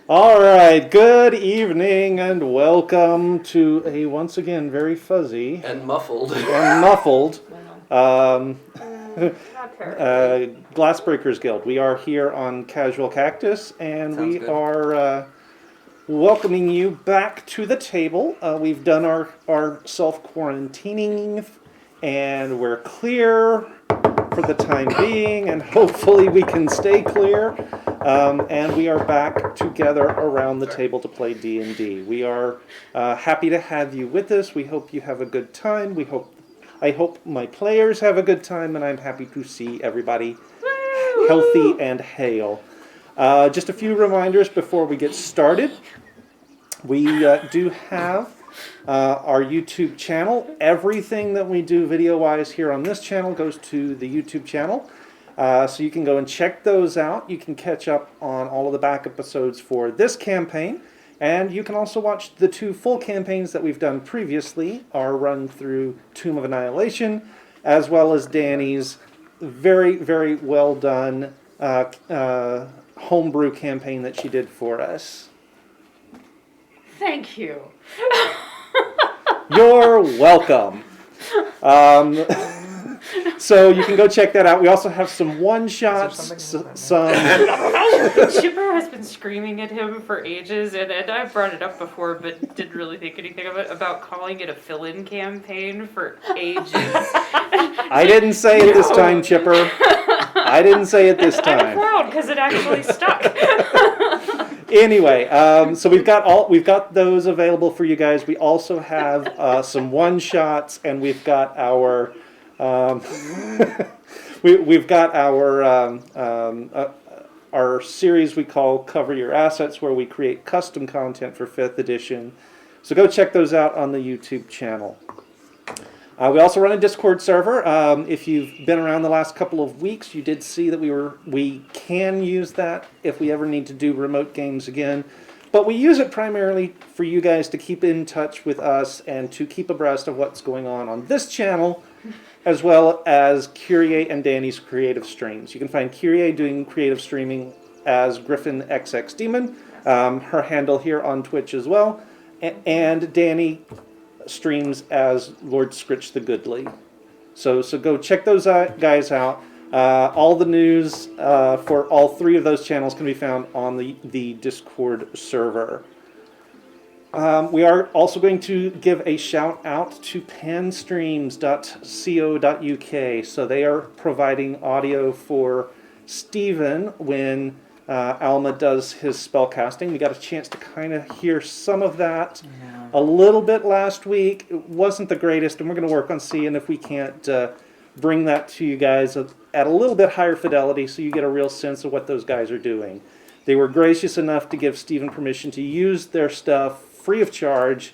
All right, good evening and welcome to a once again very fuzzy and muffled um, Not terribly. Glassbreakers Guild. We are here on Casual Cactus and Sounds we good. are welcoming you back to the table. We've done our self-quarantining and we're clear for the time being, and hopefully we can stay clear. And we are back together around the table to play D&D. We are happy to have you with us. We hope you have a good time. I hope my players have a good time, and I'm happy to see everybody healthy and hale. Just a few reminders before we get started. We do have our YouTube channel. Everything that we do video-wise here on this channel goes to the YouTube channel. So you can go and check those out. You can catch up on all of the back episodes for this campaign. And you can also watch the 2 full campaigns that we've done previously, our run through Tomb of Annihilation, as well as Danny's very, very well done homebrew campaign that she did for us. Thank you. You're welcome. So you can go check that out. We also have some one-shots, some... Chipper has been screaming at him for ages, and I've brought it up before, but didn't really think anything of it, about calling it a fill-in campaign for ages. I didn't say it this time, Chipper. I didn't say it this time. I'm proud, because it actually stuck. Anyway, so we've got those available for you guys. We also have some one-shots, and we've got our... we've got our series we call Cover Your Assets, where we create custom content for 5th edition. So go check those out on the YouTube channel. We also run a Discord server. If you've been around the last couple of weeks, you did see that we can use that if we ever need to do remote games again. But we use it primarily for you guys to keep in touch with us and to keep abreast of what's going on this channel, as well as Kyrie and Danny's creative streams. You can find Kyrie doing creative streaming as Griffin XX Demon, her handle here on Twitch as well, and Danny streams as Lord Scritch the Goodly. So go check those guys out. All the news for all 3 of those channels can be found on the Discord server. We are also going to give a shout out to panstreams.co.uk. So they are providing audio for Stephen when Alma does his spell casting. We got a chance to kind of hear some of that a little bit last week. It wasn't the greatest, and we're going to work on seeing if we can't bring that to you guys at a little bit higher fidelity so you get a real sense of what those guys are doing. They were gracious enough to give Stephen permission to use their stuff free of charge,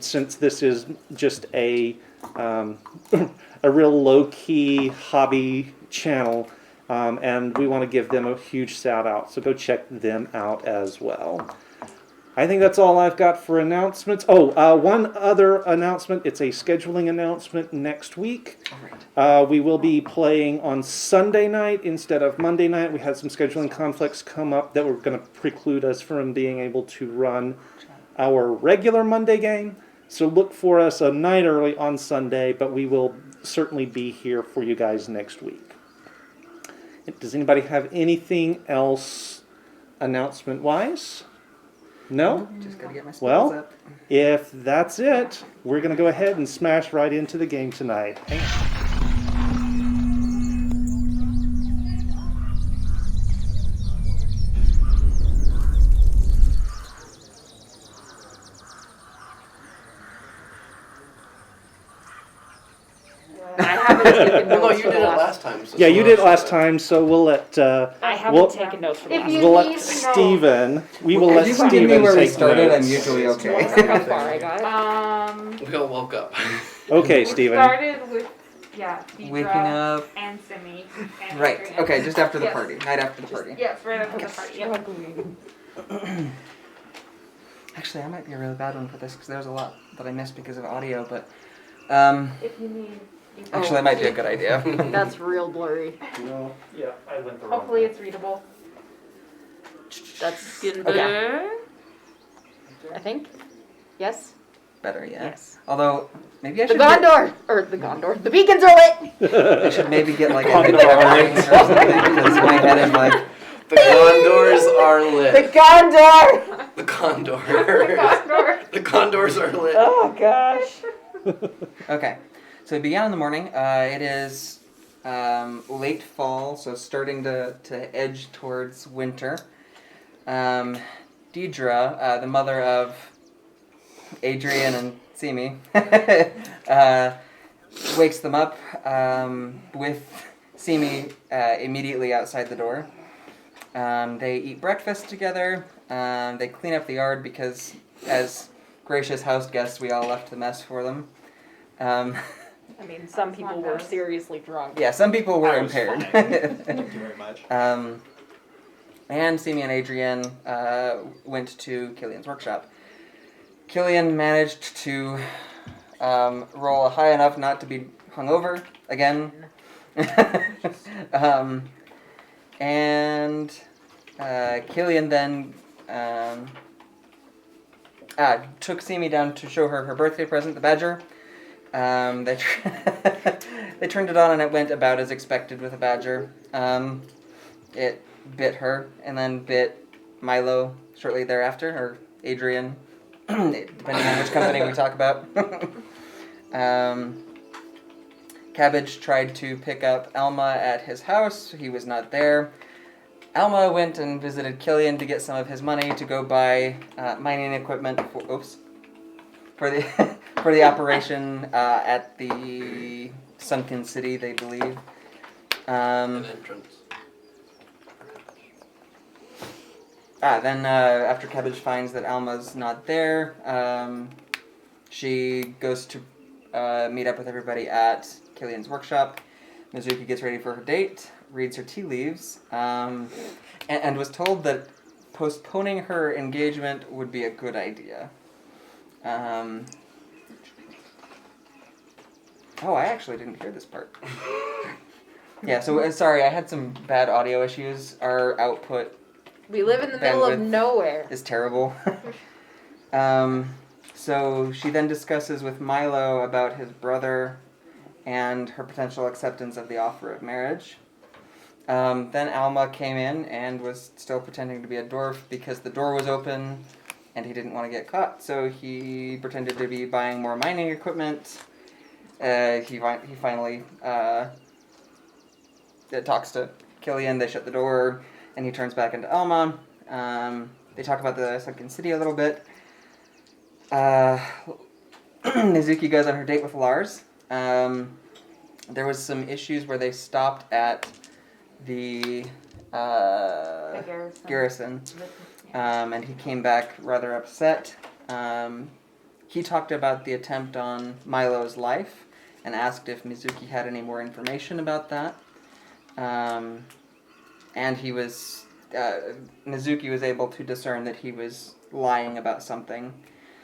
since this is just a real low-key hobby channel, and we want to give them a huge shout-out, so go check them out as well. I think that's all I've got for announcements. One other announcement. It's a scheduling announcement next week. All right. We will be playing on Sunday night instead of Monday night. We had some scheduling conflicts come up that were going to preclude us from being able to run our regular Monday game. So look for us a night early on Sunday, but we will certainly be here for you guys next week. Does anybody have anything else announcement-wise? No? Just gotta get my spells Well, up. if that's it, we're going to go ahead and smash right into the game tonight. Hang on. I haven't taken Well, no, notes you for did the it last. last time. So Yeah, you did it last time. time, so we'll let I haven't we'll- taken notes for the If last. you we'll need let to know. Stephen. We will If let you continue Stephen where we take started, I'm notes. usually Look how okay. far I got. We all woke up. Okay, We Stephen. started with, Deidre Waking up. and Simi. And Right. Adrian. Okay, just after the Yes. party. Night after the party. Yes, right after the party. Yep. Actually, I might be a really bad one for this because there's a lot that I missed because of audio, but If you need. actually, that might be a good idea. That's real blurry. No, yeah, I went the wrong Hopefully way. it's readable. That's Getting Okay. better. I think. Yes. Better, yeah. Yes. Although maybe I The should. Get, Gondor or the Gondor. The beacons are lit. I should maybe get like a Condor ring or lit. something because my head is like. The condors are The lit. Gondor. The condors. Condor. The condors are lit. Oh gosh. Okay, so it began in the morning. It is late fall, so starting to edge towards winter. Deidre, the mother of Adrian and Simi, wakes them up with Simi immediately outside the door. They eat breakfast together. They clean up the yard because, as gracious house guests, we all left the mess for them. I mean, some people were seriously drunk. Yeah, some people were I was impaired. fine. Thank you very much. And Simi and Adrian went to Killian's workshop. Killian managed to roll high enough not to be hungover again. And Killian then took Simi down to show her birthday present, the badger. They turned it on and it went about as expected with a badger. It bit her and then bit Milo shortly thereafter, or Adrian, depending on which company we talk about. Cabbage tried to pick up Alma at his house. He was not there. Alma went and visited Killian to get some of his money to go buy mining equipment for the for the operation at the sunken city, they believe. An entrance. Then after Cabbage finds that Alma's not there, she goes to meet up with everybody at Killian's workshop. Mizuki gets ready for her date, reads her tea leaves, and was told that postponing her engagement would be a good idea. Oh, I actually didn't hear this part. Yeah, so sorry, I had some bad audio issues. Our output We live in the middle of Bandwidth. nowhere. is terrible. So she then discusses with Milo about his brother and her potential acceptance of the offer of marriage. Then Alma came in and was still pretending to be a dwarf because the door was open and he didn't want to get caught, so he pretended to be buying more mining equipment. He finally talks to Killian, they shut the door, and he turns back into Alma. They talk about the sunken city a little bit. Mizuki goes on her date with Lars. There was some issues where they stopped at the garrison. And he came back rather upset. He talked about the attempt on Milo's life and asked if Mizuki had any more information about that. And he was... Mizuki was able to discern that he was lying about something.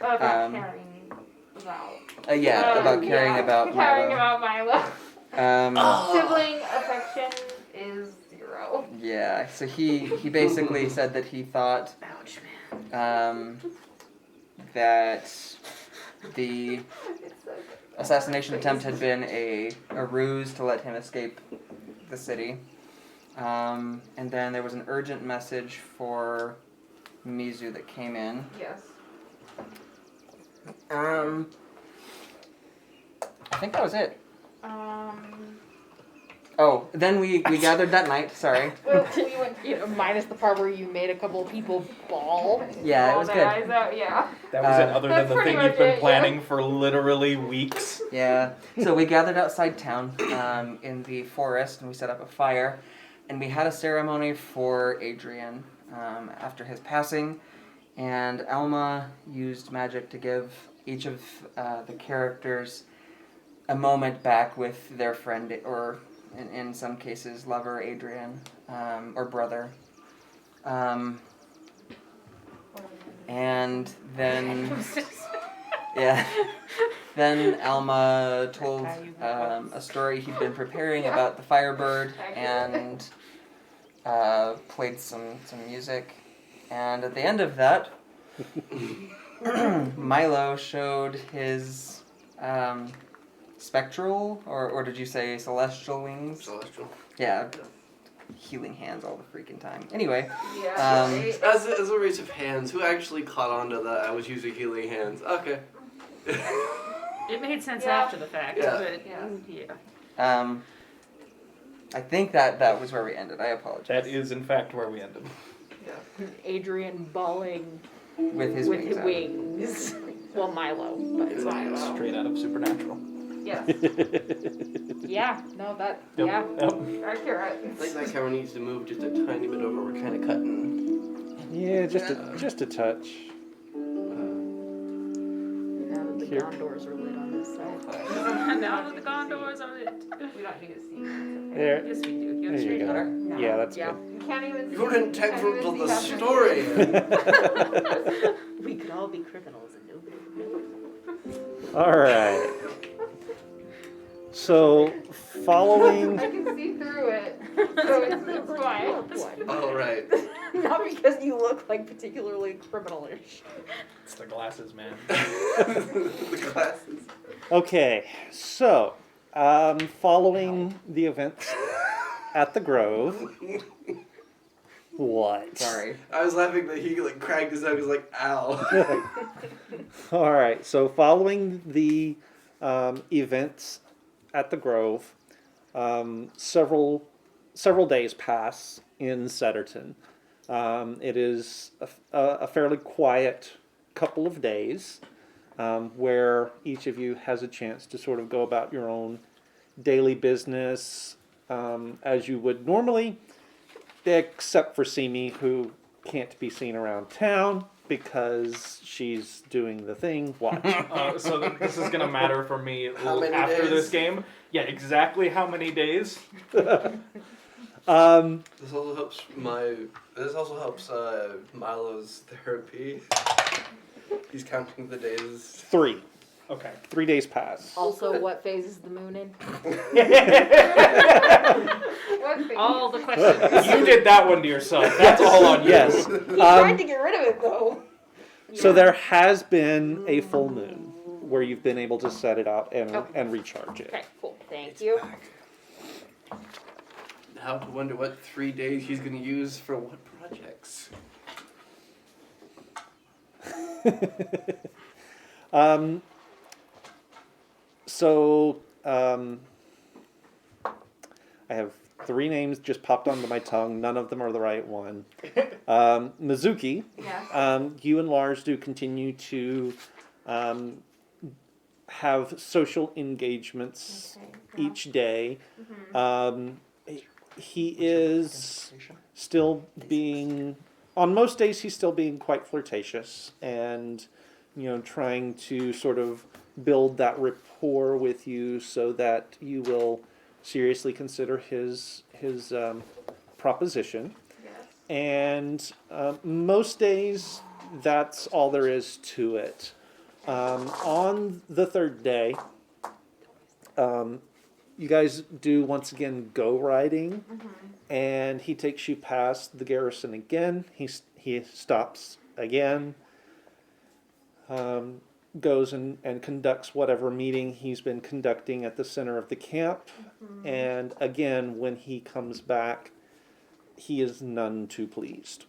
About caring about. About caring about Caring Milo. about Milo. Sibling affection is 0. Yeah, so he basically said that he thought Ouch, that the assassination attempt had been a ruse to let him escape the city. And then there was an urgent message for Mizu that came in. Yes. I think that was it. Oh, then we gathered that night, sorry. Well, we went, minus the part where you made a couple of people bawl. Yeah, it was Ball their good. eyes out, yeah. That was it, other than That's the pretty thing much you've been it, yeah. planning for literally weeks. Yeah. So we gathered outside town in the forest and we set up a fire. And we had a ceremony for Adrian after his passing. And Alma used magic to give each of the characters a moment back with their friend, or in some cases, lover Adrian, or brother. And then... Yeah. Then Alma told a story he'd been preparing about the Firebird and played some music. And at the end of that, Milo showed his spectral, or did you say celestial wings? Celestial. Yeah, healing hands all the freaking time. Anyway, Yeah. right. As a race of hands, who actually caught on to that I was using healing hands? Okay. It made sense Yeah. after the fact, Yeah. but Yeah. I think that was where we ended. I apologize. That is, in fact, where we ended. Adrian bawling with his with wings. his out. wings. Well, Milo, but it's Milo. Straight out of Supernatural. Yes. Yeah, no, that, Yep. yeah. Yep. Accurate. I think that camera needs to move just a tiny bit over. We're kind of cutting. Yeah, just a touch. Now that the Here. Gondors are lit on this side. now that the Gondors on it. We don't need to see. There, Yes, we do. You there have you straight go. hair. Yeah, that's Yeah. You can't even see. You're integral can't to even the see that story. good. We could all be criminals and nobody would know. All right. So, following. I can see through it, so it's fine. All right. Not because you look like particularly criminalish. It's the glasses, man. The glasses. Okay, so following the events at the Grove. What? Sorry. I was laughing that he like cracked his neck. He was like, "Ow." All right. So following the events at the Grove, several days pass in Setterton. It is a fairly quiet couple of days where each of you has a chance to sort of go about your own daily business as you would normally, except for Simi, who can't be seen around town because she's doing the thing. Watch. So this is gonna matter for me How many after days? this game. Yeah, exactly how many days? This also helps Milo's therapy. He's counting the days. 3. Okay. 3 days pass. Also, what phase is the moon in? What thing? All the questions. You did that one to yourself. That's all on you. Yes. He tried to get rid of it, though. So there has been a full moon where you've been able to set it up and recharge it. Okay, cool. Thank you. Back. Now to wonder what 3 days he's going to use for what projects. I have 3 names just popped onto my tongue. None of them are the right one. Mizuki, Yeah. you and Lars do continue to have social engagements Okay. each day. He is still being, on most days, he's still being quite flirtatious and, trying to sort of build that rapport with you so that you will seriously consider his proposition. Yes. And most days, that's all there is to it. On the 3rd day, you guys do once again go riding, and he takes you past the garrison again. He stops again, goes and conducts whatever meeting he's been conducting at the center of the camp. And again, when he comes back, he is none too pleased.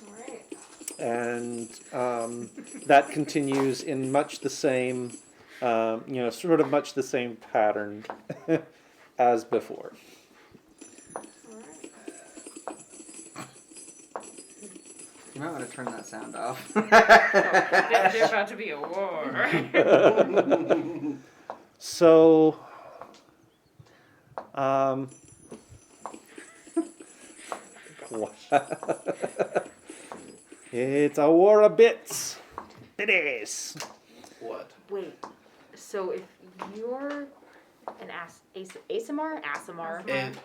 All right. And that continues in much the same, sort of much the same pattern as before. You might want to turn that sound off. There's about to be a war. So, it's a war of bits. Bitties. What? Wait, so if you're an Asimar? And,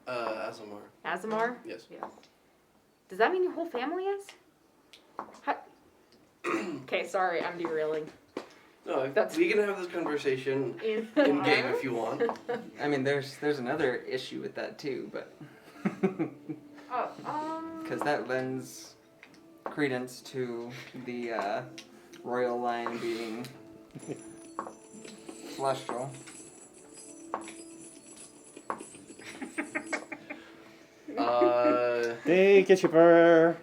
Azamar. Azamar? Yes. Yes. Does that mean your whole family is? Okay, sorry, I'm derailing. No, That's- we can have this conversation in game if you want. I mean, there's another issue with that too, but Oh, because that lends credence to the royal line being celestial. Thank you, Chipper.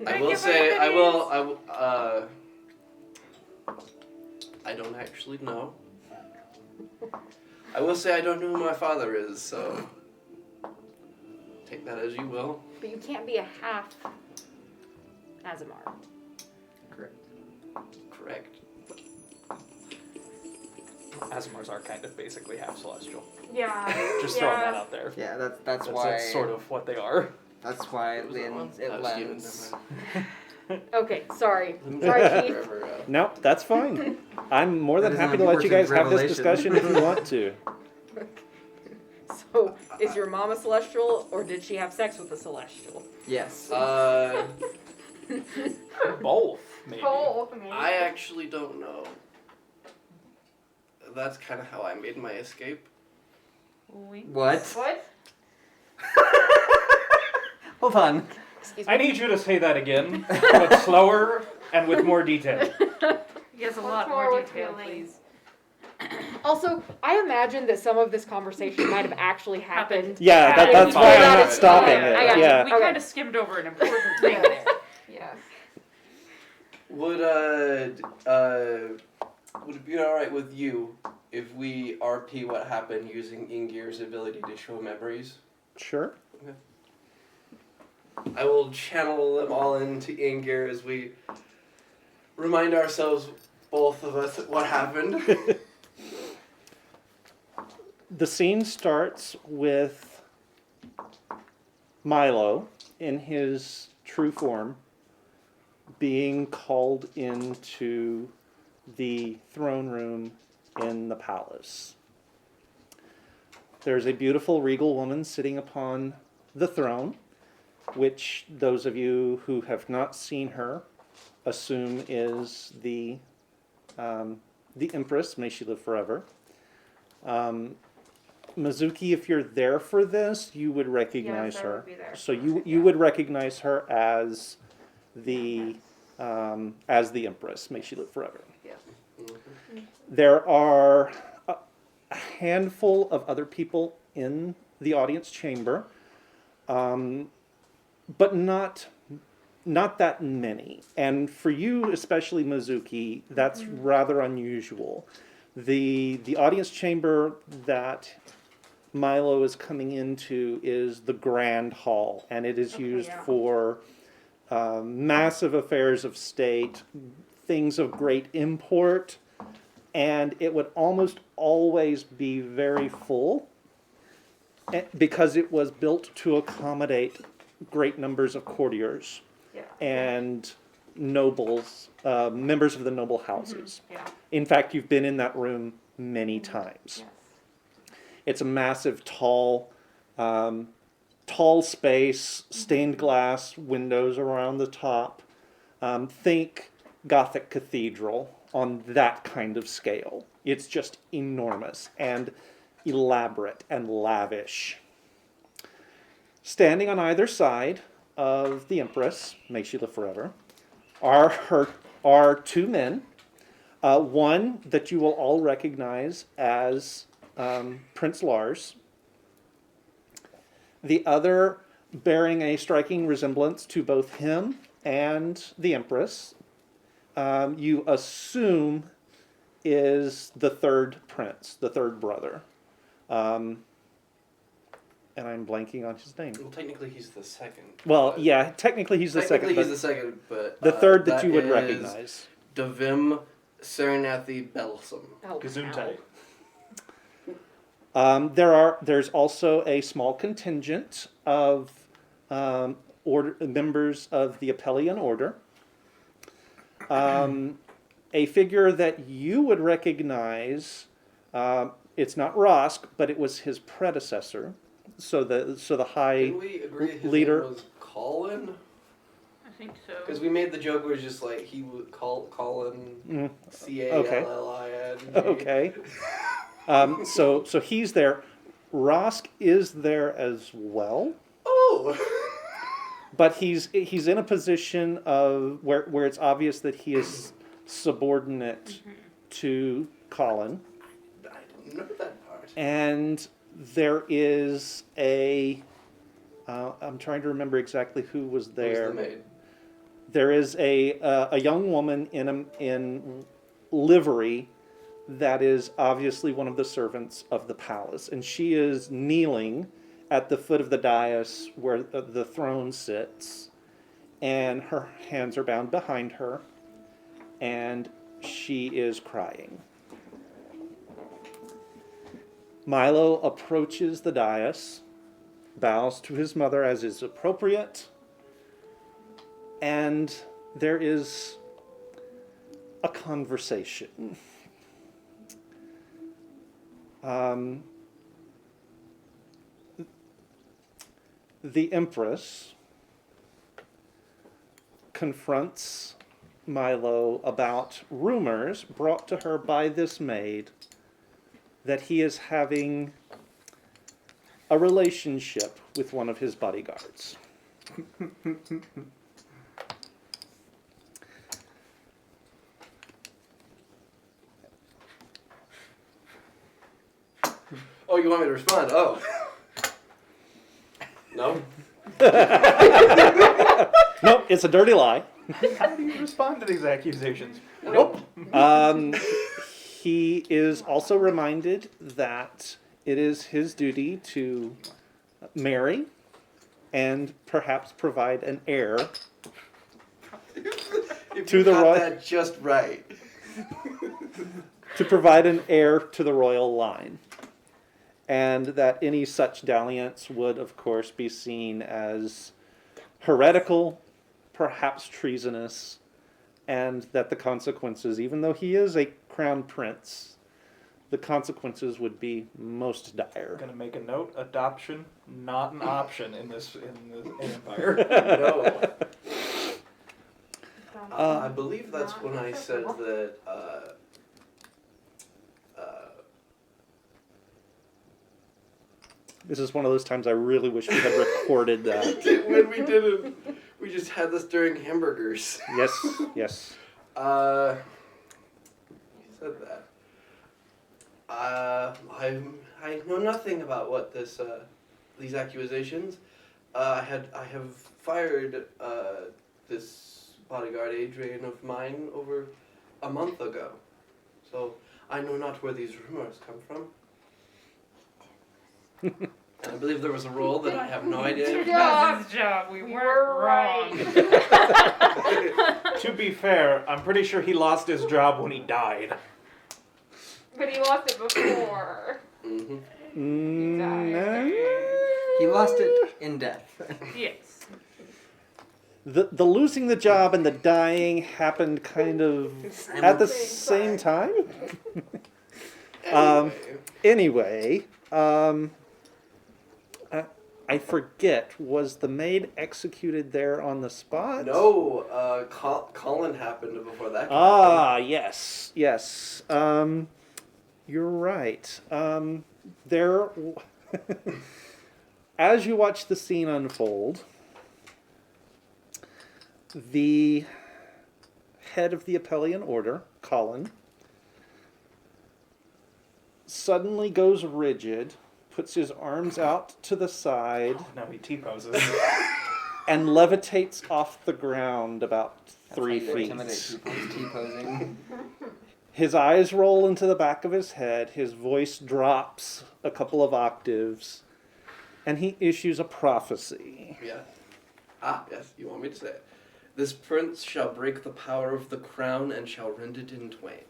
I will say, I will, I don't actually know. I will say I don't know who my father is, so take that as you will. But you can't be a half Azamar. Correct. Correct. Asmars are kind of basically half celestial. Yeah. Just throwing that out there. Yeah, that's why. That's sort of what they are. That's why What was that one? it Steven, lends. never Okay, sorry. mind. Sorry, Keith. Forever, No, that's fine. I'm more than That is happy an to let you guys important have this revelation. discussion if you want to. So, is your mom a celestial, or did she have sex with a celestial? Yes. Both, maybe. Both, maybe. I actually don't know. That's kind of how I made my escape. What? What? Hold on. Excuse me. I need you to say that again, but slower and with more detail. Yes, a What's lot more more with detail, feelings? please. Also, I imagine that some of this conversation might have actually happened. Yeah, Yeah, that's why I'm not it's stopping fine. it. I got you. Yeah. We Okay. kind of skimmed over an important thing. Yes. Would it be alright with you if we RP what happened using Ingir's ability to show memories? Sure. I will channel them all into Ingir as we remind ourselves, both of us, what happened. The scene starts with Milo in his true form being called into the throne room in the palace. There's a beautiful regal woman sitting upon the throne, which those of you who have not seen her assume is the Empress. May she live forever. Mizuki, if you're there for this, you would recognize Yes, I her. would be there. So you would recognize her as the Empress. May she live forever. Yes. There are a handful of other people in the audience chamber, but not that many. And for you, especially Mizuki, that's rather unusual. The audience chamber that Milo is coming into is the Grand Hall, and it is used yeah. for massive affairs of state, things of great import, and it would almost always be very full because it was built to accommodate great numbers of courtiers Yeah. and nobles, members of the noble houses. Yeah. In fact, you've been in that room many times. Yes. It's a massive, tall space, stained glass windows around the top. Think Gothic cathedral on that kind of scale. It's just enormous and elaborate and lavish. Standing on either side of the Empress, may she live forever, are two men. One that you will all recognize as Prince Lars. The other bearing a striking resemblance to both him and the Empress. You assume is the third prince, the third brother. And I'm blanking on his name. Well, technically he's the second. Well, but- yeah, technically he's the second, Technically but he's the second, but the third that that you would is recognize. Davim Serenathi Belsum. Oh, Gesundheit. There's also a small contingent of members of the Apellian Order. A figure that you would recognize. It's not Rosk, but it was his predecessor. So the high Didn't we agree his leader. name was Colin? I think so. Because we made the joke where it's just like he would call Colin Callin. Okay. So he's there. Rosk is there as well. Oh. but he's in a position of where it's obvious that he is subordinate to Colin, I didn't know that part. and there is a. I'm trying to remember exactly who was there. Who's the maid? There is a young woman in livery that is obviously one of the servants of the palace, and she is kneeling at the foot of the dais where the throne sits, and her hands are bound behind her, and she is crying. Milo approaches the dais, bows to his mother as is appropriate, and there is a conversation. The Empress confronts Milo about rumors brought to her by this maid that he is having a relationship with one of his bodyguards. Oh, you want me to respond? Oh. No? Nope, it's a dirty lie. How do you respond to these accusations? Nope. He is also reminded that it is his duty to marry and perhaps provide an heir If To you the got right. that just right. to provide an heir to the royal line. And that any such dalliance would, of course, be seen as heretical, perhaps treasonous, and that the consequences, even though he is a crown prince, the consequences would be most dire. I'm gonna make a note. Adoption not an option in this empire. No. I believe that's when I said that This is one of those times I really wish we had recorded that. when we didn't. We just had this during hamburgers. Yes, yes. You said that. I know nothing about what these accusations. I have fired this bodyguard Adrian of mine over a month ago, so I know not where these rumors come from. I believe there was a role that I have no idea. That's his job. We We weren't were wrong. To be fair, I'm pretty sure he lost his job when he died. But he lost it before. He lost it in death. Yes. The losing the job and the dying happened kind of at the same time. Anyway, I forget, was the maid executed there on the spot? No, Colin happened before that. Ah, yes, yes. You're right. There, as you watch the scene unfold, the head of the Appellian Order, Colin, suddenly goes rigid, puts his arms out to the side, Now he T-poses. and levitates off the ground about That's 3 how you feet. intimidate people, is T-posing. His eyes roll into the back of his head, his voice drops a couple of octaves, and he issues a prophecy. Yeah. Ah, yes, you want me to say it. This prince shall break the power of the crown and shall rend it in twain.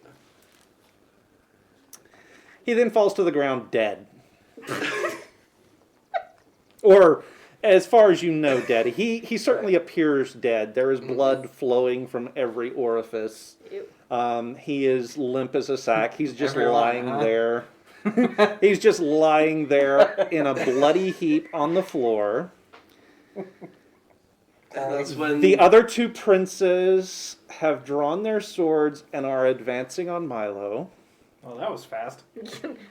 He then falls to the ground dead. Or, as far as you know, dead. He certainly appears dead. There is blood flowing from every orifice. He is limp as a sack. He's just Everyone, lying huh? there. He's just lying there in a bloody heap on the floor. And that's when The other two princes have drawn their swords and are advancing on Milo. Well, that was fast.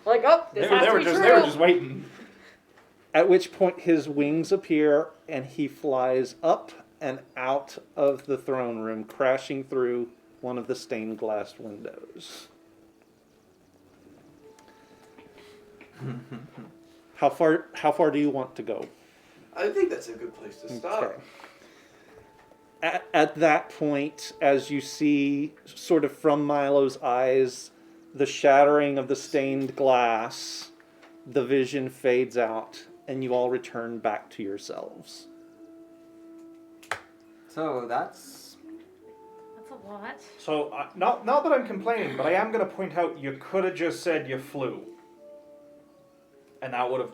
Like, oh, this has They to were be just true. they were just waiting. At which point his wings appear and he flies up and out of the throne room, crashing through one of the stained glass windows. How far do you want to go? I think that's a good place to stop. Okay. At that point, as you see, sort of from Milo's eyes, the shattering of the stained glass, the vision fades out, and you all return back to yourselves. So that's That's a lot. So, not that I'm complaining, but I am going to point out you could have just said you flew. And that would have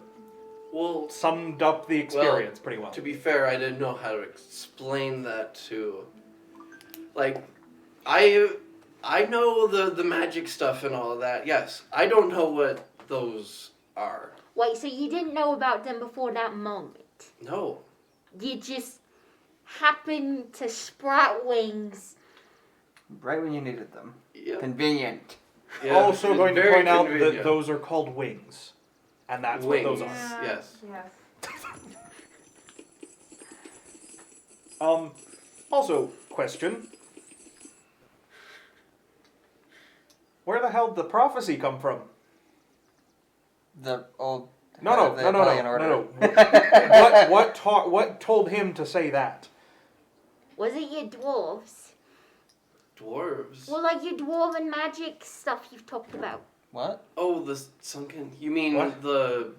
Well, summed up the experience pretty well. to be fair, I didn't know how to explain that to, like, I know the magic stuff and all of that. Yes, I don't know what those are. Wait, so you didn't know about them before that moment? No. You just happened to sprout wings. right when you needed them. Yep. Convenient. Yeah, Also it's going to very point out that convenient. those are called wings. And that's Wings. what those are. Yeah. Yes. Yes. Also, question. Where the hell did the prophecy come from? The old. No. the Italian order. What told him to say that? Was it your dwarves? Dwarves. Well, like your dwarven magic stuff you've talked about. What? Oh, the sunken. You mean What? the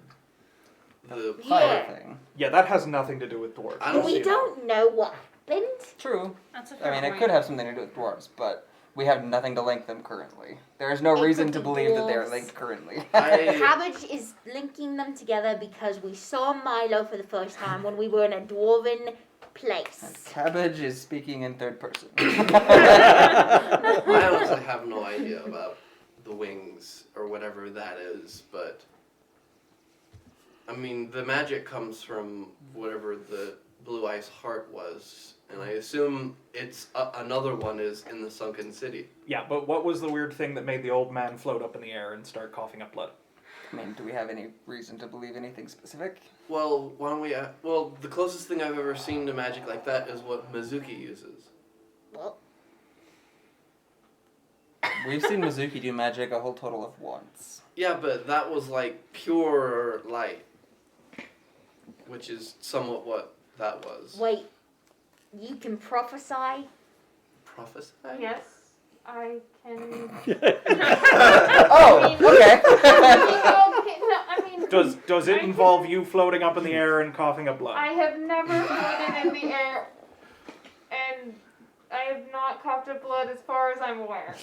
Fire Yeah. thing. Yeah, that has nothing to do with dwarves. I don't We see don't know what happened. True. That's a fair I mean, it point. could have something to do with dwarves, but we have nothing to link them currently. There is no It reason could to be believe that they are dwarves. linked currently. Cabbage is linking them together because we saw Milo for the first time when we were in a dwarven place. Cabbage is speaking in third person. I honestly have no idea about the wings or whatever that is, but I mean, the magic comes from whatever the Blue Ice Heart was, and I assume it's another one is in the Sunken City. Yeah, but what was the weird thing that made the old man float up in the air and start coughing up blood? I mean, do we have any reason to believe anything specific? Well, why don't we? Well, the closest thing I've ever seen to magic like that is what Mizuki uses. Well, We've seen Mizuki do magic a whole total of once. Yeah, but that was like pure light, which is somewhat what that was. wait. You can prophesy? Prophesy? Yes, I can. Oh, okay. I mean, Does it involve you floating up in the air and coughing up blood? I have never floated in the air, and I have not coughed up blood as far as I'm aware.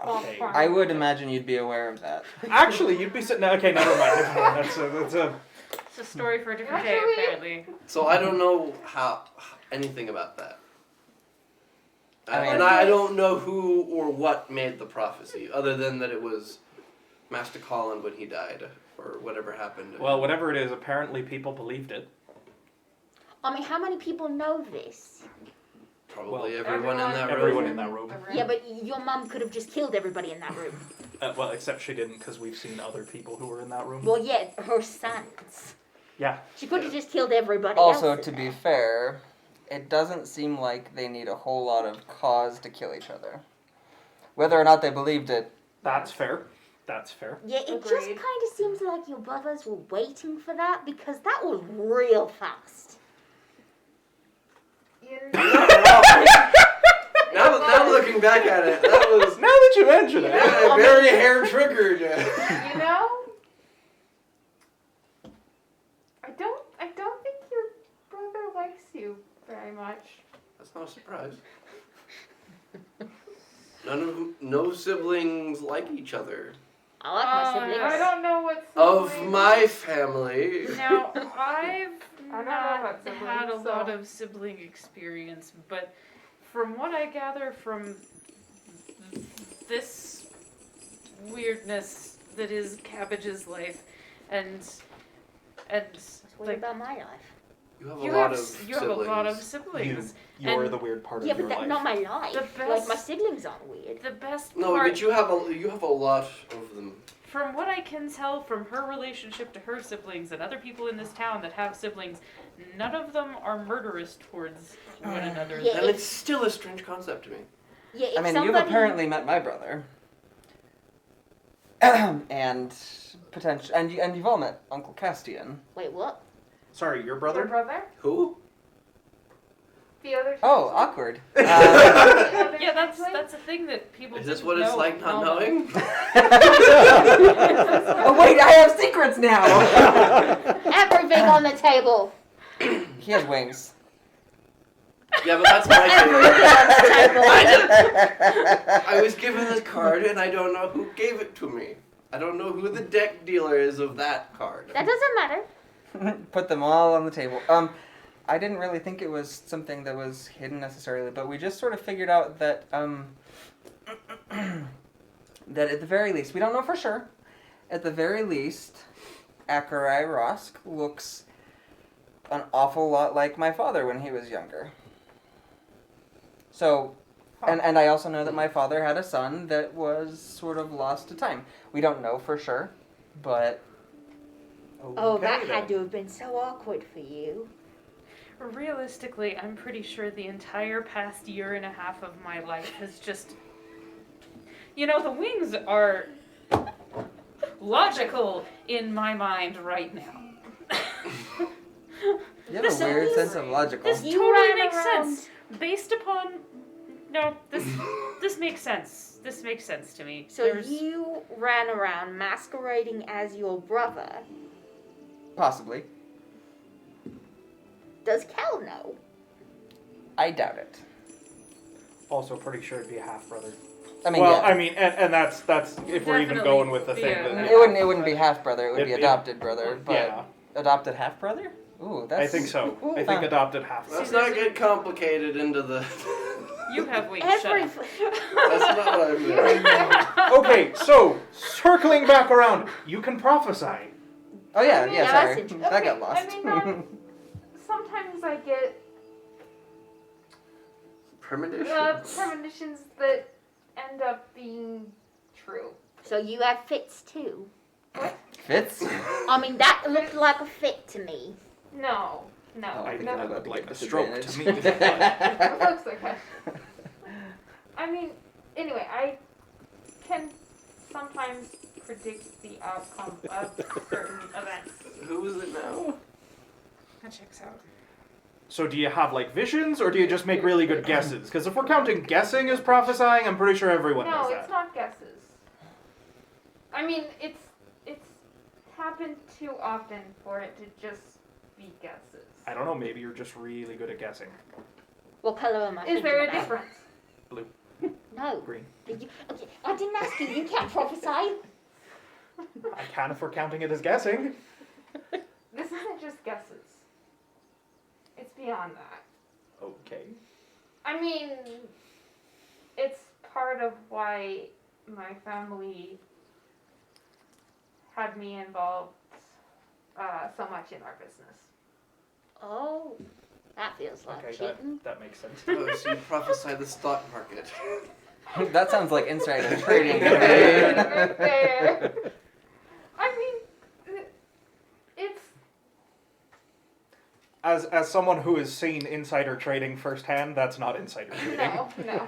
Okay. I would imagine you'd be aware of that. Actually, you'd be sitting. Okay, never mind. That's a. It's a story for a different day, Actually- apparently. So I don't know anything about that. I mean- And I don't know who or what made the prophecy, other than that it was Master Colin when he died, or whatever happened. Well, whatever it is, apparently people believed it. I mean, how many people know this? Probably well, everyone in that room. Everyone in that room. Yeah, but your mum could have just killed everybody in that room. Well, except she didn't, because we've seen other people who were in that room. Well, yeah, her sons. Yeah. She could have just killed everybody Also, else. to be fair, it doesn't seem like they need a whole lot of cause to kill each other. Whether or not they believed it, That's fair. That's fair. Yeah, it just Agreed. kind of seems like your brothers were waiting for that because that was real fast. Now looking back at it, that was Now that you mention it. very hair triggered. You know, I don't think your brother likes you very much. That's not a surprise. No siblings like each other. I like my siblings. I don't know what Of siblings- my family. Now, I've I don't know not about had a siblings, lot so- of sibling experience, but from what I gather from this weirdness that is Cabbage's life, and What like about my life? You have a you lot have of siblings. you have a lot of siblings. You're And- the weird part Yeah, of but your that's life. not my life. The Like, my best- siblings aren't weird. The best No, part. but you have a lot of them from what I can tell from her relationship to her siblings and other people in this town that have siblings, none of them are murderous towards one another. Yeah. And it's still a strange concept to me. Yeah, if I mean, somebody... you've apparently met my brother. and and you've all met Uncle Castian. Wait, what? Sorry, your Your brother? brother? Who? The other two? Oh, awkward. Yeah, that's a thing that people. Is this didn't what it's know. like not No. knowing? Oh wait, I have secrets now. Everything on the table. He has wings. Yeah, but that's my Everything on the table. I was given this card and I don't know who gave it to me. I don't know who the deck dealer is of that card. That doesn't matter. Put them all on the table. I didn't really think it was something that was hidden necessarily, but we just sort of figured out that that at the very least, we don't know for sure. At the very least, Akarai Rosk looks an awful lot like my father when he was younger. So, and I also know that my father had a son that was sort of lost to time. We don't know for sure, but Oh, Okay, that then. had to have been so awkward for you. Realistically, I'm pretty sure the entire past year and a half of my life has just. You know, the wings are logical in my mind right now. you have This a weird is- sense of logical. This You totally ran makes around. sense. Based upon. No, this makes sense. This makes sense to me. So you ran around masquerading as your brother. Possibly. Does Cal know? I doubt it. Also pretty sure it'd be a half-brother. I mean, Well, yeah. I mean, and that's if we're even Definitely, going with the thing yeah. that... It wouldn't be half brother. It would be It- adopted brother. But Yeah, adopted half brother? Ooh, that's. I think so. I think Huh. adopted half-brother. Let's not get complicated into the... You have wings. Every. Shut That's not what I meant. Okay, so, circling back around, you can prophesy. Oh yeah, I mean, yeah. yeah, Sorry, that's that got lost. I mean, sometimes I get Premonitions? premonitions that end up being true. So you have fits too. Fits. I mean, that looked like a fit to me. No, no. I think no. that looked like a stroke to me. It looks like that. I mean, anyway, I can sometimes predict the outcome of certain events. Who is it now? That checks out. So do you have, like, visions, or do you just make really good guesses? Because if we're counting guessing as prophesying, I'm pretty sure everyone No, knows it's that. not guesses. I mean, it's happened too often for it to just be guesses. I don't know, maybe you're just really good at guessing. What color am I Is thinking there a about? difference? No. Green. Okay, I didn't ask you. You can't prophesy. I can if we're counting it as guessing. This isn't just guesses. It's beyond that. Okay. I mean, it's part of why my family had me involved so much in our business. Oh, that feels like Okay, cheating. that makes sense. Oh, so you prophesy the stock market. That sounds like insider trading. to Right me. there. I mean, it's As someone who has seen insider trading firsthand, that's not insider trading. no.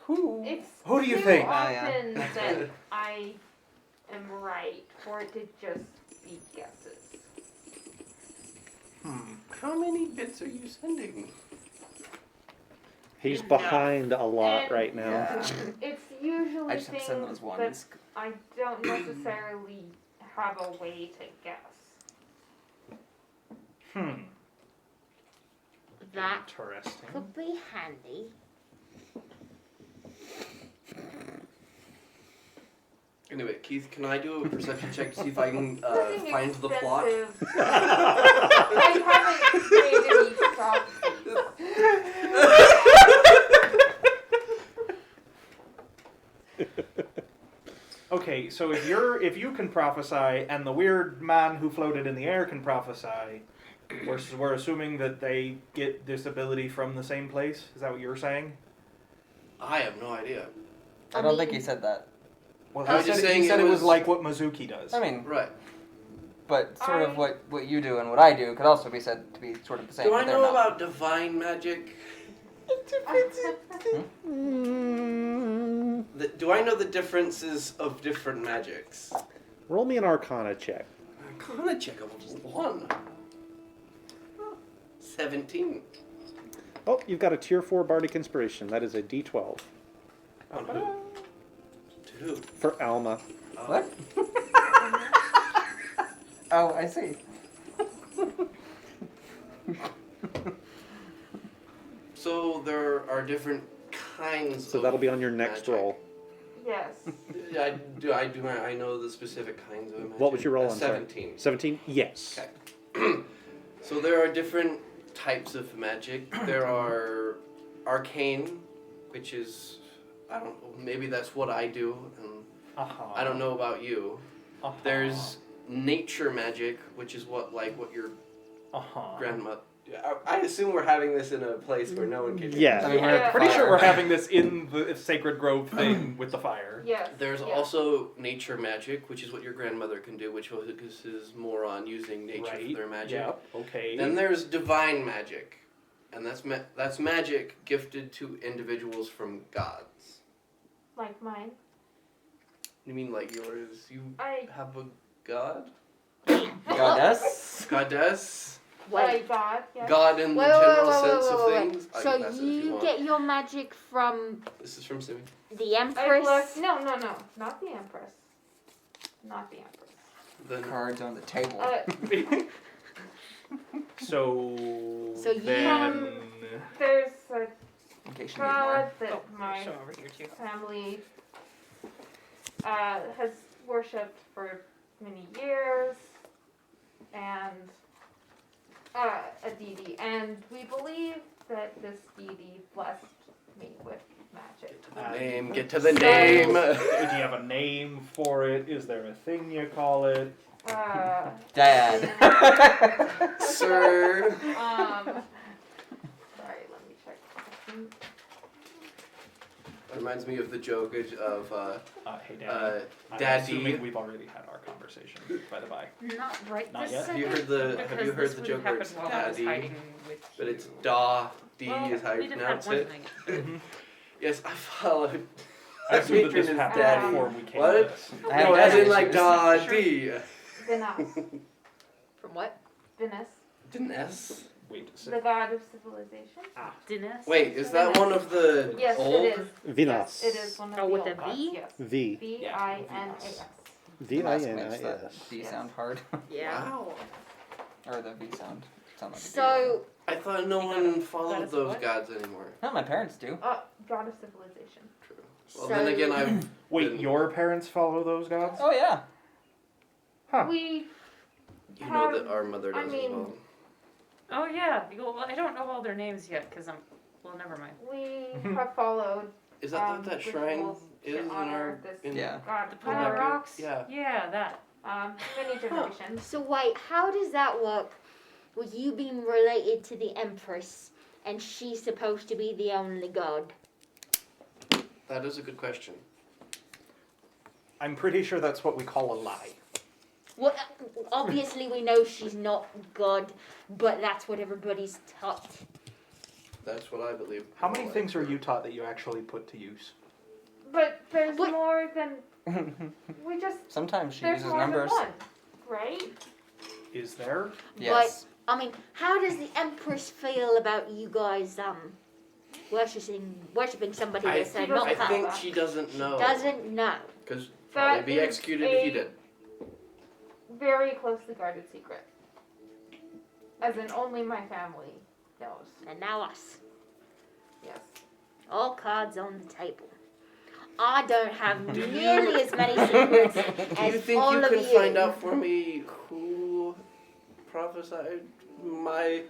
Who? It's Who do you too think? often That's that good. I am right for it to just be guesses. How many bits are you sending? He's behind a lot And- right now. Yeah. It's usually I just have to send those things ones. that I don't necessarily have a way to guess. That Interesting. could be handy. Anyway, Keith, can I do a perception check to see if I can Nothing find the plot? expensive. I haven't made any prophecies. Okay, so if you can prophesy and the weird man who floated in the air can prophesy, we're assuming that they get this ability from the same place. Is that what you're saying? I have no idea. I don't think he said that. Well, I was just saying he said it it was was- like what Mizuki does. I mean, Right. but sort of what you do and what I do could also be said to be sort of the same. Do but I they're know not. about divine magic? Do I know the differences of different magics? Roll me an Arcana check. Arcana check of 1. 17. Oh, you've got a tier 4 bardic inspiration. That is a D12 On who? To who? for Alma. Oh. What? Oh, I see. So there are different kinds So of that'll be on your next magic. roll. Yes. Yeah, I know the specific kinds of magic. What was your roll on? 17. 17? Yes. Okay. So there are different types of magic. There are arcane, which is, I don't know, maybe that's what I do, and I don't know about you. There's nature magic, which is what your grandma. I assume we're having this in a place where no one can. Yeah. I mean, we're at the Pretty sure fire. we're having this in the Sacred Grove thing with the fire. Yes. There's yes. also nature magic, which is what your grandmother can do, which is more on using nature Right. for their magic. Yep. Okay. Then there's divine magic, and that's magic gifted to individuals from gods. Like mine. You mean like yours? You I have a god? Goddess. Goddess? Wait. God. Yes. God in the Wait, general wait, sense of wait. things? I So can pass it if you want. get your magic from This is from Simi. the I Empress? looked. No. Not the Empress. Not the Empress. Then Cards on the table. So So you- then There's a In case you need more. god that my So over here too. family has worshipped for many years, and a deity, and we believe that this deity blessed me with magic. get to the So- name. do you have a name for it? Is there a thing you call it? Dad. Sir. Sorry, let me check. That reminds me of the joke of Hey, Daddy. I'm Daddy. assuming we've already had our conversation. By the by. Not right Not this yet. second. You heard the- have because you heard this the would joke where happen it's while I was daddy, hiding with but you. it's Da D Well, is how we you did pronounce have it. one thing. Yes, I followed. I assume that this patron is happened daddy. before we came What? to this. I have No, as in daddy like issues. Da Sure. D. Venus. From what? Venus. Dines? Wait a The second. god of civilization. Dinesh? Wait, is that one of the Yes, old? it is. Venus. Yes, it is one of Oh, the with old the gods, V? Yes. V. V-I-N-A-S. Mask makes that V-I-N-I-S. D sound hard. Yeah. Wow. Or the V sound. Sound like a D. So, I thought no You one gotta- followed goddess those what? gods anymore. No, my parents do. God of civilization. True. Well, So- then again, I've. Wait, been- your parents follow those gods? Oh yeah. Huh. We You know that our mother I does mean- as well. Oh yeah. Well, I don't know all their names yet because I'm. Well, never mind. we have followed Is that what that shrine rituals is to in honor our? this In, Yeah. god The Puma Record? Rocks. Yeah. Yeah, that. many generations. so wait, how does that work with you being related to the Empress and she's supposed to be the only god? That is a good question. I'm pretty sure that's what we call a lie. Well, obviously we know she's not God, but that's what everybody's taught. That's what I believe. How many things are you taught that you actually put to use? But there's What? more than we just. Sometimes she There's uses more numbers. than one, right? Is there? Yes. I mean, how does the Empress feel about you guys worshipping somebody I, that's She not I doesn't her? think she doesn't know. Doesn't know. Because probably That be is executed if you a- did. Very closely guarded secret. As in, only my family knows. And now us. Yes. All cards on the table. I don't have nearly as many secrets Do you as think all you of can you. find out for me who prophesied my...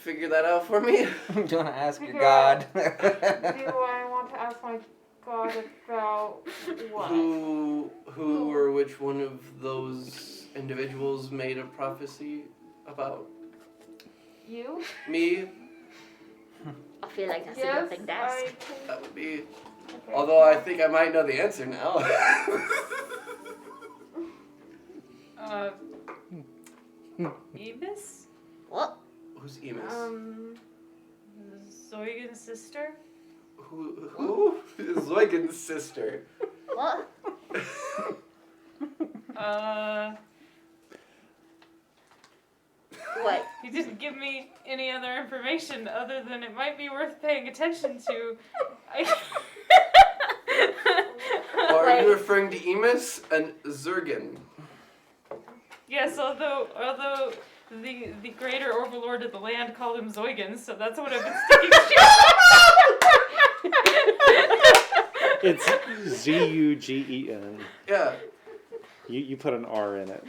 Figure that out for me? Do you want to ask your Figure God? Do I want to ask my god about what? Who or which one of those individuals made a prophecy about You? me? I feel like that's a Yes, good thing to ask. I can That would be Okay. Although I think I might know the answer now. Emis? What? Who's Emus? Zoigan's sister? Who? Zoigan's sister. What? What? He didn't give me any other information other than it might be worth paying attention to. Or are you referring to Emus and Zurgen? Yes, although the greater overlord of the land called him Zoigan, so that's what I've been sticking to. It's Zugen. Yeah, You put an R in it.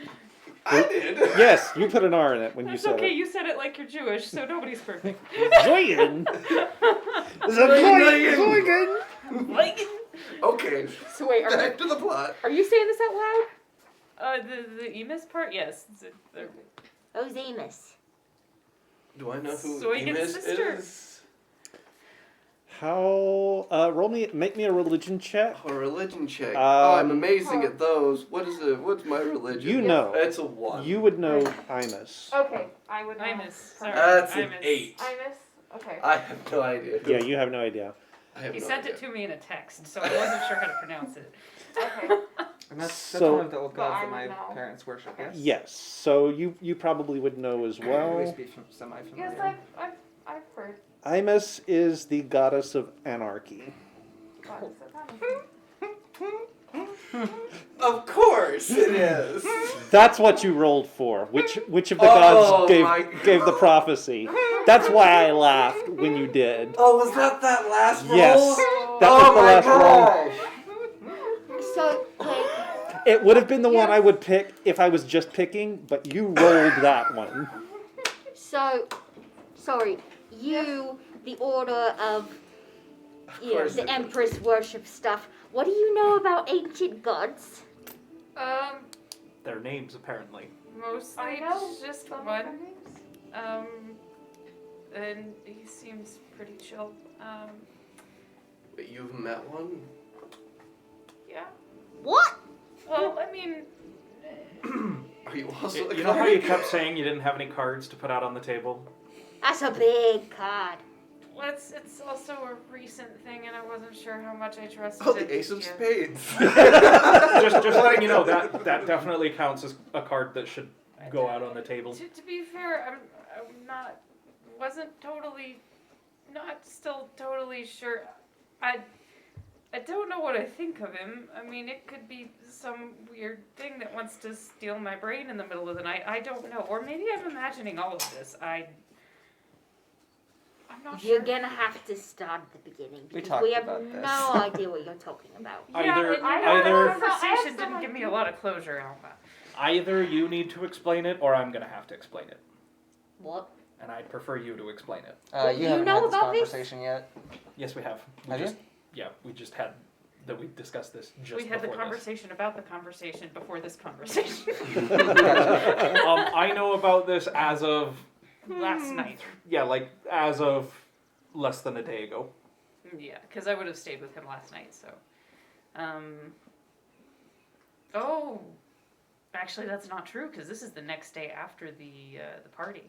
I did. Yes, you put an R in it when you That's said okay, it. you said it like you're Jewish, so nobody's perfect. Zoyen. Zoigan! Okay, So wait, back to the plot. are you saying this out loud? The Emis part? Yes. Who's Amos? Do I know who Zoigan's Emus sister. is? How? Make me a religion check. A religion check. I'm amazing huh. at those. What's my religion? You know. It's a 1. You would know Imus. Okay, I would know. Imus. Sorry. That's an Imus. 8. Imus? Okay. I have no idea. Yeah, you have no idea. I have He no sent idea. it to me in a text, so I wasn't sure how to pronounce it. Okay. And that's So- one of the old But gods I that my would know. parents worship, yes? Yes. So you probably would know as Or at least well. be semi-familiar. Yes, I've heard. Imus is the goddess of anarchy. Lots of them. Of course it is. That's what you rolled for. Which of the Oh gods my gave the prophecy? That's why I laughed when you did. Oh, was that last roll? Yes. That Oh was the my last roll. gosh. So, wait. It would have been the one I would pick if I was just picking, but you rolled that one. So, sorry. You, the order of, course I the do. Empress worship stuff. What do you know about ancient gods? Their names, apparently. Mostly I know just some of their one. names. And he seems pretty chill. Wait, you've met one? Yeah. What? Well, I mean, Are you also the You know how you card? kept saying you didn't have any cards to put out on the table? That's a big card. well, it's also a recent thing, and I wasn't sure how much I trusted Oh, it. the Ace of Yeah. Spades. just letting you know that definitely counts as a card that should go out on the table. To be fair, I'm still totally sure. I don't know what I think of him. I mean, it could be some weird thing that wants to steal my brain in the middle of the night. I don't know. Or maybe I'm imagining all of this. I'm not You're sure. gonna have to start at the beginning We because talked we have about this. no idea what you're talking about. Yeah, Either- and I our either- conversation some didn't give me a lot of closure, Alma. Either you need to explain it, or I'm gonna have to explain it. What? And I'd prefer you to explain it. Well, You you haven't know had this about this? conversation yet. Yes, we have. Have you? We just had that. We discussed this just We had the before conversation about the conversation before this conversation. this. I know about this as of Last night. like as of less than a day ago. Yeah, because I would have stayed with him last night, so. Oh, actually, that's not true, because this is the next day after the party.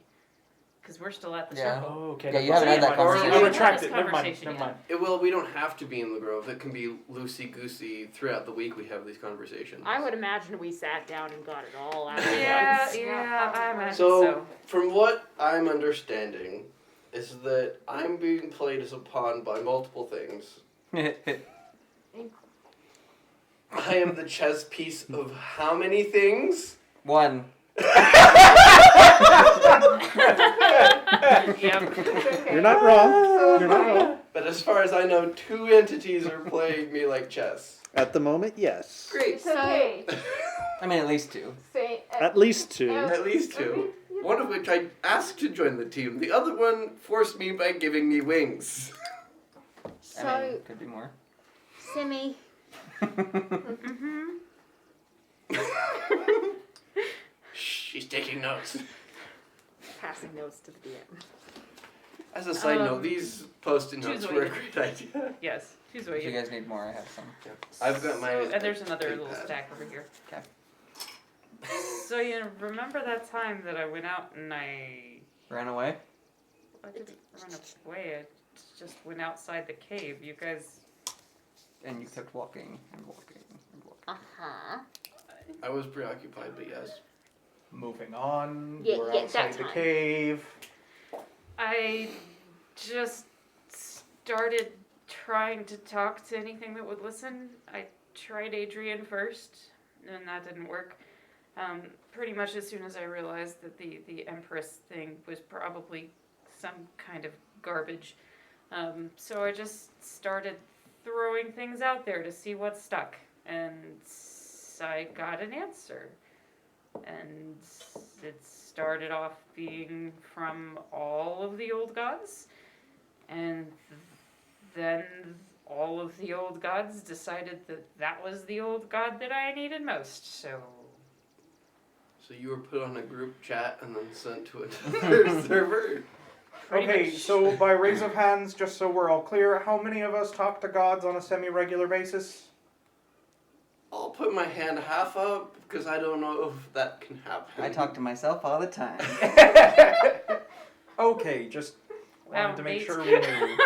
Because we're still at the Yeah. circle. Oh, okay. Yeah, you haven't had that conversation. I'll We retract had it. this Never mind. conversation Never mind. Well, we don't have to be in the Grove. It can be loosey-goosey throughout the week we have these conversations. I would imagine we sat down and got it all out. Yeah, at once. yeah, I imagine So, so. from what I'm understanding, is that I'm being played as a pawn by multiple things. I am the chess piece of how many things? One. Yep. You're not wrong. You're not wrong. But as far as I know, 2 entities are playing me like chess. At the moment, yes. Great. It's okay. I mean, at least 2. Say, At least 2. At least 2. One of which I asked to join the team. The other one forced me by giving me wings. So, I mean, could be more. Simi, Mm-hmm. Shh, she's taking notes. Passing notes to the DM. As a side note, these post-it choose notes what were a you- great idea. Yes, choose what If you you. guys need more, I have some. I've got my. And there's another big little pad. stack over here. 'Kay. So you remember that time that I went out and I Ran away? didn't run away. I just went outside the cave. You guys. And you kept walking and walking and walking. Uh-huh. I was preoccupied, but yes. Moving on. Yeah, We're yeah, outside that the time. cave. I just started trying to talk to anything that would listen. I tried Adrian first, and that didn't work. Pretty much as soon as I realized that the Empress thing was probably some kind of garbage. So I just started throwing things out there to see what stuck. And I got an answer. And it started off being from all of the old gods. And then all of the old gods decided that that was the old god that I needed most. So So you were put on a group chat and then sent to another server? pretty Okay, much- so by raise of hands, just so we're all clear, how many of us talk to gods on a semi-regular basis? I'll put my hand half up because I don't know if that can happen. I talk to myself all the time. Okay, just Wow, wanted to make Nate. sure we knew.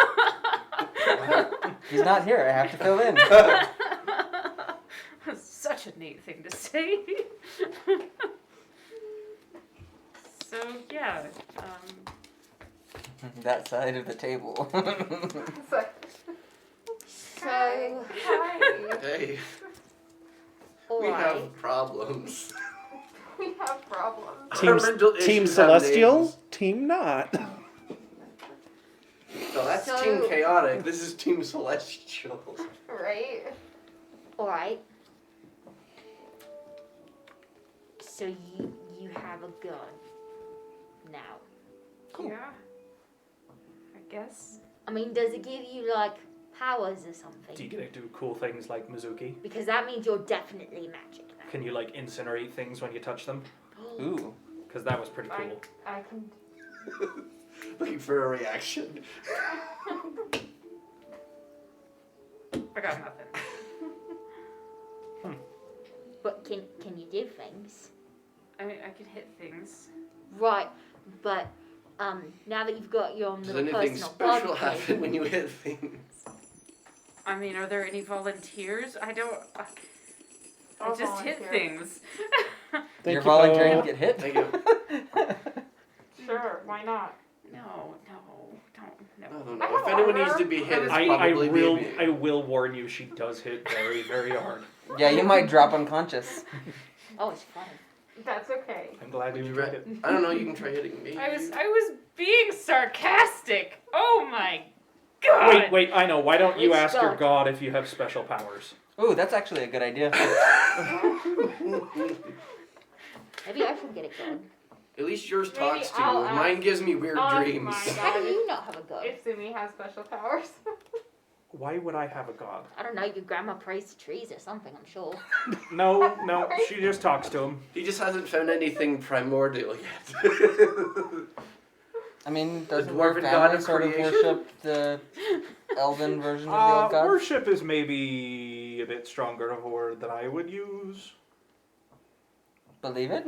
He's not here. I have to fill in. Such a neat thing to say. So yeah, That side of the table. So, Hi. Hey, we alright. have problems. We have problems. Our mental Team issues have Celestial, names. Team Not. No, that's So- Team Chaotic. This is Team Celestial. Right? Alright. So you have a gun now. yeah, I guess. I mean, does it give you like powers or something? Do you get to do cool things like Mizuki? Because that means you're definitely magic now. Can you like incinerate things when you touch them? Ooh. Because that was pretty cool. I can. Looking for a reaction. I got nothing. But can you do things? I mean, I can hit things. Right, but now that you've got your own Does little anything personal special body cave, happen when you hit things? I mean, are there any volunteers? I don't. I I'll just hit volunteer. things. Thank You're you, volunteering Paul. to get hit? Thank you. Sure, why not? No, I don't. don't I know. have If anyone armor. needs to be hit, it's I probably will me. I will warn you, she does hit very, very hard. Yeah, you might drop unconscious. oh, it's fun. That's okay. I'm glad Would you you tried ra- it. I don't know. You can try hitting me. I was being sarcastic. Oh my god. Wait, I know. Why don't you Which ask your god? god if you have special powers? Ooh, that's actually a good idea. Maybe I should get a gun. At least yours Maybe talks to you. I'll ask- Mine gives me weird Oh dreams. my How do god. you not have a gun? If Sumi has special powers. Why would I have a god? I don't know, your grandma prays to trees or something, I'm sure. No, she just talks to him. He just hasn't found anything primordial yet. I mean, doesn't your dwarven god family of sort of creation? worship the elven version of the old gods? Worship is maybe a bit stronger of a word than I would use. Believe it?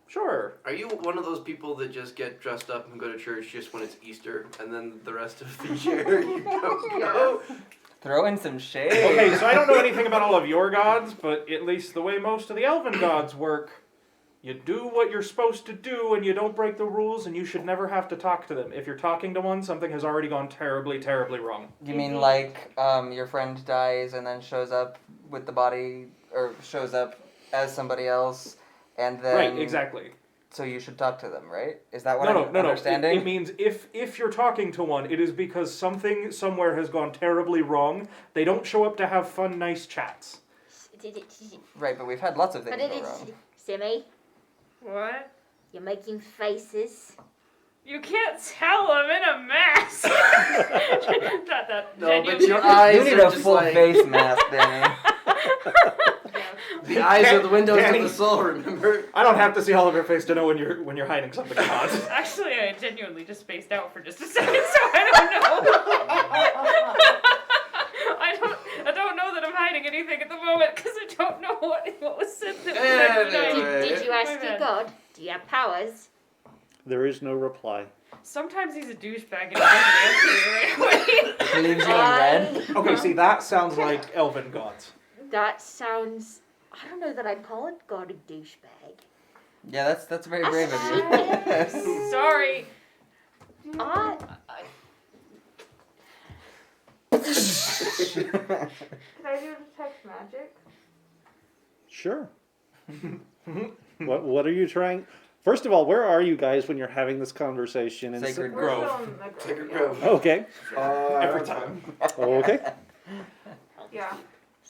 Sure. Are you one of those people that just get dressed up and go to church just when it's Easter, and then the rest of the year you don't go? Throw in some shade. Okay, so I don't know anything about all of your gods, but at least the way most of the elven gods work, you do what you're supposed to do and you don't break the rules, and you should never have to talk to them. If you're talking to one, something has already gone terribly, terribly wrong. You mean like your friend dies and then shows up with the body, or shows up as somebody else, and then... Right, exactly. So you should talk to them, right? Is that what No. I'm understanding? It means if you're talking to one, it is because something somewhere has gone terribly wrong. They don't show up to have fun, nice chats. Right, but we've had lots of things go wrong. Simi, What? you're making faces. You can't tell I'm in a mask. That No, but genuinely- your eyes You need are a just full like... face mask, Danny. The eyes are the windows Danny. of the soul, remember? I don't have to see all of your face to know when you're hiding something hot. Actually, I genuinely just spaced out for just a second, so I don't know. I don't know that I'm hiding anything at the moment because I don't know what was said that was Anyway. Did you ask My your bad. god? Do you have powers? There is no reply. Sometimes he's a douchebag and he doesn't answer me right away. Leaves you in red. Okay, see, that sounds like elven gods. That sounds. I don't know that I'd call it god a douchebag. Yeah, that's very brave of you. Sorry. I. Can I do detect magic? Sure. What are you trying? First of all, where are you guys when you're having this conversation? In Sacred We're Grove. still in the Sacred grove, Grove. Okay. Every time. Okay. Yeah.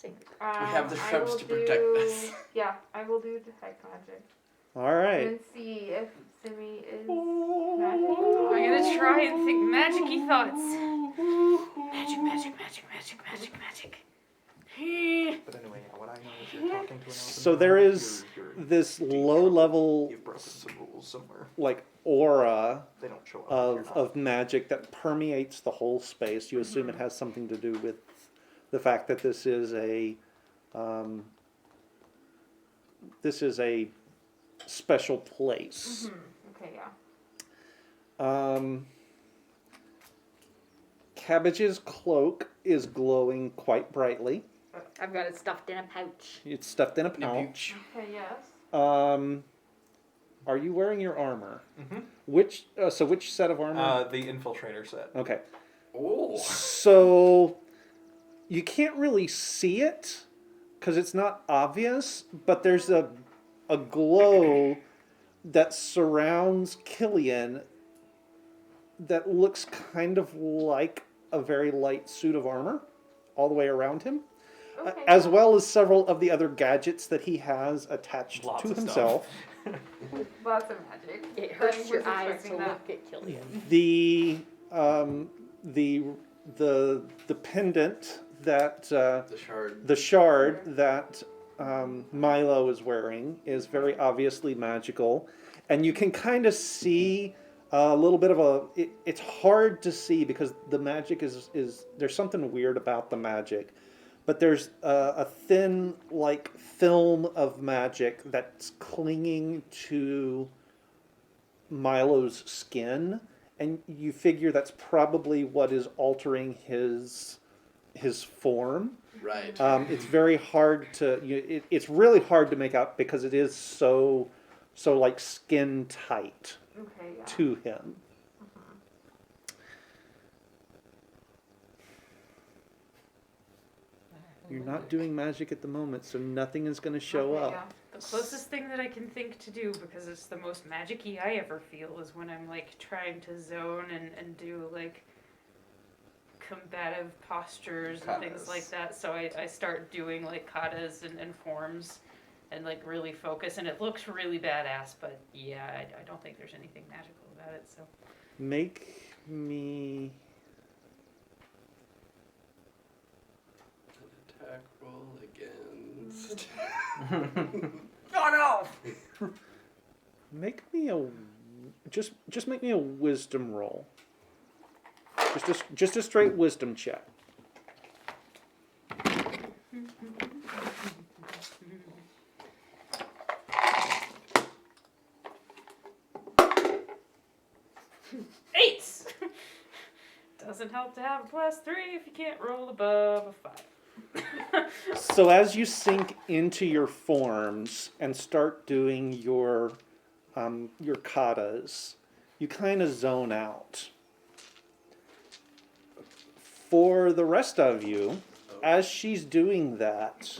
We have the I shrubs will to protect us. Yeah, I will do detect magic. All right. And see if Simi is I'm magic. gonna try and think magic-y thoughts. Magic, magic, magic, magic, magic, magic. But anyway, what I know is you're talking to an elven So god, there is you're this low-level, You've broken some rules somewhere. like, aura They don't show up. if you're not. of magic that permeates the whole space. You assume it has something to do with the fact that this is a special place. Okay, yeah. Cabbage's cloak is glowing quite brightly. I've got it stuffed in a pouch. It's stuffed in a pouch. Okay, yes. Are you wearing your armor? Mhm. Which set of armor? The infiltrator set. Okay. Oh. So you can't really see it because it's not obvious, but there's a glow that surrounds Killian that looks kind of like a very light suit of armor all the way around him, Okay. as well as several of the other gadgets that he has attached Lots to of himself. Lots of magic. It I hurts your was eyes to expecting that. look at Killian. The pendant that The shard. the shard that Milo is wearing is very obviously magical, and you can kind of see a little bit of it's hard to see because the magic is there's something weird about the magic, but there's a thin like film of magic that's clinging to Milo's skin, and you figure that's probably what is altering his form. Right. It's very hard to it's really hard to make out because it is so like skin tight Okay, yeah. to him. You're not doing magic at the moment, so nothing is going to show Okay, up. yeah. The closest thing that I can think to do, because it's the most magic-y I ever feel, is when I'm like trying to zone and do like combative postures and things Katas. like that. So I start doing like katas and forms and like really focus, and it looks really badass, but yeah, I don't think there's anything magical about it, so. Make me Attack roll against. Oh no! make me a just make me a wisdom roll. Just a straight wisdom check. Eight! Doesn't help to have a +3 if you can't roll above a 5. So as you sink into your forms and start doing your katas, you kind of zone out. For the rest of you, as she's doing that,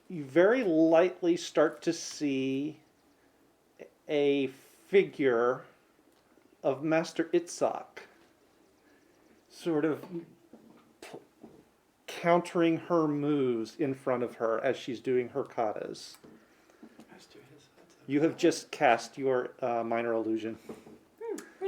you very lightly start to see a figure of Master Itzhak sort of countering her moves in front of her as she's doing her katas. You have just cast your minor illusion.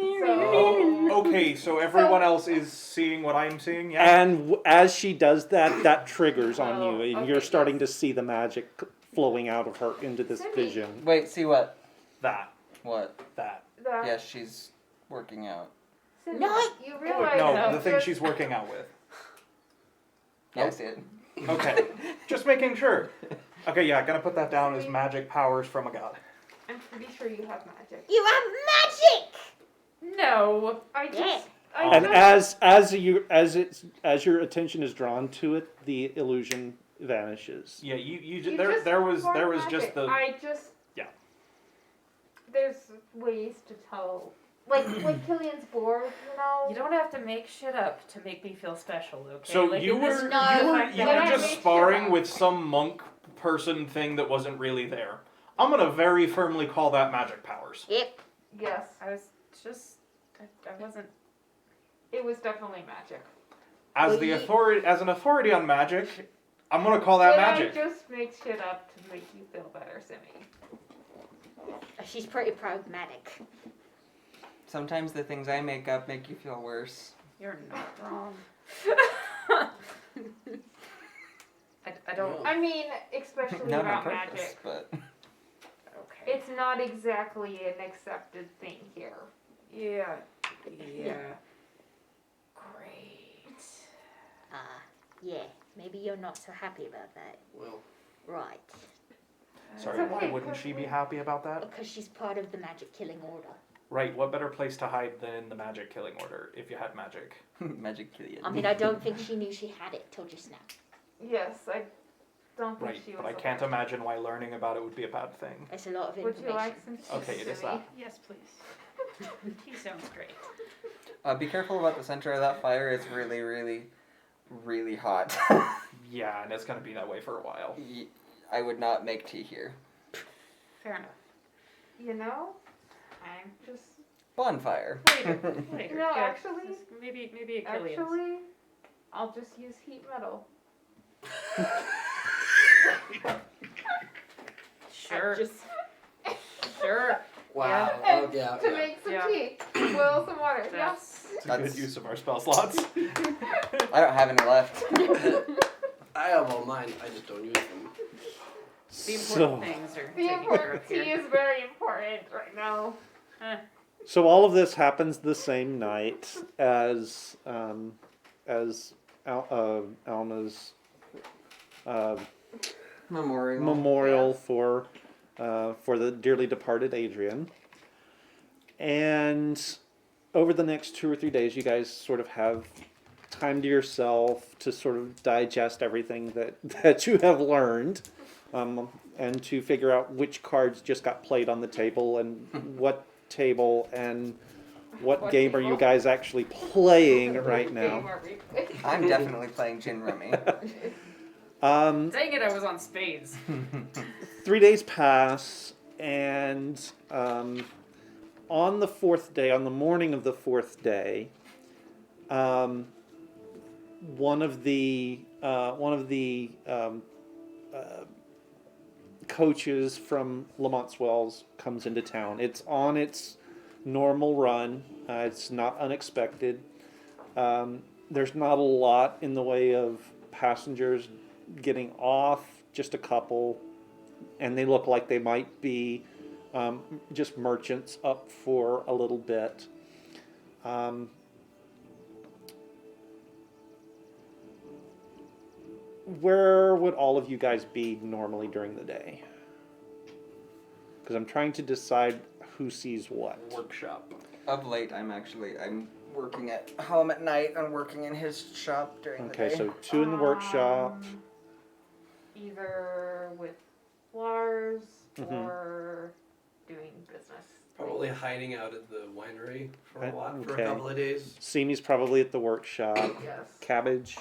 Oh, okay, so everyone else is seeing what I'm seeing, yeah? And as she does that, that triggers on you, and okay, you're starting yes. to see the magic flowing out of her into this Cindy. vision. Wait, see what? That. What? That. That, Yes, she's working out. Cindy, No. you realize No, that the thing just- she's working out with. Yeah, I see it. Okay, just making sure. Okay, yeah, gonna put that down as magic powers from a god. I'm pretty sure you have magic. You have magic! No. I just. Yeah. I And just, as your attention is drawn to it, the illusion vanishes. Yeah, you you there just there was perform just magic. the I just. Yeah. There's ways to tell. Like Killian's board, you know? You don't have to make shit up to make me feel special, okay? So like you in this were No, you were fact you that were I just made sparring sure. with some monk person thing that wasn't really there. I'm gonna very firmly call that magic powers. Yep. Yes. I was just, I wasn't. It was definitely magic. As an authority on magic, I'm gonna call that Did magic. I just make shit up to make you feel better, Simi? She's pretty pragmatic. Sometimes the things I make up make you feel worse. You're not wrong. I don't. I mean, especially Not on about purpose, magic. but Okay. It's not exactly an accepted thing here. Yeah. Yeah. Great. Yeah, maybe you're not so happy about that. Well, Right. Sorry, It's okay, why wouldn't 'cause she be we- happy about that? Because she's part of the magic killing order. Right, what better place to hide than in the magic killing order if you had magic? magic Killian. I mean, I don't think she knew she had it till just now. Yes, I don't think Right, she was. but I can't aware. imagine why learning about it would be a bad thing. It's a lot of Would information. you like some tea, Okay, it is Simi? that. Yes, please. He sounds great. Be careful about the center of that fire. It's really, really, really hot. Yeah, and it's gonna be that way for a while. I would not make tea here. Fair enough. You know, I'm just. Bonfire. Later. No, Yeah, actually- just maybe a Killian's. Actually, I'll just use heat metal. Sure. Just Sure. wow. And Oh, yeah, to yeah. make some Yeah. tea, boil some water. Yeah. That's It's a That's- good use of our spell slots. I don't have any left. I have all mine. I just don't use them. the important So, things are The taken care important of tea here. is very important right now. so all of this happens the same night as Alma's Memorial. memorial for the dearly departed Adrian. And over the next 2 or 3 days, you guys sort of have time to yourself to sort of digest everything that you have learned, and to figure out which cards just got played on the table and what table and what game are you table? guys actually playing right Game now. are we playing? I'm definitely playing Gin Rummy. Um, Dang it, I was on spades. 3 days pass, and on the fourth day, on the morning of the fourth day, one of the coaches from Lamont's Wells comes into town. It's on its normal run. It's not unexpected. There's not a lot in the way of passengers getting off, just a couple, and they look like they might be just merchants up for a little bit. Where would all of you guys be normally during the day? Because I'm trying to decide who sees what. Workshop. Of late, I'm working at home at night and working in his shop during the Okay, day. so 2 in the workshop. Either with Lars Mhm. or doing business. Probably hiding out at the winery for a while, for Okay. a couple of days. Simi's probably at the workshop. Yes. Cabbage.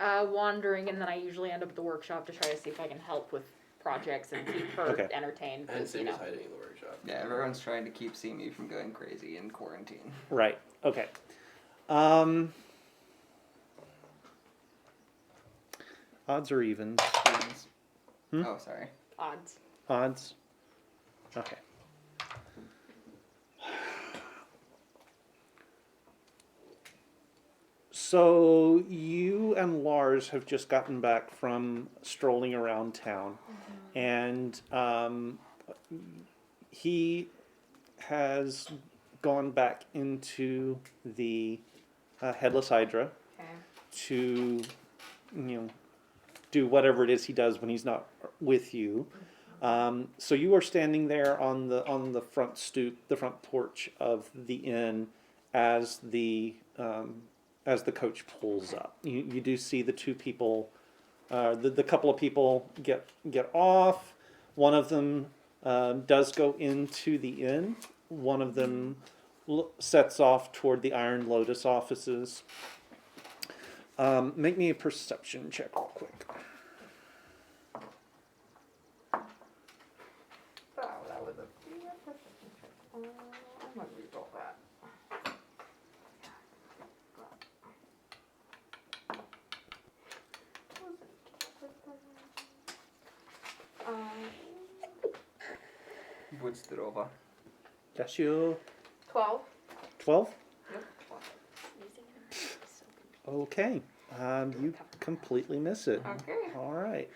wandering, and then I usually end up at the workshop to try to see if I can help with projects and keep her Okay. entertained. And 'Cause, you Sammy's know, hiding in the workshop. Yeah, everyone's trying to keep Simi from going crazy in quarantine. Right. Okay. Odds or evens? Hmm? Oh, sorry. odds. Odds. Okay. So you and Lars have just gotten back from strolling around town, and he has gone back into the Headless Hydra Okay. to, do whatever it is he does when he's not with you. So you are standing there on the front stoop, the front porch of the inn, as the coach pulls up. You do see the two people, the couple of people get off. One of them does go into the inn. One of them sets off toward the Iron Lotus offices. Make me a perception check real quick. Oh, that was a perception check. I'm gonna reroll that. Woodsterova. That's you. 12. 12? Yep. Okay. You completely miss it. Okay. All right.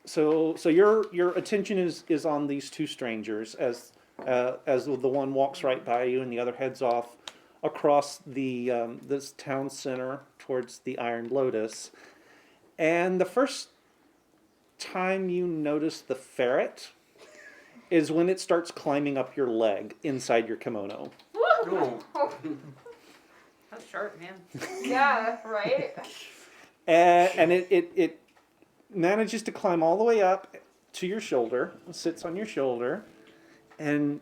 So your attention is on these two strangers as the one walks right by you and the other heads off across the this town center towards the Iron Lotus. And the first time you notice the ferret is when it starts climbing up your leg inside your kimono. Oh. That's sharp, man. Yeah, right? And it manages to climb all the way up to your shoulder, sits on your shoulder, and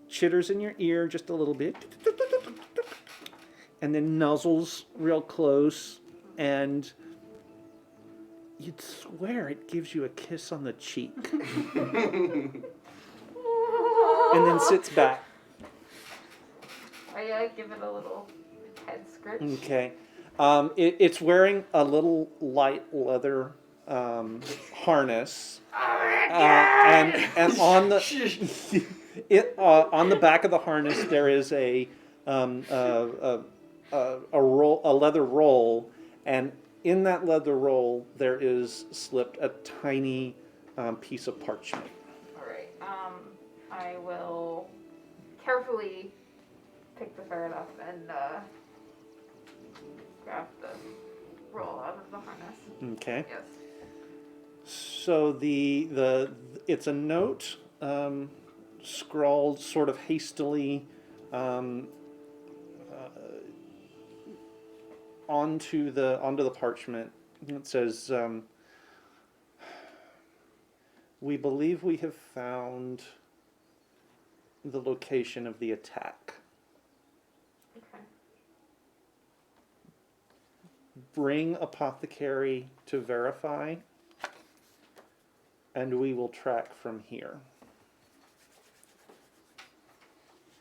chitters in your ear just a little bit, and then nuzzles real close, and you'd swear it gives you a kiss on the cheek, and then sits back. I give it a little head scratch. Okay. It's wearing a little light leather harness, and on the on the back of the harness there is a leather roll, and in that leather roll there is slipped a tiny piece of parchment. Alright, I will carefully pick the ferret up and grab the roll out of the harness. Okay. Yes. So it's a note scrawled sort of hastily onto the parchment. It says, "We believe we have found the location of the attack. Okay. Bring apothecary to verify, and we will track from here."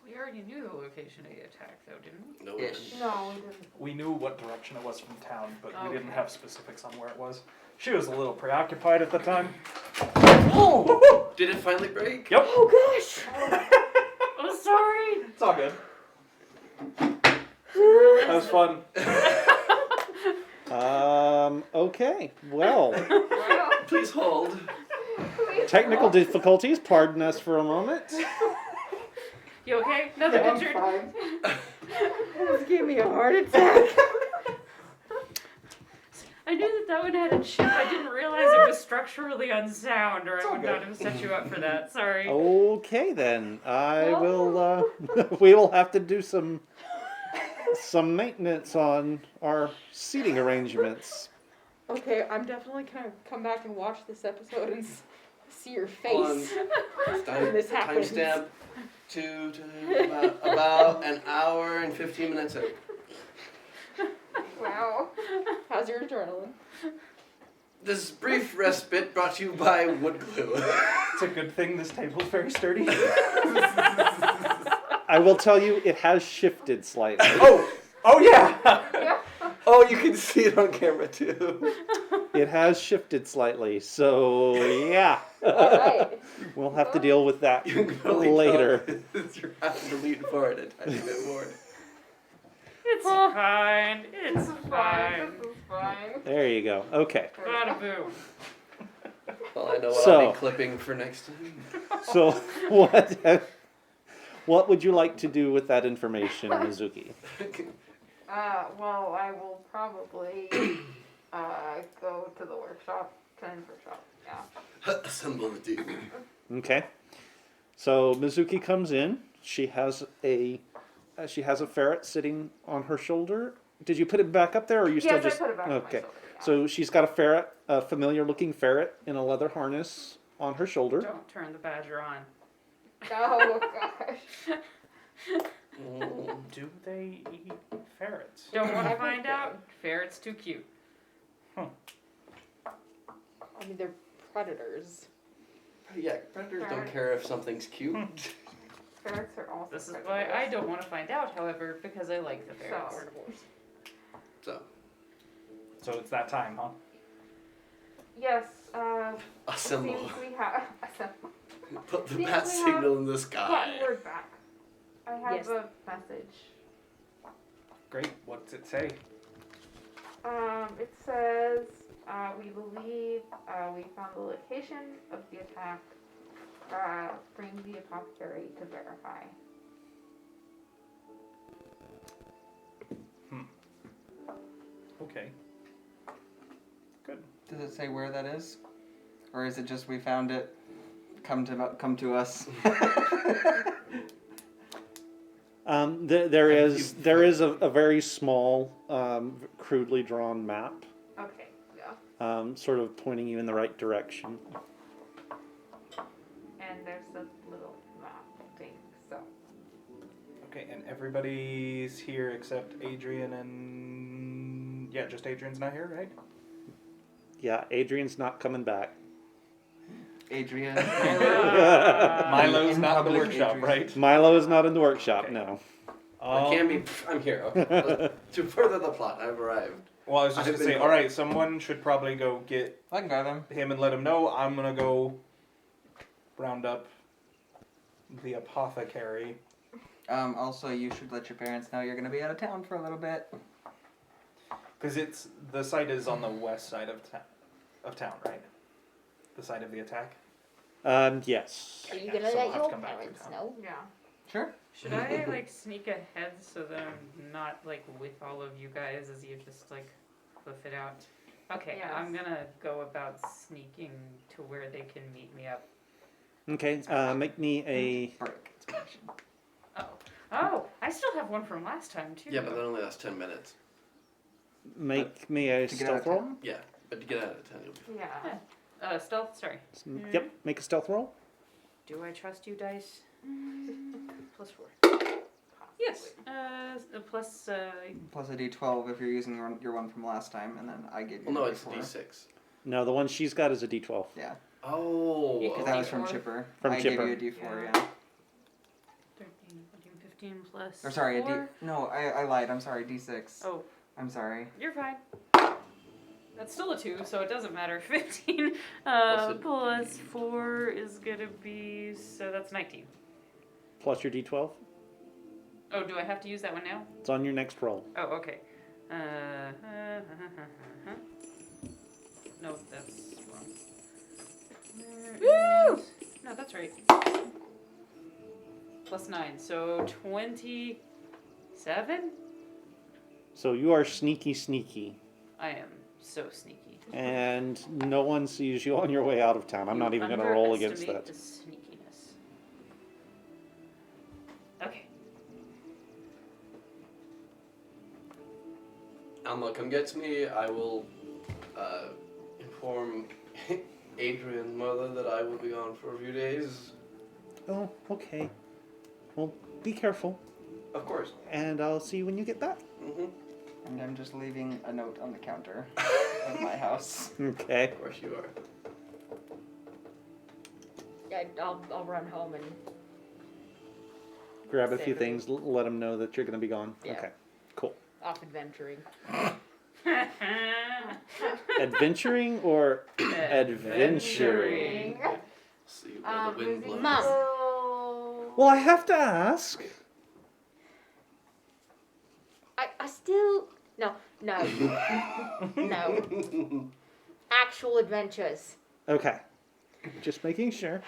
We already knew the location of the attack, though, didn't we? No. Ish. No, we didn't. We knew what direction it was from town, but we didn't Okay. have specifics on where it was. She was a little preoccupied at the time. Oh! Did it finally break? Yep. Oh gosh! I'm sorry. It's all good. That was fun. Okay. Well, Wow. Please hold. technical difficulties. Pardon us for a moment. You okay? Nothing injured? This gave me a heart attack. I knew that one had a chip. I didn't realize it was structurally unsound, or I would not have set you up for that. Sorry. Okay, then I will. We will have to do some maintenance on our seating arrangements. Okay, I'm definitely gonna come back and watch this episode and see your Hold on. face. Time, This happens. timestamp to about an hour and 15 minutes in. Wow. How's your adrenaline? This brief respite brought to you by wood glue. It's a good thing this table's very sturdy. I will tell you, it has shifted slightly. Oh yeah! Yeah. Oh, you can see it on camera too. It has shifted slightly, so yeah. Alright. We'll have to deal with that You can really later. tell you're having to lean forward a tiny bit more. It's It's fine. It's fine. This is fine. There you go. Okay. Bada boom. Well, I know what So- I'll be clipping for next time. So what would you like to do with that information, Mizuki? Well, I will probably go to the workshop, Ken's workshop. Yeah. Assemble the team. Okay. So Mizuki comes in. She has a ferret sitting on her shoulder. Did you put it back up there, or you still Yes, just? I put it back on my Okay. shoulder. Yeah. So she's got a ferret, a familiar-looking ferret in a leather harness on her shoulder. Don't turn the badger on. Oh gosh. Do they eat ferrets? Don't want to Everything. find out? Ferret's too cute. I mean, they're predators. Yeah, predators don't care if something's cute. Ferrets are also. This is why I don't want to find out, however, because I like the ferrets. So. Carnivores. So it's that time, huh? Yes. Assemble. Seems we have. Put the Seems bat we signal in the Gotten sky. word back. I have Yes. a message. Great. What's it say? It says, we believe we found the location of the attack. Bring the apothecary to verify. Okay. Good. Does it say where that is, or is it just we found it? Come to us. There is a very small, crudely drawn map, Okay, yeah. sort of pointing you in the right direction. And there's a little map thing, so. Okay, and everybody's here except Adrian and just Adrian's not here, right? Yeah, Adrian's not coming back. Adrian. Milo's in not in the public, workshop, Adrian. right? Milo is not in the workshop. Okay. No. I can be. I'm here. Okay. To further the plot, I've arrived. Well, I was just I've gonna say, been all right, someone should probably go get I can grab him. him and let him know. I'm gonna go round up the apothecary. Also, you should let your parents know you're gonna be out of town for a little bit. Because the site is on the west side of town, right? The site of the attack. Yes. Are you Yeah, gonna so let we'll have to your come back parents through know? Yeah. Sure. Should I like sneak ahead so that I'm not like with all of you guys as you just like cliff it out? Okay, Yes. I'm gonna go about sneaking to where they can meet me up. Okay. Make me a. Break. Oh, I still have one from last time too. Yeah, but that only lasts 10 minutes. Make me a To get out of stealth roll. town? Yeah, but to get out of 10, you'll be fine. Yeah. Stealth. Sorry. Yep. Make a stealth roll. Do I trust you, dice? +4. Possibly. Yes. Plus. Plus a D12 if you're using your one from last time, and then I give you. Well, no, a it's D4. D6. No, the one she's got is a D12. Yeah, Oh. Because that was from D4? Chipper. From I Chipper. gave you a D4. Yeah. Yeah. 13, 14, 15 plus. Or sorry, 4. No, I lied. I'm sorry. D6. Oh, I'm sorry. you're fine. That's still a 2, so it doesn't matter. 15 Plus plus 4 is gonna be, so that's 19. Plus your D12. Oh, do I have to use that one now? It's on your next roll. Oh, okay. No, that's wrong. Woo! No, that's right. Plus 9, so 27? So you are sneaky, I am so sneaky. and no one sees you on your way out of town. I'm not even going to roll against Underestimate that. the sneakiness. Okay. Alma come gets me. I will inform Adrian's mother that I will be gone for a few days. Oh, okay. Well, be careful, Of course. and I'll see you when you get back. Mm-hmm. And I'm just leaving a note on the counter of my house. Okay. Of course you are. Yeah, I'll run home and Grab a few Save things. Let them know that you're going to be gone. Yeah. Okay. Cool. off adventuring. Adventuring or adventuring? See where the wind blows. Mom. Well, I have to ask. I still no. Actual adventures. Okay. Just making sure.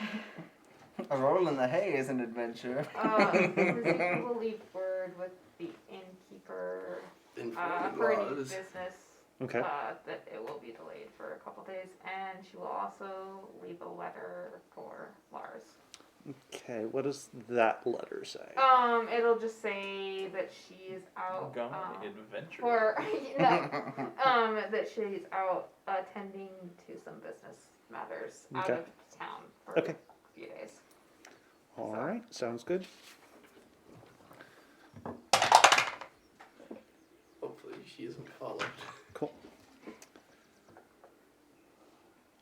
A roll in the hay is an adventure. Lizzie will leave word with the innkeeper for any Informing laws. business Okay. that it will be delayed for a couple days, and she will also leave a letter for Lars. Okay. What does that letter say? It'll just say that she is out Gone adventure. for that she's out attending to some business matters out Okay. of town for Okay. a few days. All right. Sounds good. Hopefully she isn't followed. Cool.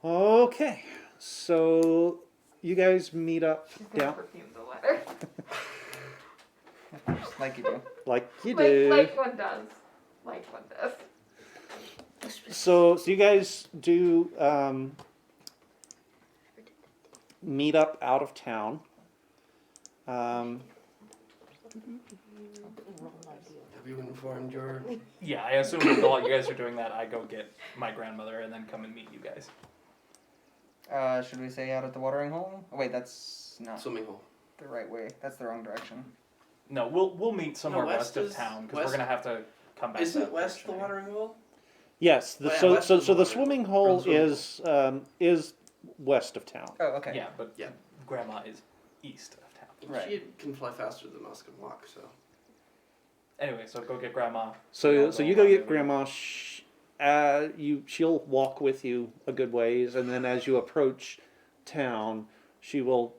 Okay. So you guys meet up She's gonna down perfume the letter. Just like you do. like you do. like one does. Like one does. So you guys do meet up out of town. Have you informed your... Yeah, I assume that while you guys are doing that, I go get my grandmother and then come and meet you guys. Should we say out at the watering hole? Oh, wait, that's not Swimming hole. the right way. That's the wrong direction. No, we'll meet somewhere west west of is- town because west- we're gonna have to come back. Isn't that west the direction. watering hole? Yes. Oh, yeah, So west so of so the the water. swimming Or hole the swimming is west of town. Oh, okay. Yeah, but Yeah. grandma is east of town. Right. She can fly faster than us can walk, so... Anyway, so go get grandma. So Yeah, so go you go around get it. grandma. She'll walk with you a good ways, and then as you approach town, she will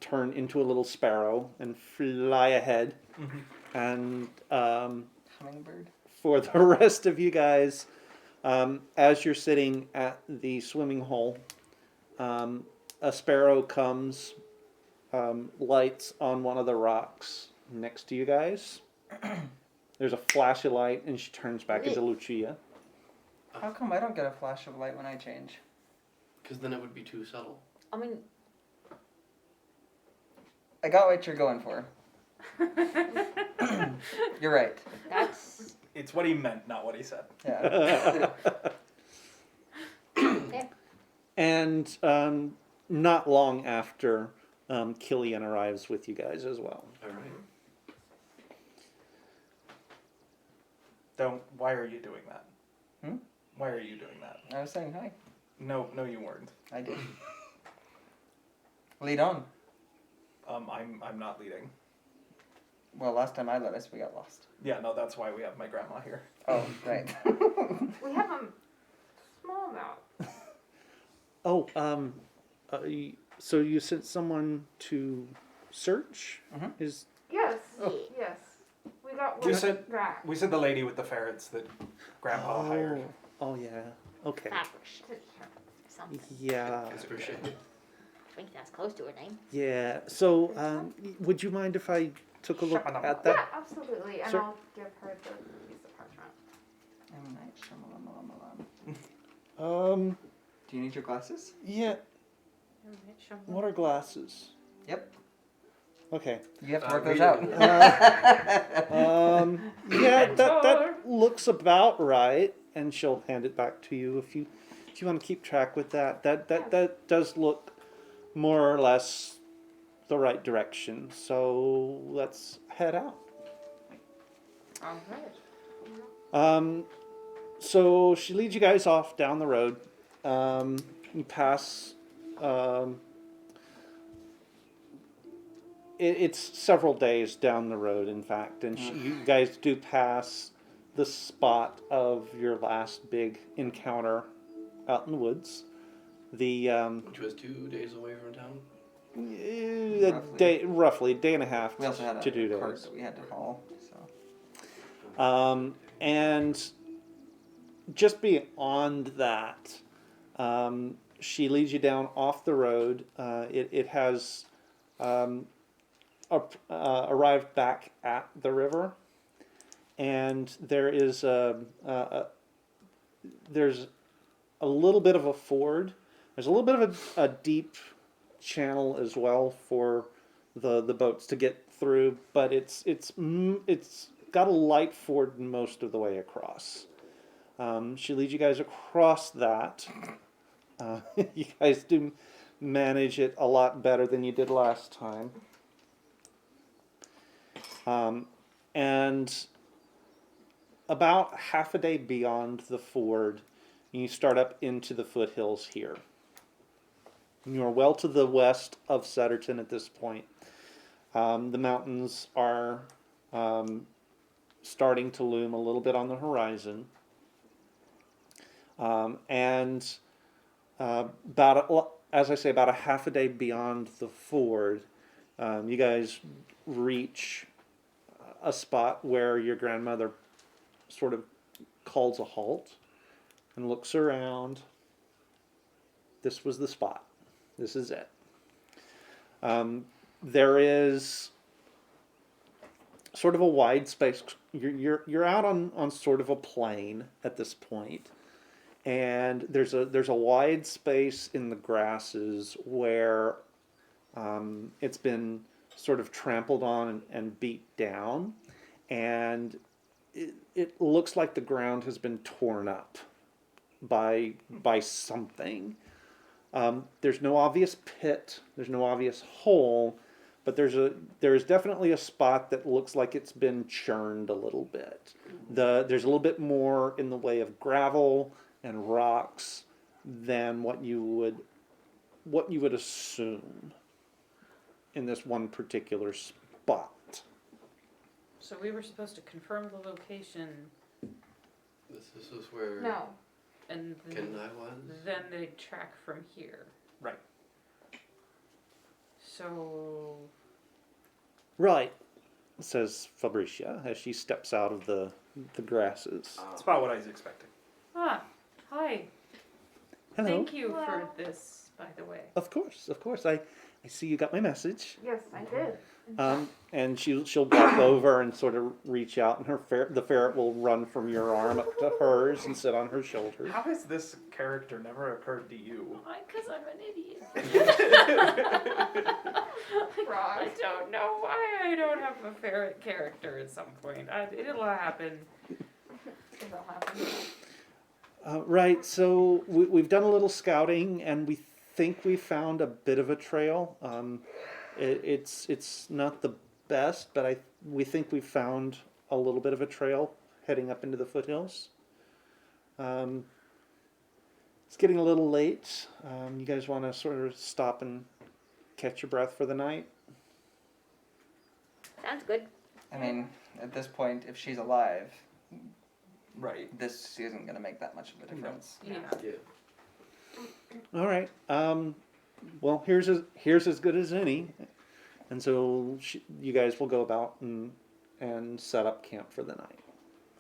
turn into a little sparrow and fly ahead. Mhm. And Hummingbird. for the rest of you guys, as you're sitting at the swimming hole, a sparrow comes, lights on one of the rocks next to you guys. There's a flash of light, and she turns back into Lucia. How come I don't get a flash of light when I change? Because then it would be too subtle. I mean, I got what you're going for. You're right. that's It's what he meant, not what he said. Yeah. And not long after, Killian arrives with you guys as well. Alright. Why are you doing that? Hmm? Why are you doing that? I was saying hi. No, you weren't. I did. Lead on. I'm not leading. Well, last time I led us, we got lost. Yeah, no, that's why we have my grandma here. Oh, right. We have a small amount. Oh, so you sent someone to search? Mhm. Is Yes. Oh. Yes. We got We one said- back. We said the lady with the ferrets that grandpa hired. Oh yeah. Okay. Fabrish. Something. Yeah. For shit. I think that's close to her name. Yeah. So, would you mind if I took a look Shabba-dabba. at Yeah, that? absolutely. And Sure. I'll give her the piece of parchment. M. Night Shyamalan. Do you need your glasses? Yeah. What are glasses? Yep. Okay. You have to work read those it. out. Yeah, that looks about right, and she'll hand it back to you if you want to keep track with that. That does look more or less the right direction. So let's head out. All right. So she leads you guys off down the road. You pass. It's several days down the road, in fact, and you guys do pass the spot of your last big encounter out in the woods. The Which was 2 days away from town. roughly a day and a half We also had to a 2 cart days. that we had to haul. So. And just beyond that, she leads you down off the road. It has arrived back at the river, and there is there's a little bit of a ford. There's a little bit of a deep channel as well for the boats to get through, but it's got a light ford most of the way across. She leads you guys across that. You guys do manage it a lot better than you did last time. And about half a day beyond the ford, you start up into the foothills here. You are well to the west of Sutterton at this point. The mountains are starting to loom a little bit on the horizon. And as I say, about a half a day beyond the ford, you guys reach a spot where your grandmother sort of calls a halt and looks around. This was the spot. This is it. There is sort of a wide space. You're out on sort of a plain at this point, and there's a wide space in the grasses where it's been sort of trampled on and beat down, and it looks like the ground has been torn up by something. There's no obvious pit. There's no obvious hole, but there's definitely a spot that looks like it's been churned a little bit. There's a little bit more in the way of gravel and rocks than what you would assume in this one particular spot. So we were supposed to confirm the location, This is where No. and Kenai was. then they track from here. Right. So Right, says Fabricia as she steps out of the grasses. That's about what I was expecting. hi. Hello. Thank you for Hello. this, by the way. Of course. I see you got my message. Yes, I did. And she'll walk over and sort of reach out, and the ferret will run from your arm up to hers and sit on her shoulder. How has this character never occurred to you? Because I'm an idiot. Frog. I don't know why I don't have a ferret character at some point. It'll happen. It'll happen. Right, so we've done a little scouting, and we think we found a bit of a trail. It's not the best, but we think we found a little bit of a trail heading up into the foothills. It's getting a little late. You guys want to sort of stop and catch your breath for the night? Sounds good. I mean, at this point, if she's alive, Right. this isn't going to make that much of a difference. Yeah. Yeah. All right. Well, here's as good as any, and so you guys will go about and set up camp for the night.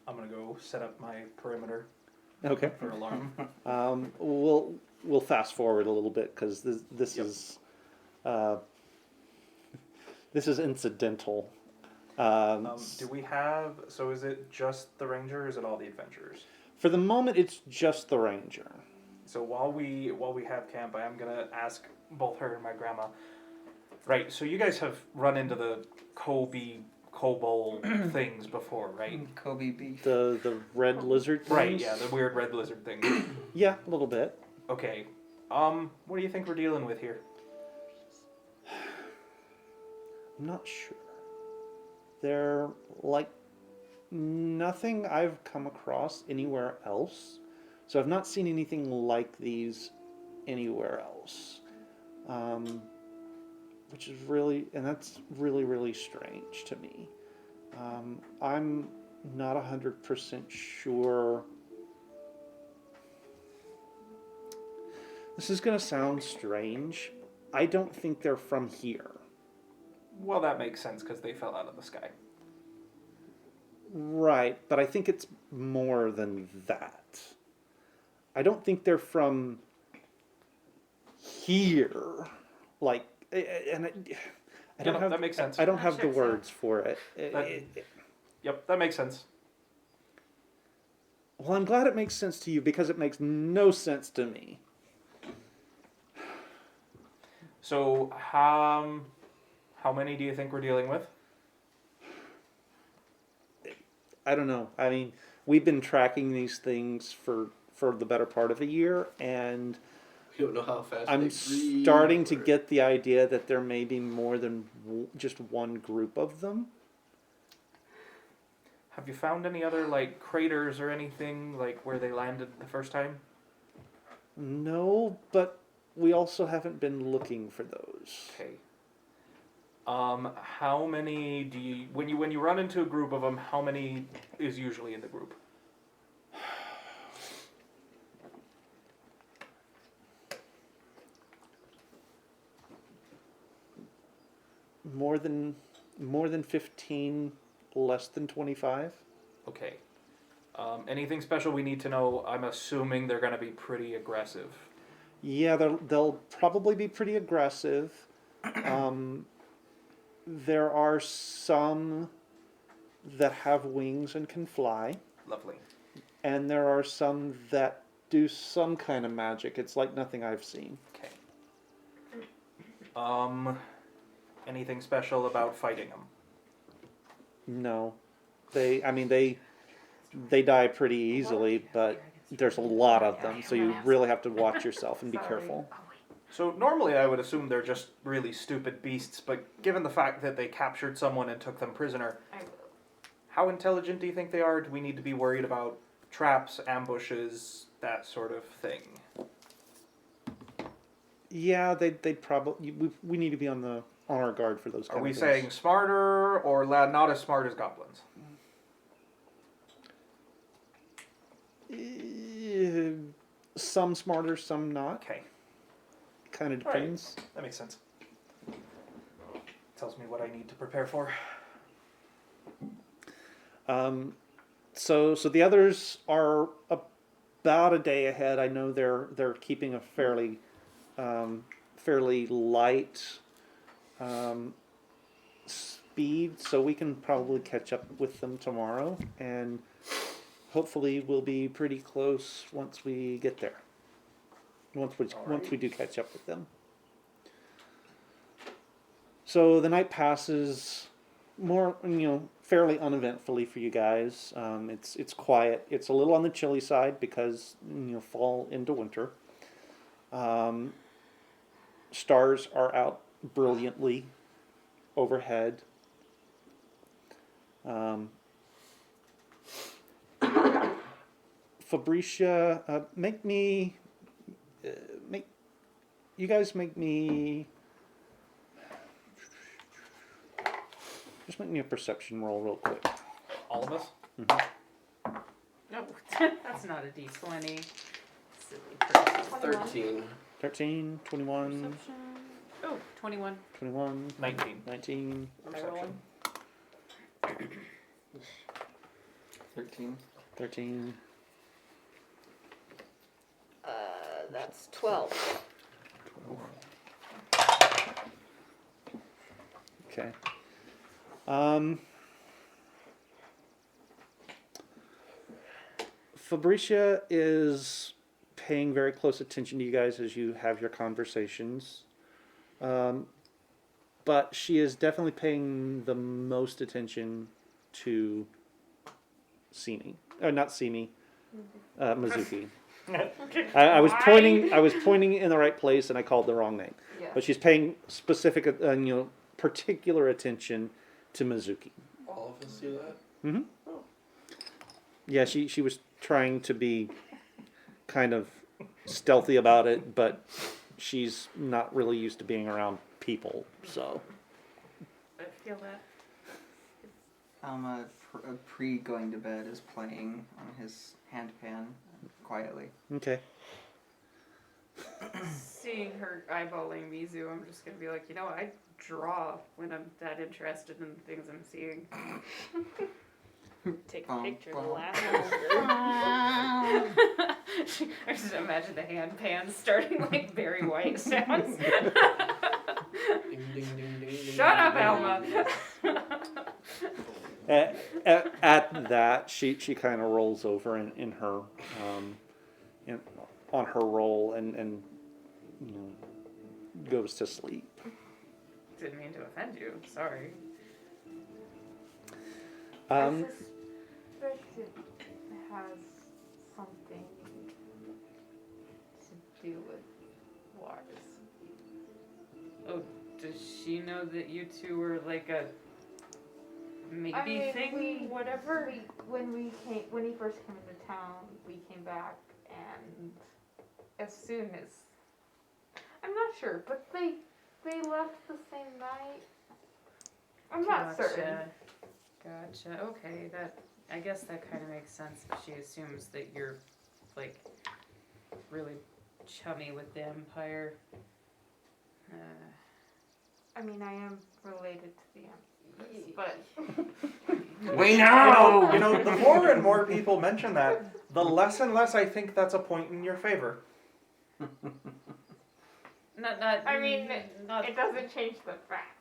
I'm gonna go set up my perimeter Okay. for alarm. We'll fast forward a little bit because this Yep. is incidental. Do we have? So is it just the ranger, or is it all the adventurers? For the moment, it's just the ranger. So while we have camp, I am gonna ask both her and my grandma. Right. So you guys have run into the kobold things before, right? Kobe beef. The red lizard. Right. things? Yeah, the weird red lizard thing. Yeah, a little bit. Okay. What do you think we're dealing with here? I'm not sure. They're like nothing I've come across anywhere else. So I've not seen anything like these anywhere else. Which is that's really, really strange to me. I'm not 100% sure. This is going to sound strange. I don't think they're from here. Well, that makes sense because they fell out of the sky. Right, but I think it's more than that. I don't think they're from here. Like, and I don't have. That makes sense. I don't That have the checks out. words for it. Yep, that makes sense. Well, I'm glad it makes sense to you because it makes no sense to me. So, how many do you think we're dealing with? I don't know. I mean, we've been tracking these things for the better part of a year, and You don't know how fast I'm they breathe, starting to or- get the idea that there may be more than just one group of them. Have you found any other like craters or anything like where they landed the first time? No, but we also haven't been looking for those. Okay. How many do you when you run into a group of them? How many is usually in the group? More than 15, less than 25. Okay. Anything special we need to know? I'm assuming they're going to be pretty aggressive. Yeah, they'll probably be pretty aggressive. There are some that have wings and can fly, Lovely. and there are some that do some kind of magic. It's like nothing I've seen. Okay. Anything special about fighting them? No, they die pretty easily, but there's a lot of them, so you really have to watch yourself and be careful. So normally I would assume they're just really stupid beasts, but given the fact that they captured someone and took them prisoner, how intelligent do you think they are? Do we need to be worried about traps, ambushes, that sort of thing? Yeah, they'd probably. We need to be on our guard for those. Are kind we of saying things. smarter or not as smart as goblins? Some smarter, some not. Okay, Kind of All right. depends. that makes sense. Tells me what I need to prepare for. So the others are about a day ahead. I know they're keeping a fairly light speed, so we can probably catch up with them tomorrow, and hopefully we'll be pretty close once we get there. Once we do catch up with them. So the night passes more, fairly uneventfully for you guys. It's quiet. It's a little on the chilly side because fall into winter. Stars are out brilliantly overhead. Fabricia, make me just make me a perception roll real quick. All of us? No, that's not a D20. Silly person. 13. 13, 21, Perception. Oh, 21. 21, 19. 19, Perception. 13. 13. That's 12. Okay. Fabricia is paying very close attention to you guys as you have your conversations. But she is definitely paying the most attention to Simi. Or not Simi, Mizuki. I was pointing in the right place and I called the wrong name. Yeah. But she's paying specific, particular attention to Mizuki. All of us see that? Mm-hmm. Yeah, she was trying to be kind of stealthy about it, but she's not really used to being around people, so. I feel that. Alma, pre going to bed, is playing on his handpan quietly. Okay. Seeing her eyeballing Mizu, I'm just gonna be like, I draw when I'm that interested in the things I'm seeing. Take a Bum, picture bum. to last I just imagine the hand pans starting like very white sounds. Ding, ding, ding, ding, Shut up, ding, Alma. At that, she kind of rolls over in her, on her roll and goes to sleep. Didn't mean to offend you. Sorry. suspect it has something to do with Lars. Oh, does she know that you two were like a maybe I mean, thing? Whatever? When he first came into town, we came back, and as soon as I'm not sure, but they left the same night. I'm not certain. Gotcha. Okay, I guess that kind of makes sense. If she assumes that you're like really chummy with the Empire. I mean, I am related to the Empress, but We know! You know, the more and more people mention that, the less and less I think that's a point in your favor. Not. I mean, not. it doesn't change the facts.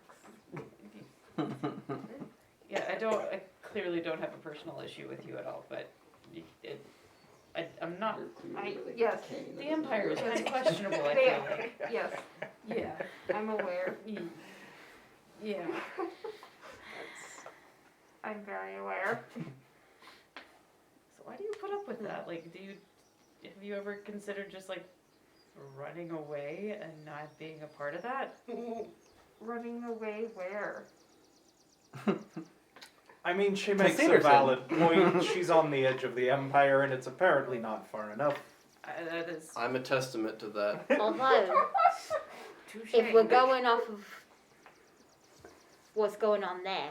Yeah, I clearly don't have a personal issue with you at all, but I'm not. Yes, The Empire is kind of questionable. I they, feel like. yes, Yeah. I'm aware. Yeah. I'm very aware. So why do you put up with that? Like, have you ever considered just like running away and not being a part of that? Running away where? I mean, she makes a Severson. valid point. She's on the edge of the Empire, and it's apparently not far enough. That is I'm a testament to that. Although, touche. if we're going off of what's going on there,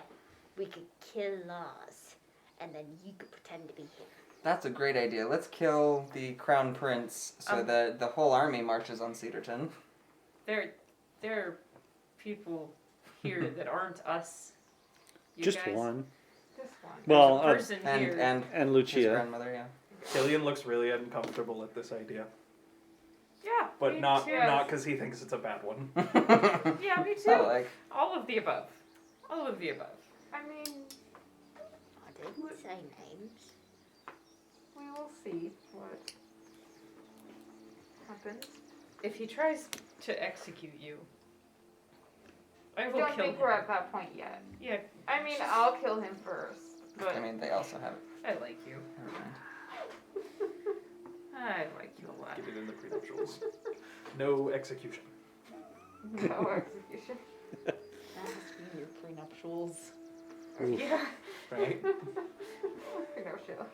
we could kill Lars, and then you could pretend to be him. That's a great idea. Let's kill the Crown Prince so that the whole army marches on Cedarton. There are people here that aren't us. You Just guys. one. This one. Well, There's a person And here. and and his Lucia. grandmother, yeah. Killian looks really uncomfortable at this idea, Yeah. but me not too. because he thinks it's a bad one. Yeah, me too. So, like, All of the above. All of the above. I mean, I didn't say names. we will see what happens. If he tries to execute you, I I will don't kill think him. we're at that point yet. Yeah, I mean, I'll kill him first, but I mean, they also have. I like you. Never mind. I like you a lot. Get it in the prenuptials. No execution. no execution. That has to be your prenuptials. Yeah. Right? No show.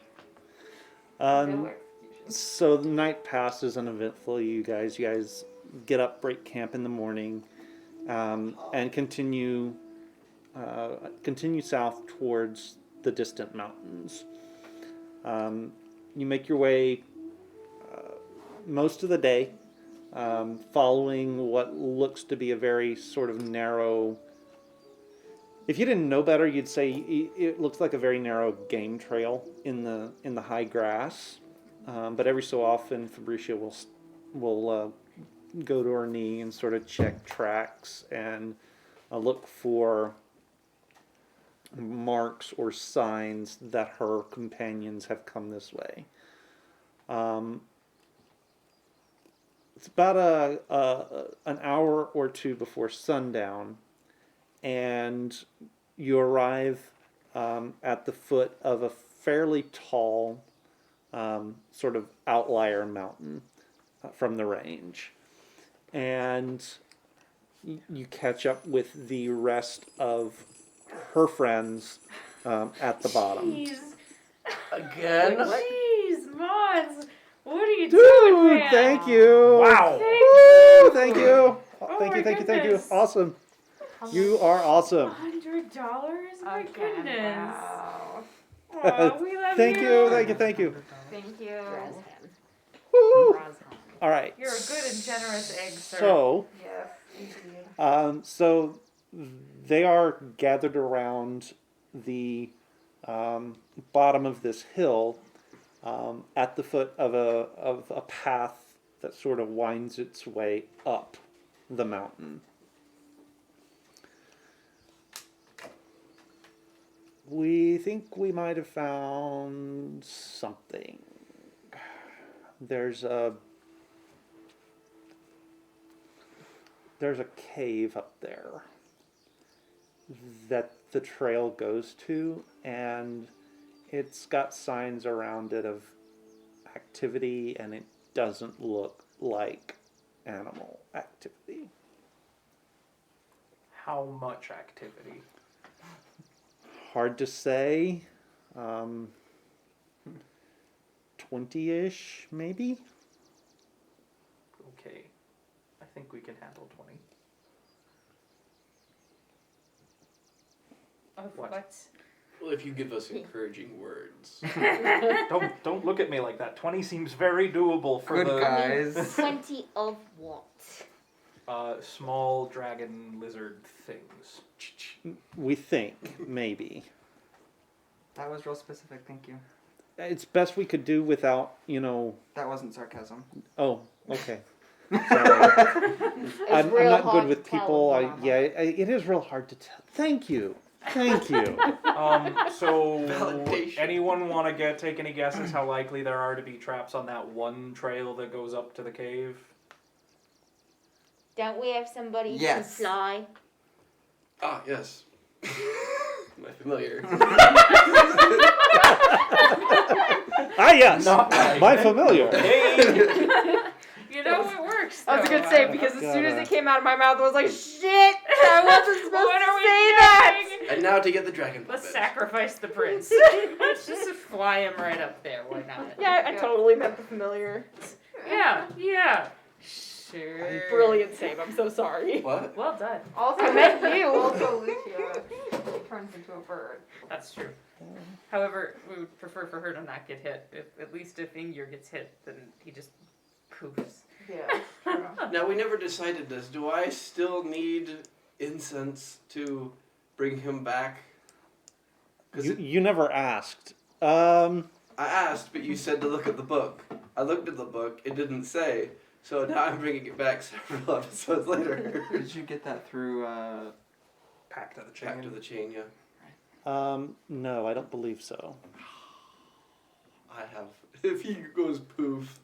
No Um, execution. so the night passes uneventfully. You guys get up, break camp in the morning, and continue south towards the distant mountains. You make your way most of the day, following what looks to be a very sort of narrow. If you didn't know better, you'd say it looks like a very narrow game trail in the high grass. But every so often, Fabricia will go to her knee and sort of check tracks and look for marks or signs that her companions have come this way. It's about an hour or two before sundown, and you arrive at the foot of a fairly tall sort of outlier mountain from the range. And you catch up with the rest of her friends at the bottom. Jeez. Again? Jeez, Mons. What are you Dude, doing, man? thank you. Wow. Woo, thank you. Oh Thank my you, thank you, thank you. goodness. Awesome. You are awesome. $100? My Again, goodness. wow. Aw, we love Thank you. you, thank you, thank you. Thank you. Woo. All right. You're a good and generous egg, sir. So, Yes, indeed. so they are gathered around the bottom of this hill, at the foot of a path that sort of winds its way up the mountain. We think we might have found something. There's a cave up there that the trail goes to, and It's got signs around it of activity, and it doesn't look like animal activity. How much activity? Hard to say. 20-ish, maybe? Okay. I think we can handle 20. Of What? what? Well, if you give us encouraging words. Don't look at me like that. 20 seems very doable for Good the guys. 20 of what? small dragon lizard things. We think, maybe. That was real specific, thank you. It's best we could do without, That wasn't sarcasm. Oh, okay. Sorry. I'm real not hard good with to tell people. when I'm It is real hard to tell. Thank you. So Validation. anyone want to take any guesses how likely there are to be traps on that one trail that goes up to the cave? Don't we have somebody who Yes. can fly? Ah, yes. My familiar. Ah, yes. Not My familiar. Hey! You know it works. I was though. gonna say because as soon as gotta- it came out of my mouth, I was like, "Shit! I wasn't supposed What to are we say that." doing? And now to get the dragon Let's puppet. sacrifice the prince. Let's just fly him right up there. Why not? Yeah, I totally meant the familiar. Yeah. Sure. Brilliant save. I'm so sorry. What? Well done. Also, I meant you. Also, Lucia turns into a bird. That's true. However, we would prefer for her to not get hit. At least if Ingir gets hit, then he just poofs. Yeah. True. Now, we never decided this. Do I still need incense to bring him back? Because You never asked. I asked, but you said to look at the book. I looked at the book. It didn't say. So now I'm bringing it back several episodes later. Did you get that through, Pact of the chain. Back to the chain, yeah. No, I don't believe so. I have. If he goes poof,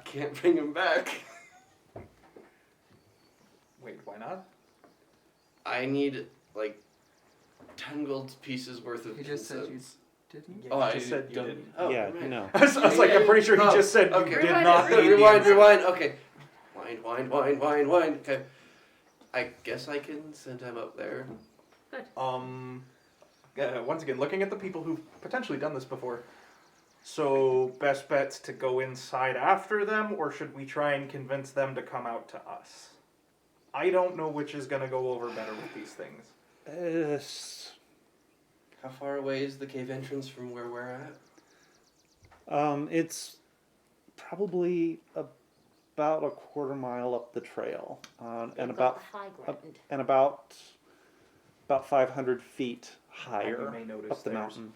can't bring him back. Wait, why not? I need like 10 gold pieces worth of He just said you incense. didn't? Yeah, Oh, you I just said you don't- didn't. Oh, Yeah, right. no. I was like, I'm pretty sure he Oh, just said okay. you did Rewind not it, need Rewind, the rewind. Okay. Wind. Okay. I guess I can send him up there. Once again, looking at the people who've potentially done this before. So, best bet's to go inside after them, or should we try and convince them to come out to us? I don't know which is going to go over better with these things. How far away is the cave entrance from where we're at? It's probably about a quarter mile up the trail, and They've about got the high ground. and about 500 feet And higher you may notice up the there's mountain.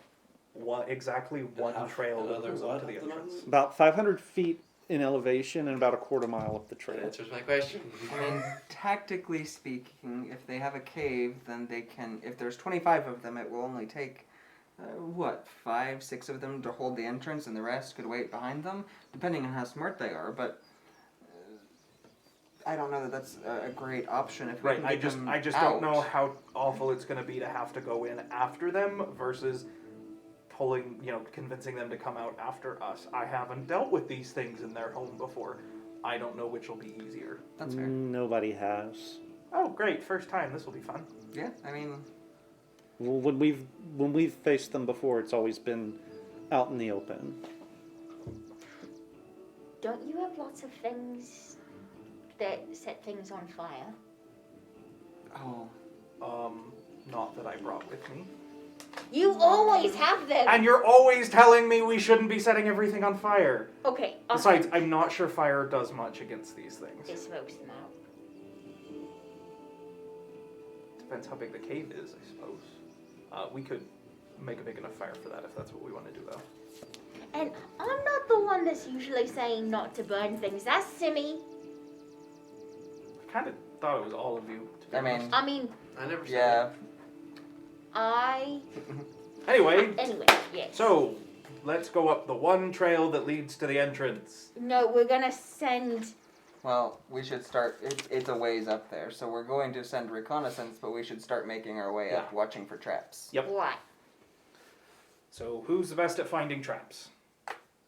exactly one trail that Another goes what up to the up the entrance. mountain? About 500 feet in elevation and about a quarter mile up the That trail. answers my question. I mean, tactically speaking, if they have a cave, then they can. If there's 25 of them, it will only take, 5, 6 of them to hold the entrance, and the rest could wait behind them, depending on how smart they are. But I don't know that that's a great option. If we Right, can I get just them I just out. don't know how awful it's going to be to have to go in after them versus convincing them to come out after us. I haven't dealt with these things in their home before. I don't know which will be easier. That's fair. Nobody has. Oh, great! First time. This will be fun. Yeah, I mean, Well, when we've faced them before, it's always been out in the open. Don't you have lots of things that set things on fire? Not that I brought with me. You always have them. And you're always telling me we shouldn't be setting everything on fire. Okay. Besides, I'm not sure fire does much against these things. Just smokes them out. Depends how big the cave is, I suppose. We could make a big enough fire for that if that's what we want to do, though. And I'm not the one that's usually saying not to burn things. That's Simmy. I kind of thought it was all of you. to be I mean, honest. I mean, I never said yeah. Anyway, Anyway, yes. so let's go up the one trail that leads to the entrance. No, we're gonna send. Well, we should start. It's a ways up there, so we're going to send reconnaissance, but we should start making our way up, watching for traps. Yep. What? So who's the best at finding traps?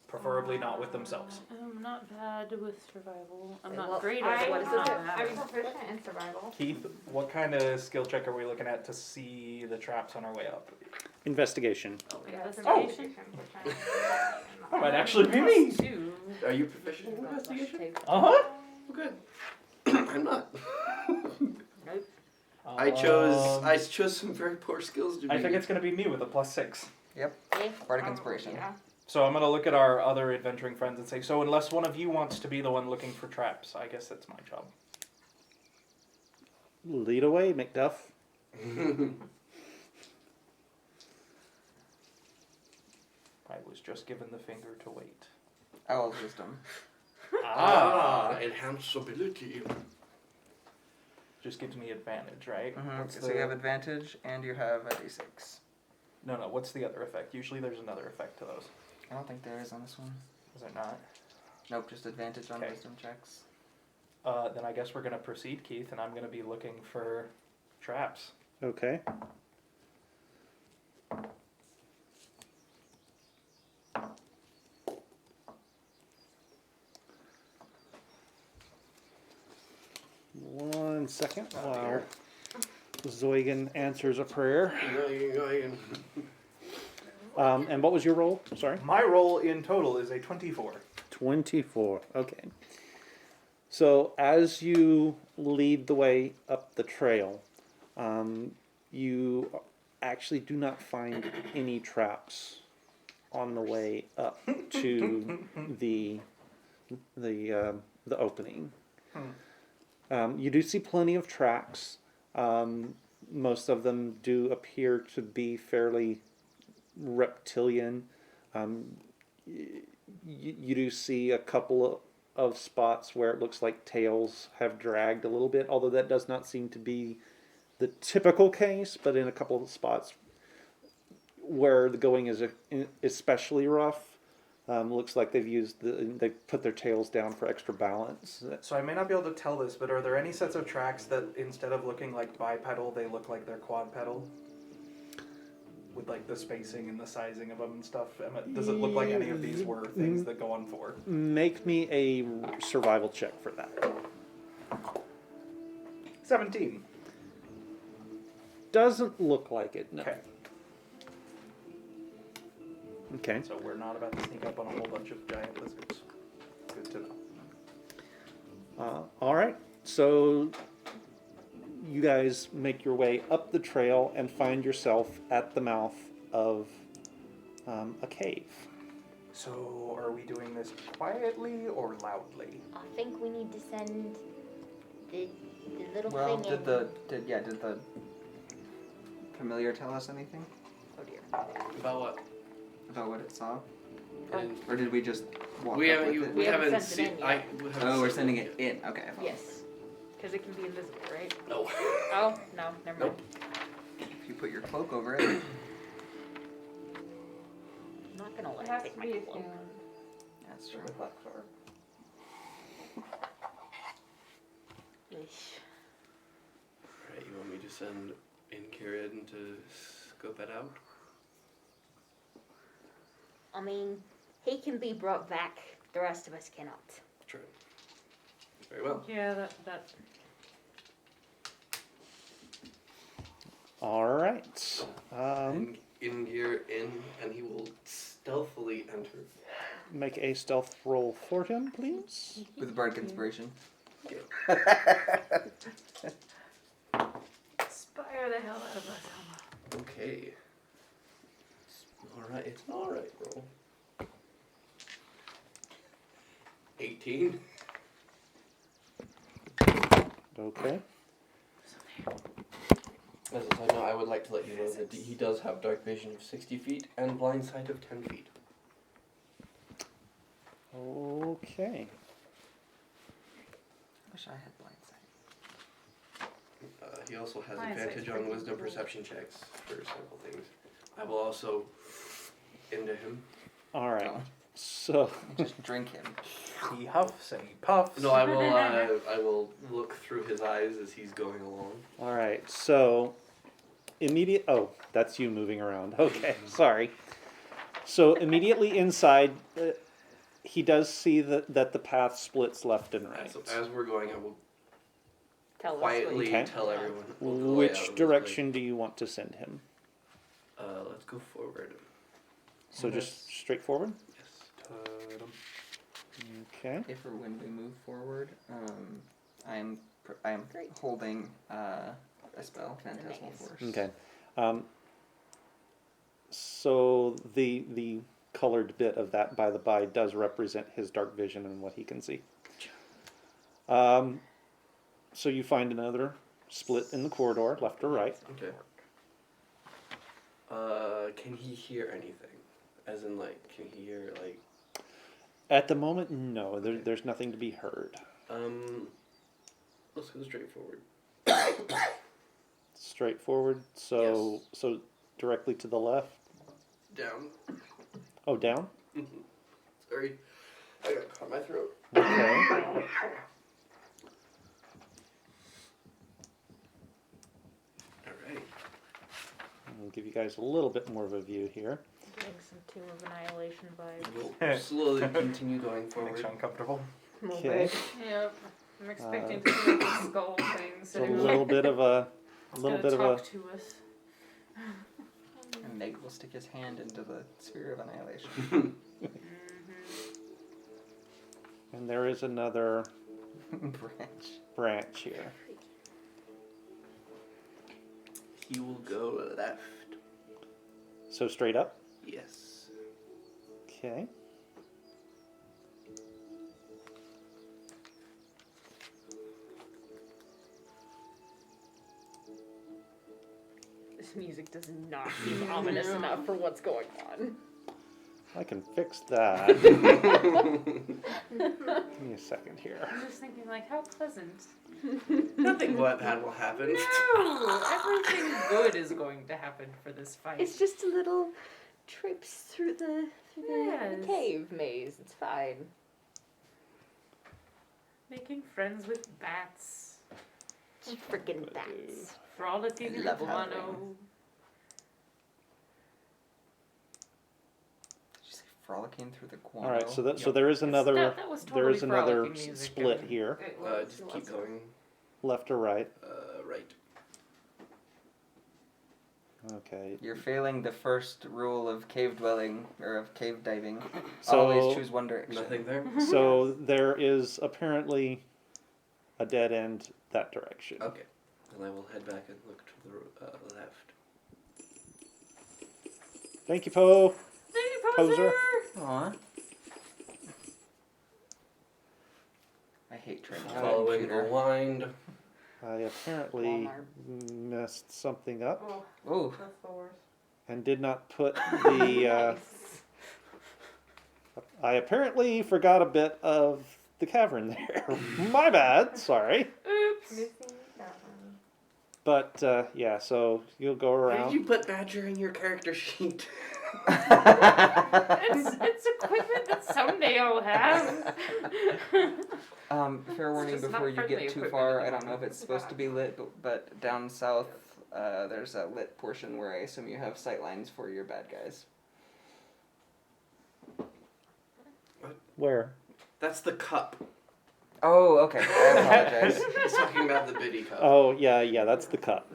Preferably not with themselves. I'm not bad with survival. I'm not Well, great at it. What but is I'm not it? bad. I'm proficient in survival. Keith, what kind of skill check are we looking at to see the traps on our way up? Investigation. Investigation? Which That might actually be me. +2. Are you proficient in investigation? Uh-huh. Good. I'm not. Nope. I chose some very poor skills to be. I think it's going to be me with a +6. Bardic Inspiration. Yeah. So I'm going to look at our other adventuring friends and say, so unless one of you wants to be the one looking for traps, I guess that's my job. Lead away, Macduff. I was just given the finger to wait. Owl's Wisdom. Enhanced ability. Just gives me advantage, right? What's So you have advantage and you have a d6. No, what's the other effect? Usually there's another effect to those. I don't think there is on this one. Is there not? Nope, just advantage on Okay. wisdom checks. Then I guess we're going to proceed, Keith, and I'm going to be looking for traps. Okay. One second while Zoigan answers a prayer. And what was your roll? Sorry? My roll in total is a 24. 24. Okay. So as you lead the way up the trail, you actually do not find any traps on the way up to the opening. You do see plenty of tracks. Most of them do appear to be fairly reptilian. You do see a couple of spots where it looks like tails have dragged a little bit, although that does not seem to be the typical case, but in a couple of spots where the going is especially rough, looks like they've put their tails down for extra balance. So I may not be able to tell this, but are there any sets of tracks that instead of looking like bipedal, they look like they're quadpedal? With like the spacing and the sizing of them and stuff? Does it look like any of these were things that go on 4? Make me a survival check for that. 17. Doesn't look like it, no. Okay. Okay. So we're not about to sneak up on a whole bunch of giant lizards. Good to know. All right. So you guys make your way up the trail and find yourself at the mouth of a cave. So are we doing this quietly or loudly? I think we need to send the little Well, thing did in. did the familiar tell us anything? Oh dear. About what? About what it saw? And Or did we just walk we up haven't. with it? We haven't haven't sent it seen. in yet. We haven't Oh, we're seen sending it in. Okay. I follow. Yes. Because it can be invisible, right? No. Oh, no, never mind. If you put your cloak over it. I'm not gonna It let has it take to my be cloak. assumed. That's true. Yeesh. Alright, you want me to send in Kieran to scope it out? I mean, he can be brought back. The rest of us cannot. True. Very well. Yeah, that. All right. In gear in, and he will stealthily enter. Make a stealth roll for him, please. With the Bardic Inspiration. Inspire the hell out of us, Alma. Okay. Alright, it's an alright roll. 18. Okay. As a side note, I would like to let you know that he does have dark vision of 60 feet and blind sight of 10 feet. Okay. Wish I had blind sight. He also has Blind sight's advantage pretty on wisdom cool. perception checks for several things. I will also into him. All right. Oh. So Just drink him. He huffs and he puffs. No, I will look through his eyes as he's going along. all right. So immediate. Oh, that's you moving around. Okay. Sorry. So immediately inside, he does see that the path splits left and right. So as we're going, I will Tell quietly Okay. tell everyone the way out of Which this direction do you want to send him? place. Let's go forward. So just straight forward? Yes. Okay. If or when we move forward, I'm holding a spell, Phantasmal Force. Okay. So the colored bit of that, by the by, does represent his dark vision and what he can see. So you find another split in the corridor, left or right. Okay. Can he hear anything? As in, like, can he hear, like... At the moment, no. There's nothing to be heard. Let's go straight forward. Straight forward. So Yes. so directly to the left. Down. Oh, down. Sorry. I got caught in my throat. Okay. Alright. I'll give you guys a little bit more of a view here. Getting some Tomb of Annihilation vibes. We'll slowly continue going Makes forward. you uncomfortable. Okay. Yep. I'm expecting to see the skull things. It's a little bit of a talk to us. And Meg will stick his hand into the sphere of annihilation. and there is another branch here. He will go left. So straight up. Yes. Okay. This music does not seem ominous enough for what's going on. I can fix that. Give me a second here. I'm just thinking, like, how pleasant. Nothing bad will happen. No, everything good is going to happen for this fight. It's just a little trips through the Yes. cave maze. It's fine. Making friends with bats, Freaking bats. frolicking in the Love guano. Did you say frolicking through the guano? All right. So Yep. there is another That was totally there is another frolicking music, split and here, it was Just keep lots of- going. left or right. Right. Okay. You're failing the first rule of cave dwelling, or of cave diving. So- Always choose one direction. Nothing there? So there is apparently a dead end that direction. Okay. Then I will head back and look to the left. Thank you, Poe. Hey, Poser. Aw. I hate training on a Following the computer. wind. I apparently messed something up Oh, Ooh. that's the worst. and did not put the. Nice. I apparently forgot a bit of the cavern there. My bad. Sorry. Oops. Missing that one. But yeah, so you'll go Why did around. you put Badger in your character sheet? It's equipment that someday I'll have. Fair warning just not before you friendly get too equipment far. at I the don't know if moment. it's supposed to be lit, but down south, there's a lit portion where I assume you have sight lines for your bad guys. Where? That's the cup. Oh, okay. I apologize. He's talking about the biddy cup. Oh yeah, that's the cup.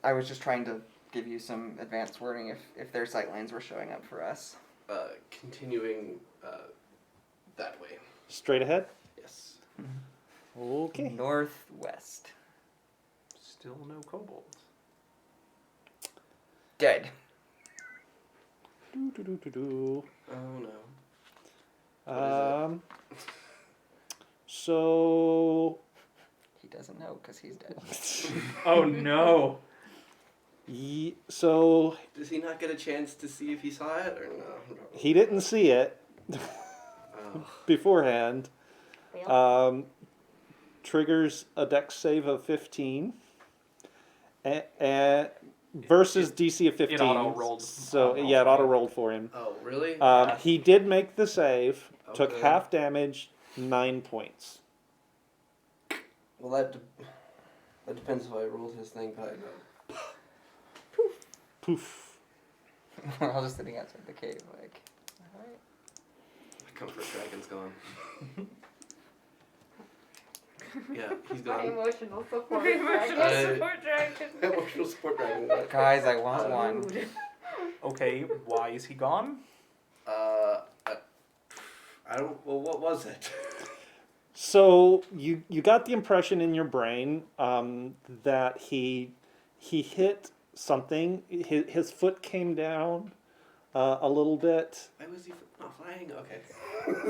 I was just trying to give you some advance warning if their sight lines were showing up for us. Continuing that way. Straight ahead. Yes. Okay. Northwest. Still no kobolds. Dead. Do. Oh no. So. He doesn't know because he's dead. Oh no! So Does he not get a chance to see if he saw it or no? he didn't see it Oh. beforehand. Fail. Triggers a dex save of 15. And versus DC of 15. It auto-rolled. So Auto-rolled yeah, it for auto you. rolled for him. Oh, really? He did make the save. Took Okay. half damage, 9 points. Well, that depends if I rolled his thing, but I know. Poof. We're all just sitting outside the cave, like, alright. My comfort dragon's gone. Yeah, he's My gone. emotional support. Emotional Uh, support dragon. Emotional support dragon. Gone. Guys, I want one. Rude. Okay, why is he gone? I don't. Well, what was it? So you got the impression in your brain that he hit something. His foot came down a little bit, Why was he not flying? Okay.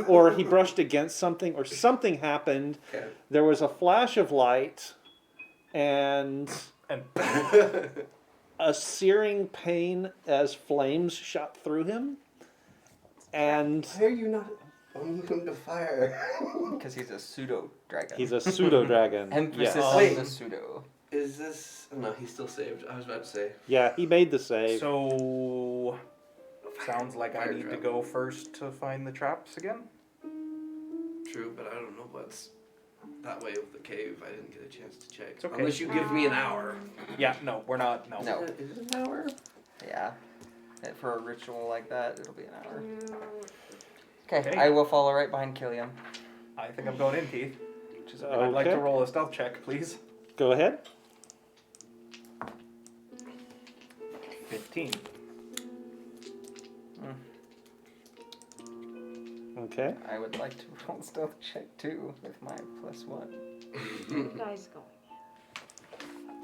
or he brushed against something, or something happened. Okay. There was a flash of light, and And a searing pain as flames shot through him. And Why are you not immune to fire? Because he's a pseudo dragon. he's a pseudo dragon. Emphasis Yes. on Wait. the pseudo. Is this? Oh, no, he's still saved. I was about to say. Yeah, he made the save. so, sounds like I Fire need to trap. go first to find the traps again. True, but I don't know what's that way with the cave. I didn't get a chance to check. It's okay. Unless you give me an hour. Yeah, no, we're not. No. No. Is it an hour? Yeah. For a ritual like that, it'll be an hour. You- Okay, Okay. I will follow right behind Killian. I think I'm going in, Keith. Which is, I'd like to Okay. roll a stealth check, please. Go ahead. 15. Okay. I would like to roll stealth check too with my +1. you guys going?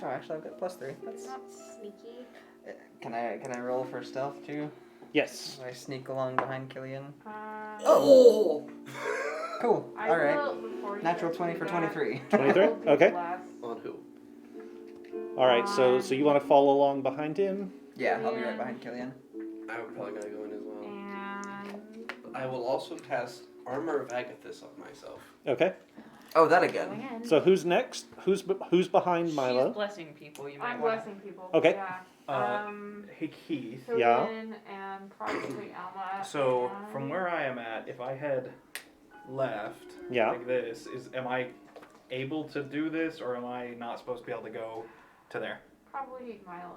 Oh, actually, I've got +3. That's not sneaky. Can I roll for stealth too? Yes. Do I sneak along behind Killian? Oh! Cool. I All right. will, before you Natural guys 20 do for that, 23. 23? I will be Okay. last. On who? All right. So you want to follow along behind him? Yeah, I'll be right behind Killian. I'm probably gonna go in as well. And I will also cast Armor of Agathis on myself. Okay. Oh, that Go again. in. So who's next? Who's behind She's Milo? blessing people. You might I'm want. blessing people. Okay. Yeah. Hey, Keith. Yeah. Killian and probably Alma. So, and- from where I am at, if I had left Yeah. like this, am I able to do this, or am I not supposed to be able to go to there? Probably Milo.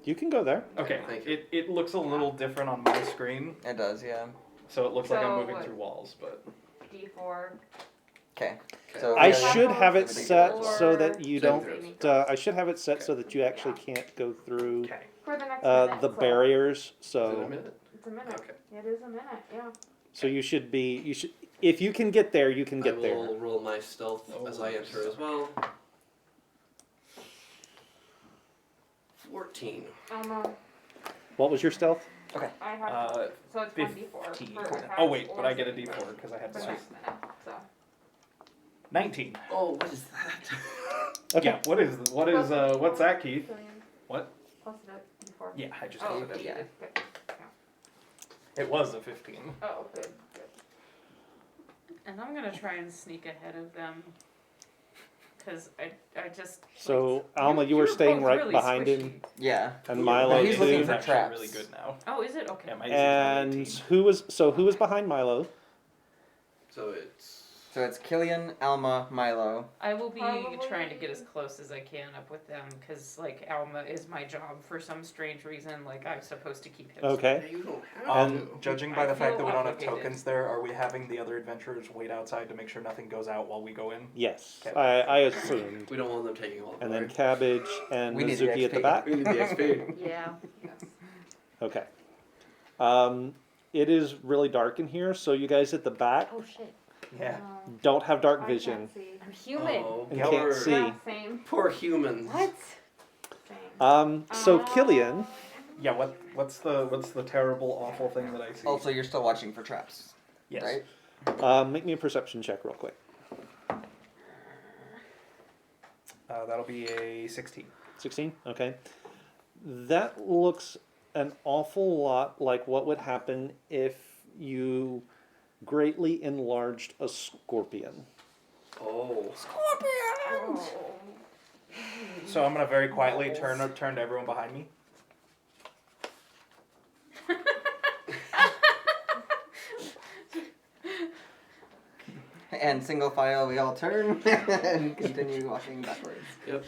You can go there. Okay, Thank you. it looks a little different on my screen, It does, yeah. so it looks like I'm So moving what? through walls, but D4. Okay. Okay. So I we gotta- should have it Everything set goes. so that you Same don't. throws. I should have it set so that you actually can't go through okay. For the next minute. the so barriers. Is it a So minute? It's a minute. Okay. It is a minute, yeah. you should be. You should. If you can get there, you can I get will there. roll my stealth as I enter as well. 14. Alma, What was your stealth? I have. So it's 1d4. 15. for attacks Oh wait, or but I get a saving D4 throws because I had For the six. next minute, so. 19. Oh, what is that? Okay. Yeah. What's that, Keith? Killian. What? Plus the d4. Yeah, I just Oh, added okay, it. you did. Good. It was a 15. Oh, good, good. And I'm gonna try and sneak ahead of them. Cause I just. So Alma, you were you're staying both right really behind him, squishy. Yeah. and Ooh, Milo well, he's too. looking for actually traps. really good now. Oh, is it okay? Yeah, my And AC is who was behind Milo? So it's. So it's Killian, Alma, Milo. I will be Probably- trying to get as close as I can up with them, because like Alma is my job for some strange reason. Like I'm supposed to keep him. Okay. You don't have And- to. Judging by I the fact feel that we don't have obligated. tokens there, are we having the other adventurers wait outside to make sure nothing goes out while we go in? Yes, Okay. I assumed. We don't want them taking all of And then our- Cabbage and We need the Mizuki at the XP. back. We need the XP. Yeah. Yes. Okay. It is really dark in here, so you guys at the back Oh shit. Yeah. don't have dark I vision can't see. I'm human. Oh, and Yeah, can't poor, see. Yeah, same. poor humans. What? Same. So Killian, Yeah. What's the terrible, awful thing that I see? Also, you're still watching for traps, yes. right? make me a perception check real quick. That'll be a 16. 16? Okay. That looks an awful lot like what would happen if you greatly enlarged a scorpion. Oh. Oh. So I'm gonna very quietly turn to everyone behind me. And single file, we all turn and continue walking backwards. Yep.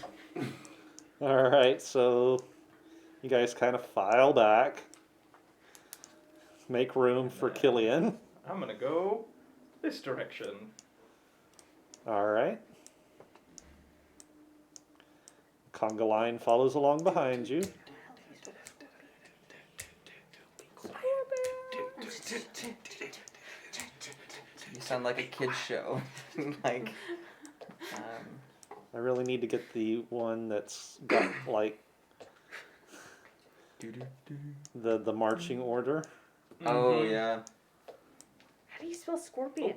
All right, so you guys kind of file back. Make room for Killian. I'm gonna go this direction. All right. Conga line follows along behind you. You sound like a kid's show. Like, I really need to get the one that's got like the marching order. oh yeah. How do you spell scorpion?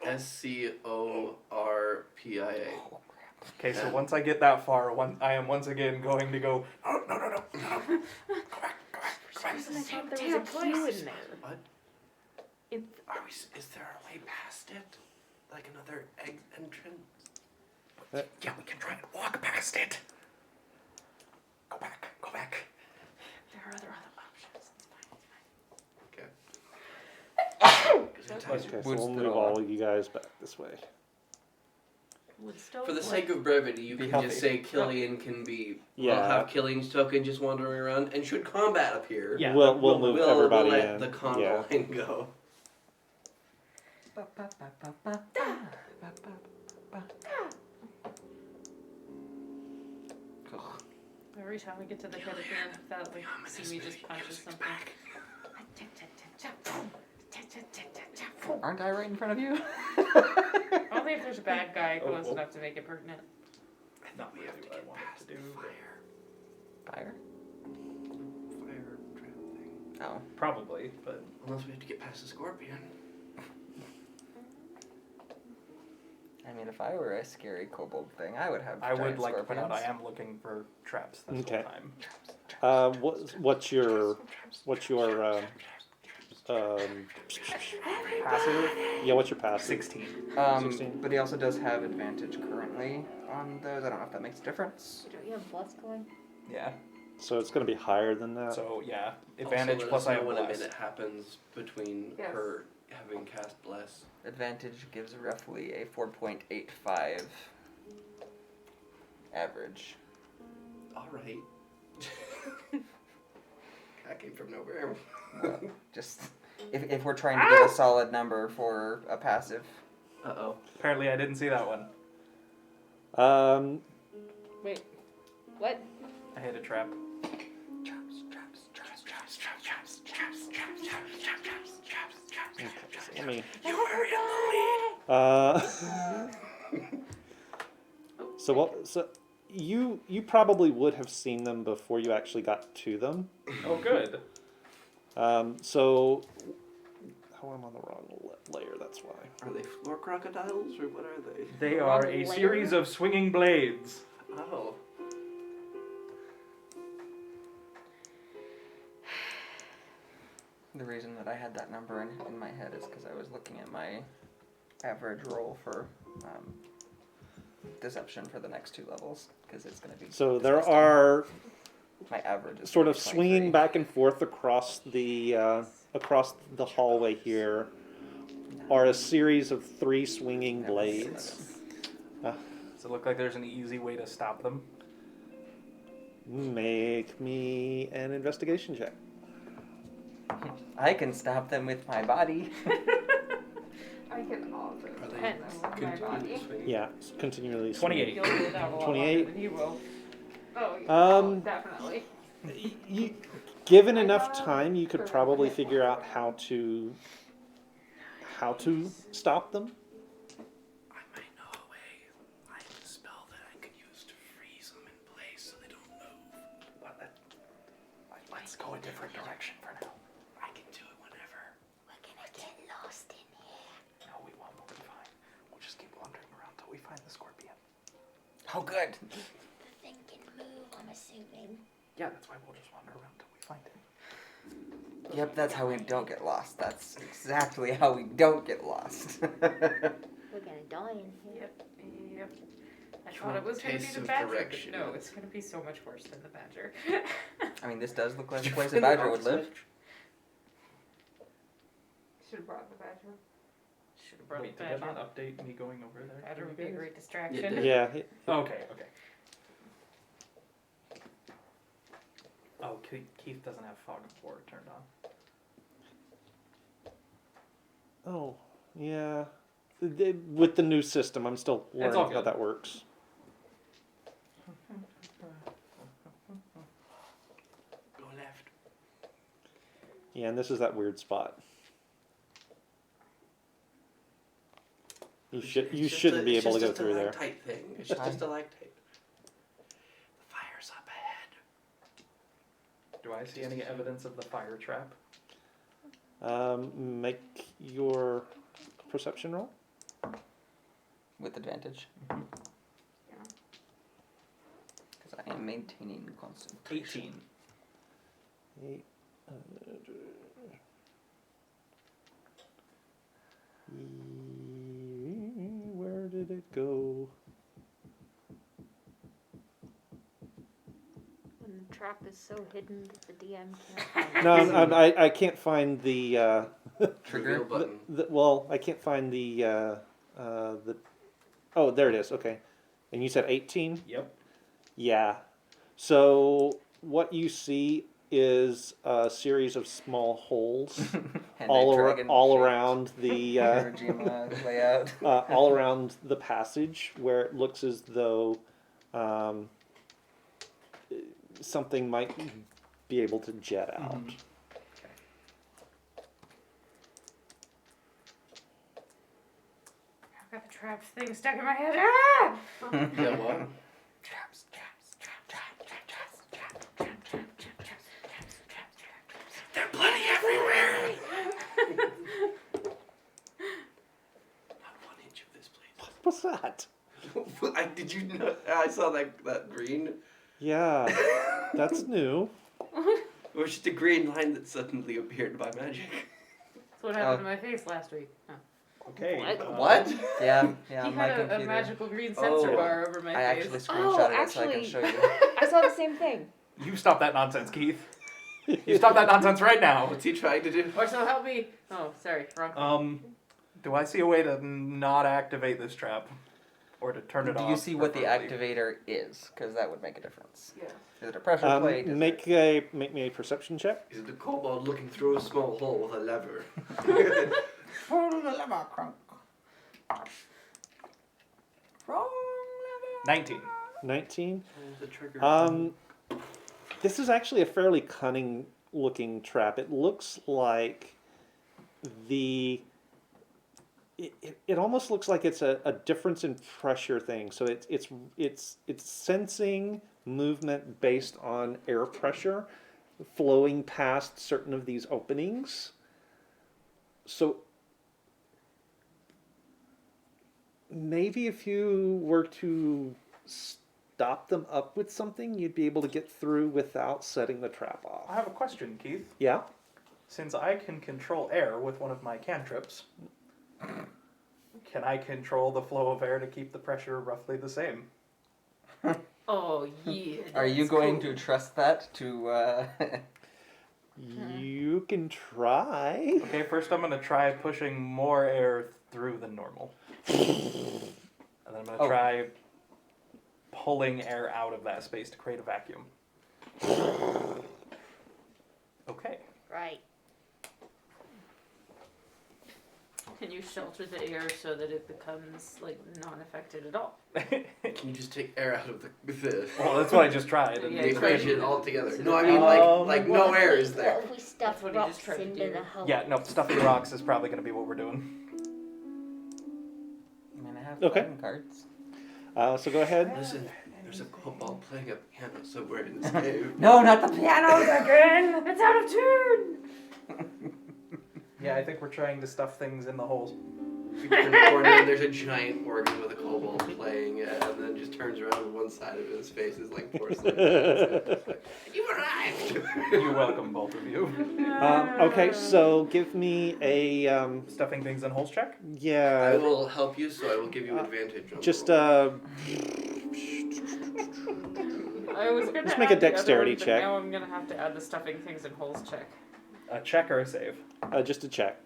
SCORPIA. Okay, so once I get that far, I am once again going to go. Oh, no. Go back. I thought there was a Q in there. What? It, Is there a way past it? Like another entrance? Yeah, we can try and walk past it. Go back. there are other options. It's fine. Okay. Okay, so Wood we'll move stove. all of you guys back this way. Wood stove. For the sake of brevity, you Be can healthy. just say Killian can be. Yeah. We'll have Killian's token just wandering around, and should combat appear, Yeah. We'll move everybody we'll let in. the conga Yeah. line go. Every time we get to the head again, that like see me just punches something. Aren't I right in front of you? Only if there's a bad guy close Oh. enough to make it pertinent. Not really what I wanted to do. Fire? Fire trap thing. Oh. Probably, but Unless we have to get past the scorpion. I mean, if I were a scary kobold thing, I would have. I would giant like to point out I scorpions. am looking for traps this Okay. whole time. What's your Passive? yeah? What's your passive? 16. 16. But he also does have advantage currently on those. I don't know if that makes a difference. Don't you have bless going? Yeah. So it's going to be higher than that. So yeah, advantage Also, let plus us I know have when a bless. minute happens between Yes. her having cast bless. Advantage gives roughly a 4.85 average. All right. That came from nowhere. Well, just if we're trying to get a solid number for a passive. Uh-oh. Apparently I didn't see that one. Wait. What? I hit a trap. Okay, so let me. You were in the lead. So what? So you probably would have seen them before you actually got to them. Oh, good. So oh, I'm on the wrong layer. That's why. Are they floor crocodiles or what are they? They are a Layer? series of swinging blades. Oh. The reason that I had that number in my head is because I was looking at my average roll for deception for the next 2 levels because it's going to be. So there disgusting. are My average is sort of 23. swinging back and forth across the hallway here are a series of 3 swinging That was blades. Does it look like there's an easy way to stop them? Make me an investigation check. I can stop them with my body. I can also Are they spend them with my continually body. swinging? Yeah, continually swinging. 28. You'll get out a lot 28. longer than he will. Oh, yeah. Um, Definitely. You, given enough time, you could probably figure out how to stop them. I might know a way. I have a spell that I could use to freeze them in place so they don't move. Let's go a different direction for now. I can do it whenever. We're gonna get lost in here. No, we won't. We'll be fine. We'll just keep wandering around till we find the scorpion. Oh, good. The thing can move, I'm assuming. Yeah, that's why we'll just wander around till we find it. Yep, that's how we don't get lost. That's exactly how we don't get lost. We're gonna die in here. Yep. I You thought it want was going to be taste the of badger, but direction. no, it's going to be so much worse than the badger. I mean, this does look like Did a you place a find the badger off would live. switch? Should have brought the badger. Should have brought Wait, the did that badger. not update me going over there? Badger would be a great It distraction. did. Yeah. Okay. Oh, Keith doesn't have fog of war turned on. Oh, yeah. With the new system, I'm still It's learning all how good. that works. Go left. Yeah, and this is that weird spot. You shouldn't be able to go through there. It's just a lactite thing. It's just a lactite. The fire's up ahead. Do I see any evidence of the fire trap? Make your perception roll. With advantage. Because I am maintaining constant. 18. 8. Where did it go? When the trap is so hidden that the DM can't find No, it. I can't find the Reveal Trigger. button. well, I can't find the. Oh, there it is. Okay, and you said 18. Yep. Yeah. So what you see is a series of small holes all around the layout. all around the passage, where it looks as though something might be able to jet out. Mhm. I've got the traps thing stuck in my head. Ah! Yeah, what? Traps, traps, traps, traps, traps, traps, traps, traps, traps, traps, traps, traps. They're bloody everywhere! Not 1 inch of this place. What's that? Did you know? I saw that green. Yeah, that's new. It was just a green line that suddenly appeared by magic. That's what happened to my face last week. Huh. Okay. What? Yeah, He my had a computer. magical green sensor Oh. bar over my I face. actually screenshotted it so I can actually- show you. I saw the same thing. You stop that nonsense, Keith. You stop that nonsense right now. What's he trying to do? Or so help me. Oh, sorry, wrong. Do I see a way to not activate this trap? Or to turn it Do off? you see what the preferably? activator is? Because that would make a difference. Yeah. Is it a pressure plate? Is Make me a perception check. Is it the kobold looking through a small hole with a lever? Pull the lever, Crunk. Wrong 19. 19. The trigger. This is actually a fairly cunning looking trap. It looks like it almost looks like it's a difference in pressure thing. So it's sensing movement based on air pressure flowing past certain of these openings. So maybe if you were to stop them up with something, you'd be able to get through without setting the trap I off. have a question, Keith. Yeah? Since I can control air with one of my cantrips, can I control the flow of air to keep the pressure roughly the same? Oh, yeah. Are you that's going cool. to trust that to? You can try. Okay, first I'm going to try pushing more air through than normal. And then I'm going to Oh. try pulling air out of that space to create a vacuum. Okay. Right. Can you shelter the air so that it becomes like non-affected at all? Can you just take air out of the Well, that's what I just tried. And Yeah, the you tried equation to- altogether? to No, the I mean top. like no air is What there. if we stuff That's what he just rocks tried to into do. the hole? Yeah, no, stuffing rocks is probably going to be what we're doing. I mean, I have Okay. playing cards. So go ahead. Listen, there's a kobold playing a piano somewhere in this cave. No, not the pianos again. It's out of tune! Yeah, I think we're trying to stuff things in the holes. You turn the corner and there's a giant organ with a kobold playing it, and then just turns around and one side of his face is like porcelain. You arrived! You're welcome, both of you. Okay, so give me a Stuffing things in holes check? I yeah, will help you, so I will give you advantage on just the roll. I was gonna Just make a add the other dexterity one, but check. Now I'm gonna have to add the stuffing things in holes check. A check or a save? just a check.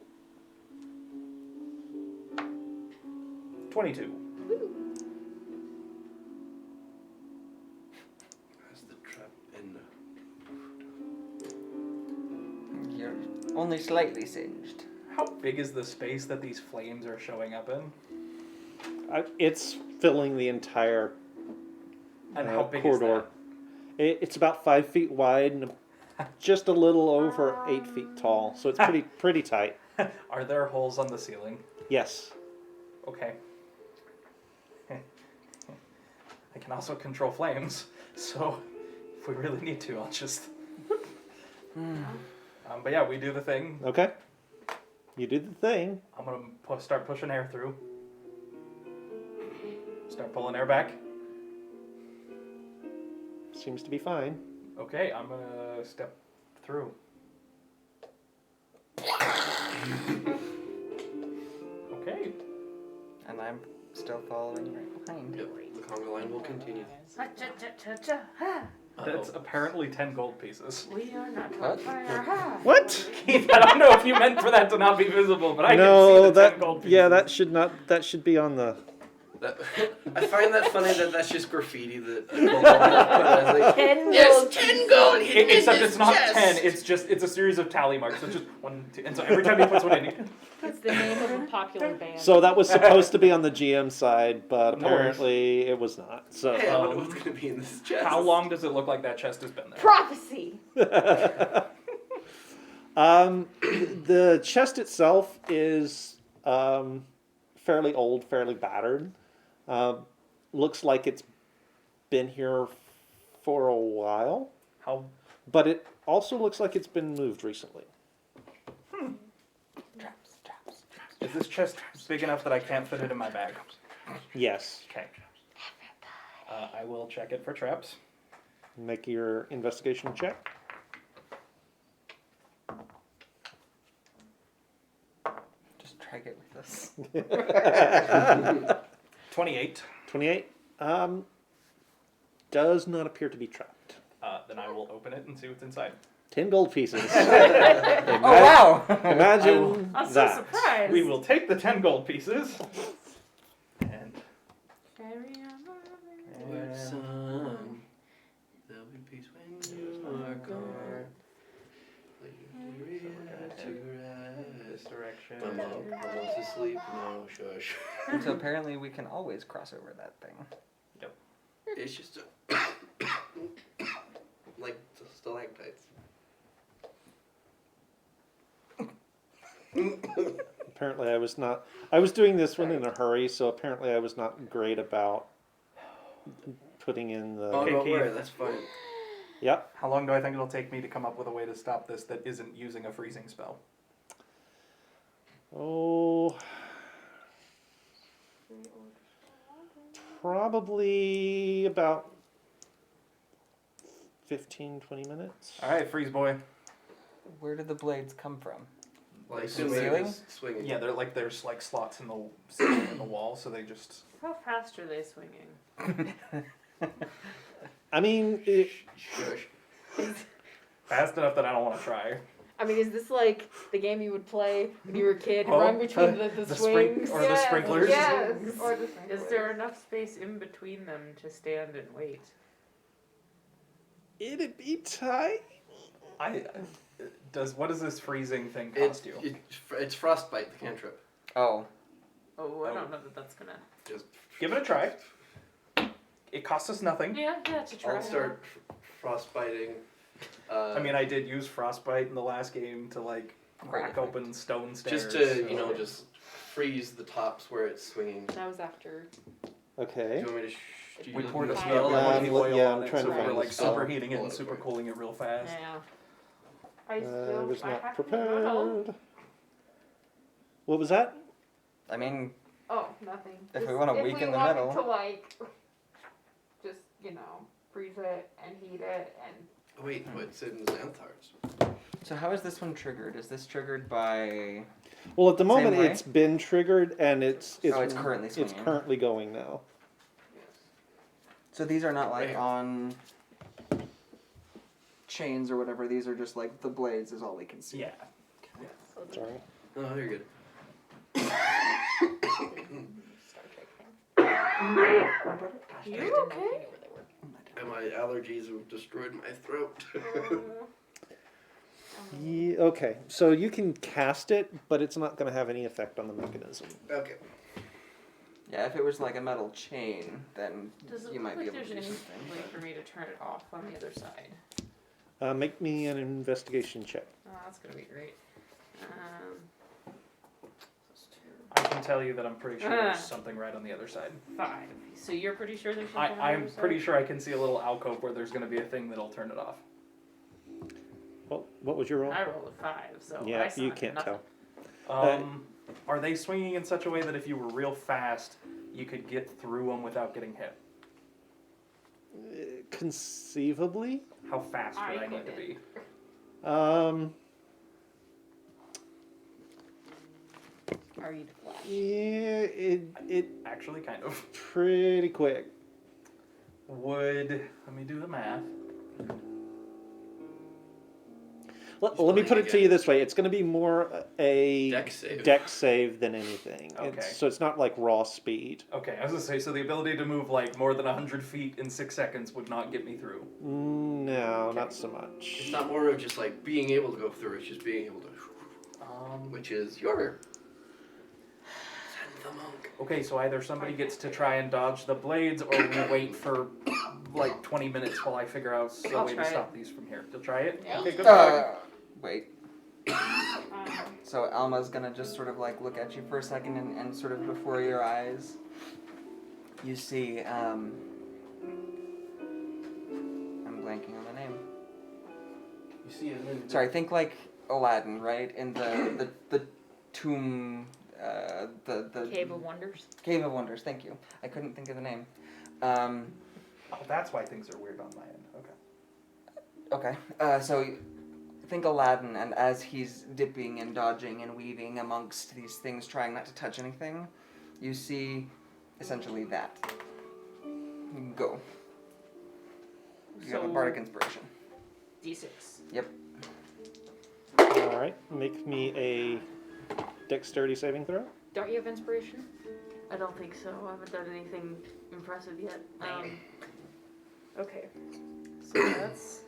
22. Has the trap in? You're only slightly singed. How big is the space that these flames are showing up in? It's filling the entire And how big corridor. It's about 5 feet wide and just a little over 8 feet tall. So it's pretty tight. is that? Are there holes on the ceiling? Yes. Okay. I can also control flames, so if we really need to, I'll just... but yeah, we do the thing. Okay. You did the thing. I'm gonna start pushing air through. Start pulling air back. Seems to be fine. Okay, I'm gonna step through. Okay. And I'm still following right behind. Yep, the conga line will continue. That's apparently 10 gold pieces. We are not What? on fire. Ha! What? Keith, I don't know if you meant for that to not be visible, but I can No, see the 10 gold pieces. yeah, that should not. That should be on the. I find that funny that that's just graffiti that. I was like, 10 yes, gold. 10 gold. hidden in Except his it's not chest. 10, it's a series of tally marks. So it's just 1, 2, and so every time he puts one in, It's the name of a popular band. So that was supposed to be on the GM side, but No worries. apparently it was not. So. Hey, I wonder what's gonna be in this chest. how long does it look like that chest has been there? Prophecy. The chest itself is fairly old, fairly battered. Looks like it's been here for a while, How? but it also looks like it's been moved recently. Is this chest big enough that I can't fit it in my bag? Yes. Okay. I will check it for traps. Make your investigation check. Just drag it with us. 28. 28. Does not appear to be trapped. Then I will open it and see what's inside. 10 gold pieces. Oh wow! Imagine I'm so that. surprised. We will take the 10 gold pieces. And Carry on. Word son, there'll be peace when you are gone. Leave to this rest. direction. My mom wants to sleep. No, shush. And so apparently we can always cross over that thing. It's just like stalactites. Apparently I was not. I was doing this one in a hurry, so apparently I was not great about putting in the. Oh, Okay, don't Keith. worry, that's fine. Yep. How long do I think it'll take me to come up with a way to stop this that isn't using a freezing spell? Oh. Probably about 15, 20 minutes. Alright, freeze boy. Where did the blades come from? Like Ceiling? swinging. Yeah, there's like slots in the ceiling in the wall, so they just. How fast are they swinging? I mean, Shush. Fast enough that I don't want to try. I mean, is this like the game you would play when you were a kid? Oh, Run between the swings? Or the sprinklers. Yes. Or the sprinklers. Is there enough space in between them to stand and wait? it'd be tight. What does this freezing thing cost you? It's frostbite, the cantrip. Oh. Oh, I don't know that that's gonna. Just Give it a try. It costs us nothing. Yeah, to try. I'll start frostbiting. I mean, I did use frostbite in the last game to like crack open stone stairs. just to just freeze the tops where it's swinging. That was after. Do Okay. you want me to? Do you We need poured a the spell Yeah, like the oil yeah, on I'm it, trying so to we're find like the spell. superheating it Pull and it super for cooling it real fast. Yeah. I I still. was I not have to know. prepared. What was that? I mean, Oh, nothing. If we Just wanna if weaken we the wanted metal. to like, just freeze it and heat it and. Oh, wait, what's in Xanthar's? so how is this one triggered? Is this triggered by... Well, at the moment way? it's been triggered and it's it's currently it's swinging. currently going now. So these are not like Right. on chains or whatever. These are just like the blades is all we can see. Yeah. Sorry. Oh, you're good. You okay? And my allergies have destroyed my throat. Yeah, okay, so you can cast it, but it's not going to have any effect on the mechanism. Okay. Yeah, if it was like a metal chain, then Does it you look might be like able to there's do any something. way for me to turn it off on the other side? Make me an investigation check. Oh, that's gonna be great. Plus 2. I can tell you that I'm pretty sure there's something right on the other side. 5. So you're pretty sure there's something on the I'm other side? pretty sure I can see a little alcove where there's going to be a thing that'll turn it off. Well, what was your roll? I rolled a 5, so I Yeah, saw you can't nothing. tell. Are they swinging in such a way that if you were real fast, you could get through them without getting hit? Conceivably. How fast would I I need to couldn't. be? Are you the Flash? Yeah, it Actually, kind of. pretty quick. Let me do the math. Let me put it to you this way: it's going to be more a Dex save. save than anything. Okay. So it's not like raw speed. Okay, I was gonna say, so the ability to move like more than 100 feet in 6 seconds would not get me through. No, not so much. It's not more of just like being able to go through. It's just being able to, which is your. Send the monk. Okay, so either somebody gets to try and dodge the blades, or we wait for like 20 minutes while I figure out a I'll way to try it. stop these from here. You'll try it? Yeah. Okay, good luck. Wait. So Alma's gonna just sort of like look at you for a second, and sort of before your eyes, you see, I'm blanking on the name. You see it in. Sorry, think like Aladdin, right? In the tomb, the Cave of Wonders. Cave of Wonders. Thank you. I couldn't think of the name. Oh, that's why things are weird on my end. Okay. Okay. So think Aladdin, and as he's dipping and dodging and weaving amongst these things, trying not to touch anything, you see essentially that. Go. You have a So- bardic inspiration. D6. All right, make me a dexterity saving throw. Don't you have inspiration? I don't think so. I haven't done anything impressive yet. Okay. So that's.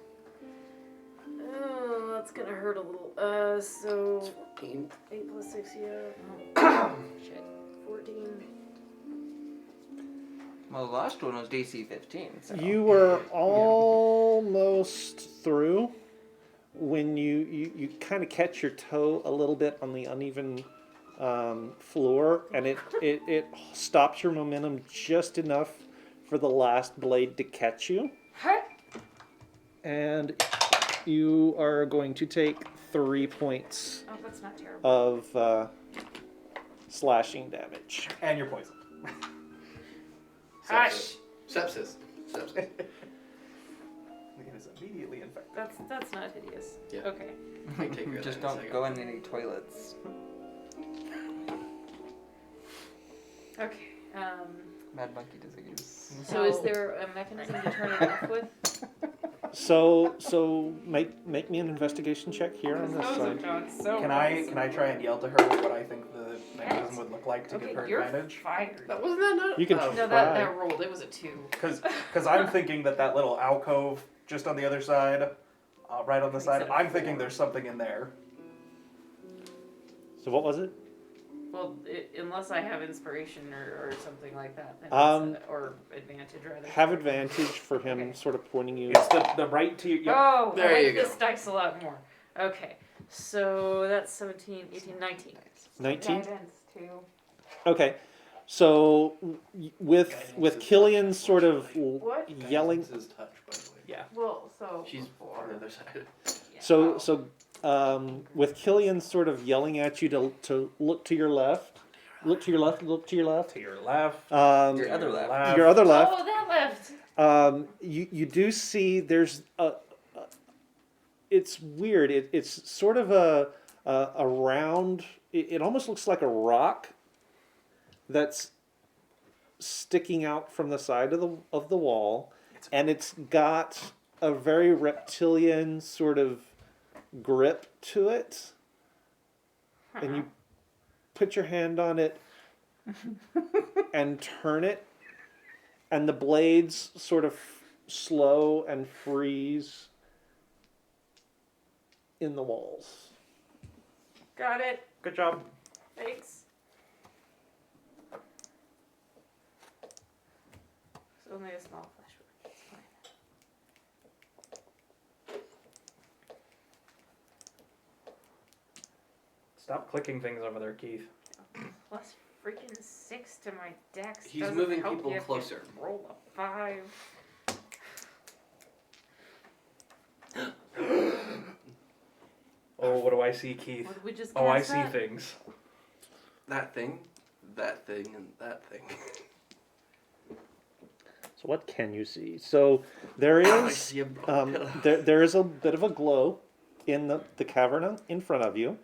Oh, that's gonna hurt a little. So 14. 8 plus 6, yeah. Shit. 14. Well, the last one was DC 15. So. You were almost through when you kind of catch your toe a little bit on the uneven floor, and it stops your momentum just enough for the last blade to catch you. And you are going to take 3 points Oh, that's not terrible. of slashing damage. And you're poisoned. Hush! Sepsis. Sepsis. It is immediately infected. That's not hideous. Yeah. Okay. I can take care of Just that in a don't second. go in any toilets. Okay. Mad monkey disease. So is there a mechanism to turn it off with? So make me an investigation check here on this side. So Can I try and yell to her what I think the mechanism would look like to Okay, give her you're advantage? fired. That wasn't that not. You can oh, No, try. that rolled. It was a 2. Because I'm thinking that little alcove just on the other side, right on the side, I'm thinking there's something in there. So what was it? Well, unless I have inspiration or something like that, then or advantage rather. Have advantage for him Okay. sort of pointing you. It's the right to your... Oh, There I like you go. this dice a lot more. Okay, so that's 17, 18, 19. 19? Guidance too. Okay. So with Killian sort of What? yelling. This is touch, by the way. Yeah. Well, so She's before. on the other side. So with Killian sort of yelling at you to look to your left, look to your left, look to your left. To your left. Your other left. Your other left. Oh, that left. You do see there's it's weird. It's sort of a round. It almost looks like a rock that's sticking out from the side of the wall, and it's got a very reptilian sort of grip to it. And you put your hand on it and turn it, and the blades sort of slow and freeze in the walls. Got it. Good job. Thanks. It's only a small flesh wound. It's fine. Stop clicking things over there, Keith. Plus freaking 6 to my dex. He's doesn't moving help people you if you closer. Roll a 5. Oh, what do I see, Keith? What did we just Oh, I cast see that? things. That thing, and that thing. So what can you see? So there I is see a pillar. there is a bit of a glow in the cavern in front of you.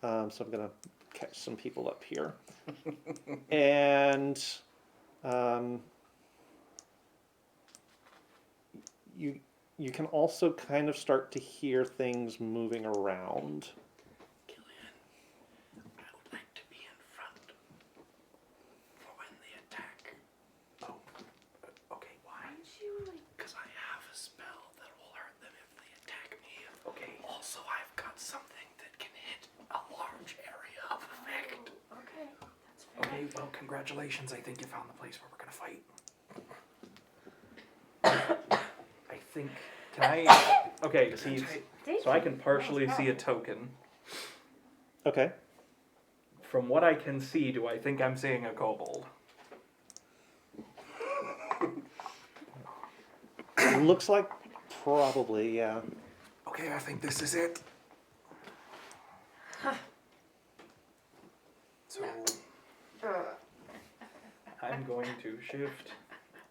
So I'm gonna catch some people up here, and you can also kind of start to hear things moving around. Killian, I would like to be in front for when they attack. Oh, okay, why? Because I have a spell that will hurt them if they attack me. Okay. Also, I've got something that can hit a large area of effect. Okay, that's fair. Okay, well, congratulations. I think you found the place where we're gonna fight. I think. Can I? Okay, Keith. So I can partially see a token. Okay. From what I can see, do I think I'm seeing a kobold? Looks like probably, yeah. Okay, I think this is it. So I'm going to shift.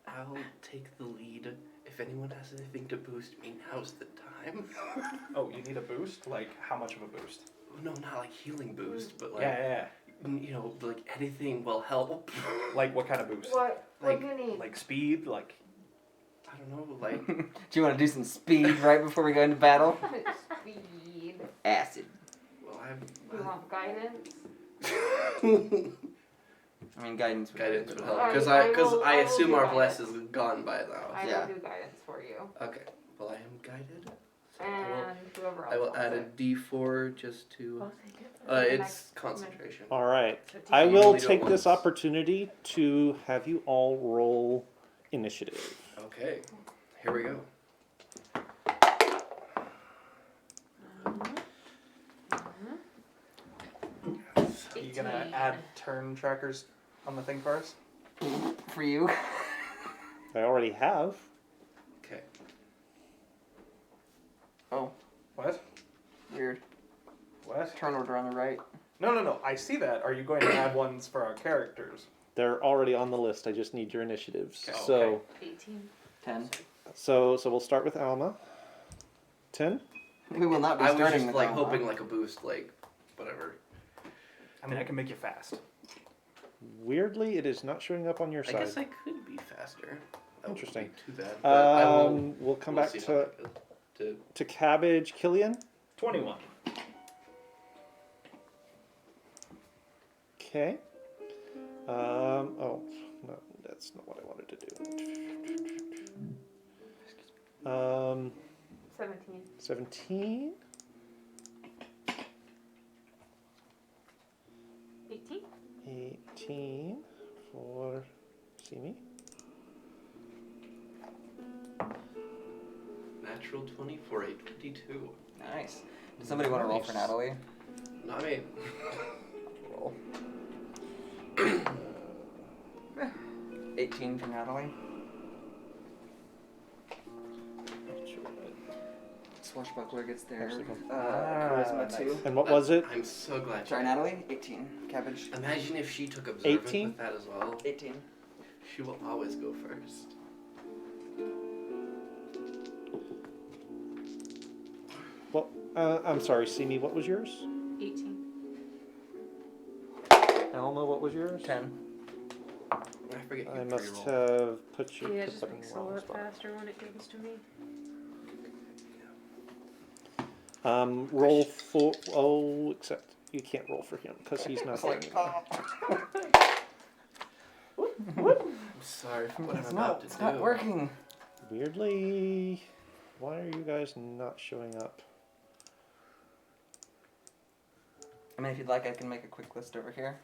I'll take the lead. If anyone has anything to boost me, now's the time. Oh, you need a boost? Like, how much of a boost? No, not like healing boost, but like, Yeah. you know, like anything will help. Like, what kind of boost? What Like- do you need? Like speed? Like. I don't know, like, Do you want to do some speed right before we go into battle? Speed. Acid. well, You want guidance? I mean, guidance would guidance would help I- because I because will- I I will assume do our guidance. bless is gone by now. I Yeah. will do guidance for you. Okay, well I am guided. So And whoever else I will wants add a it. D4 just to. Oh, thank you. It's next- concentration. All right. So I you will only do it take this once. opportunity to have you all roll initiative. Okay, here we go. Are you gonna add turn trackers on the thing for us? For you. I already have. Okay. Oh, What? weird. What? Turn order on the right. No. I see that. Are you going to add ones for our characters? They're already on the list. I just need your initiatives. Okay. So, 18. 10. so we'll start with Alma. 10. We will not be I was starting just with like Alma. hoping like a boost, like whatever. I mean, I can make you fast. Weirdly, it is not showing up on your I side. guess I could be faster. That Interesting. wouldn't be too bad. But I will. We'll come we'll back see how to that goes. To Cabbage. Killian. 21. Okay. Oh, no, that's not what I wanted to do. 17. 17. 18? 18 for Simi. natural 20 for a 22. Nice. Does somebody want to roll for Nice. Natalie? Not me. Roll. 18 for Natalie. Swashbuckler gets their Actually, charisma nice. too. And what was it? I'm so glad. Sorry, Natalie. 18. Cabbage. Imagine if she took observant 18? with that as well. 18. She will always go first. Well, I'm sorry, Simi, what was yours? 18. Alma, what was yours? 10. I forget you I must pre-roll. have put you Yeah, it put just them in makes the it a wrong lot spot. faster when it comes to me. Roll for except you can't roll for him because he's not It's there like, anymore. I'm sorry for what It's I'm not, about to it's do. not working. Weirdly, why are you guys not showing up? I mean, if you'd like, I can make a quick list over here.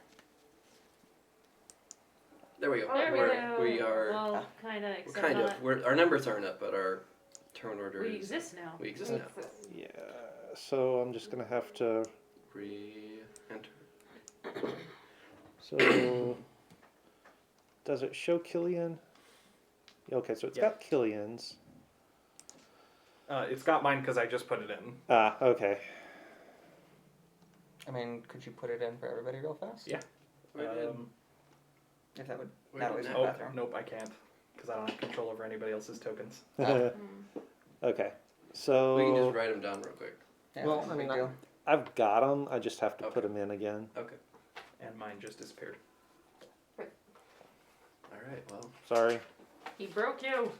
There we go. There we go. We are. Well, kind of, We're except kind not. of. Our numbers aren't up, but our turn order We is. exist now. We exist now. Yeah. So I'm just gonna have to. Re-enter. So does it show Killian? Okay, so it's Yeah. got Killian's. It's got mine because I just put it in. Ah, okay. I mean, could you put it in for everybody real fast? Yeah. Where did- If that would. Where That did was that- the Oh, bathroom. nope, I can't. Because I don't have control over anybody else's tokens. Okay. So We can just write them down real quick. Yeah, Well, no I big mean, deal. I've got them. I just have to Okay. put them in again. Okay. And mine just disappeared. All right. Well. Sorry. He broke you.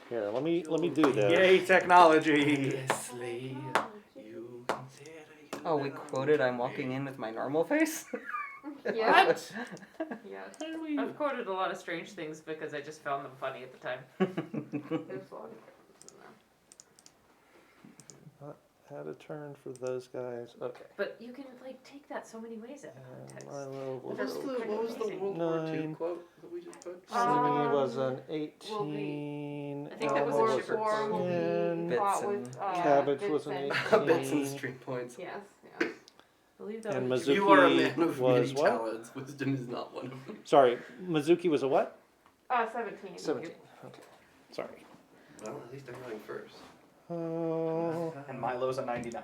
Here, let me do this. Yay, technology! Leslie, you consider you Oh, we quoted I'm walking in with my normal face? Yeah. What? Yes. I've quoted a lot of strange things because I just found them funny at the time. There's one. Had a turn for those guys. Okay. But you can like take that so many ways out of And context. Milo What was, was a, the World War II 9. quote that we just put? C was an Will be- 18. I think that was a Alma sugar a will 10. Bits fought and- with, Cabbage was an Vincent. 18. Bits and street points. Yes, yes. I believe that And was Mizuki You are a man of was many what? talents. Wisdom is not one of them. Sorry, Mizuki was a what? 17. 17. Okay. Sorry. Well, at least I'm going first. Oh. And Milo's a 99.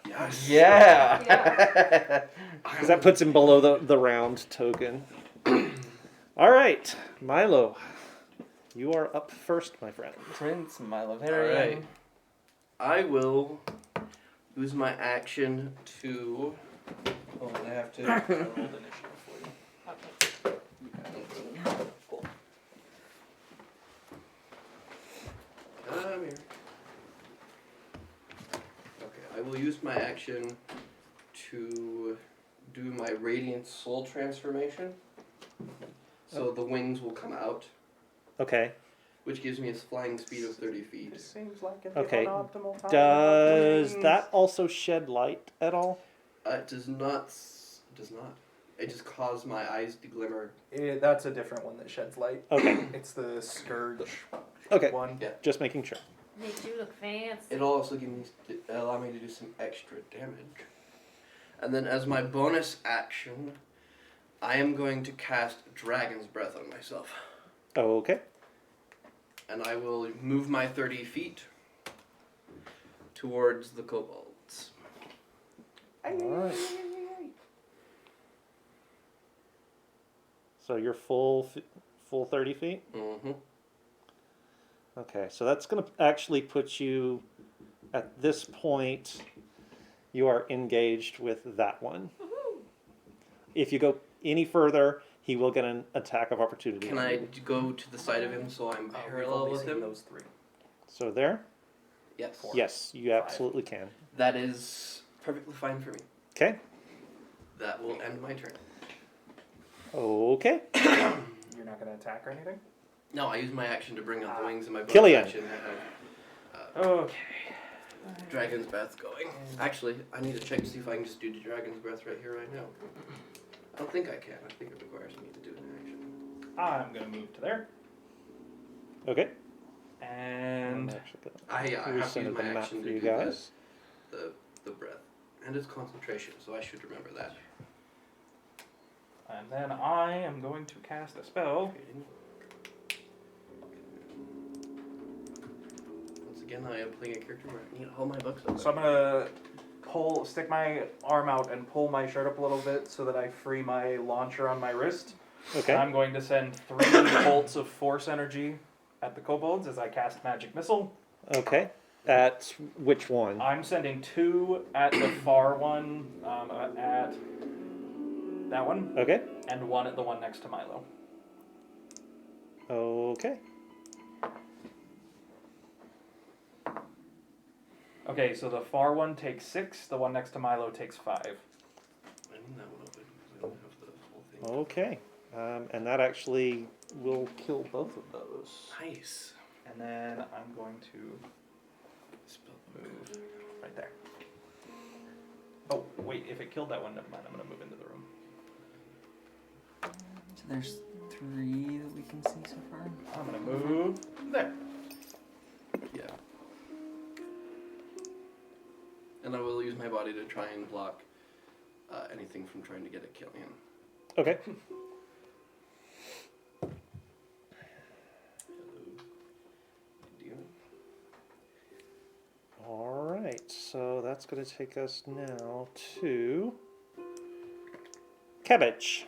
Yes. Yeah! Because that puts him below the round token. All right, Milo, you are up first, my friend. Prince Milo All right. I will use my action to. Oh, I have to roll the initiative for you. Cool. Come here. Okay, I will use my action to do my Radiant Soul transformation. So the wings will come out, Okay. which gives me a flying speed of 30 feet. It seems like an Okay. optimal time. Does that also shed light at all? It does not. Does not. It just caused my eyes to glimmer. That's a different one that sheds light. Okay. It's the Scourge Okay. one. Just making sure. Makes you look fancy. It'll also allow me to do some extra damage. And then as my bonus action, I am going to cast Dragon's Breath on myself. Okay. And I will move my 30 feet towards the kobolds. All right. So you're full 30 feet? Mm-hmm. Okay, so that's going to actually put you, at this point, you are engaged with that one. If you go any further, he will get an attack of opportunity. Can I go to the side of him so I'm We've parallel only with seen him? those three. So there? Yes. Yes, you absolutely can. That is perfectly fine for me. Okay. That will end my turn. Okay. You're not going to attack or anything? No, I use my action to bring up the wings, and my bonus Killian. action I have Okay. Dragon's Breath going. Actually, I need to check to see if I can just do the Dragon's Breath right here, right now. I don't think I can. I think it requires me to do an action. I'm going to move to there. Okay. And I'm actually gonna I have to use resend my the map action for to you do guys. the breath. And it's concentration, so I should remember that. and then I am going to cast a spell. Once again, I am playing a character where I need all my books open. So I'm gonna stick my arm out and pull my shirt up a little bit so that I free my launcher on my wrist. Okay. I'm going to send 3 bolts of force energy at the kobolds as I cast magic missile. Okay. At which one? I'm sending 2 at the far one, at that one, Okay. and 1 at the one next to Milo. Okay. Okay, so the far one takes 6, the one next to Milo takes 5. I need that one open because I don't have the whole thing. Okay. And that actually will kill both of those. Nice. And then I'm going to Spell move right there. Oh, wait, if it killed that one, never mind. I'm going to move into the room. So there's 3 that we can see so far. I'm going to move there. Yeah. And I will use my body to try and block anything from trying to get at Killian. Okay. All right. So that's going to take us now to cabbage.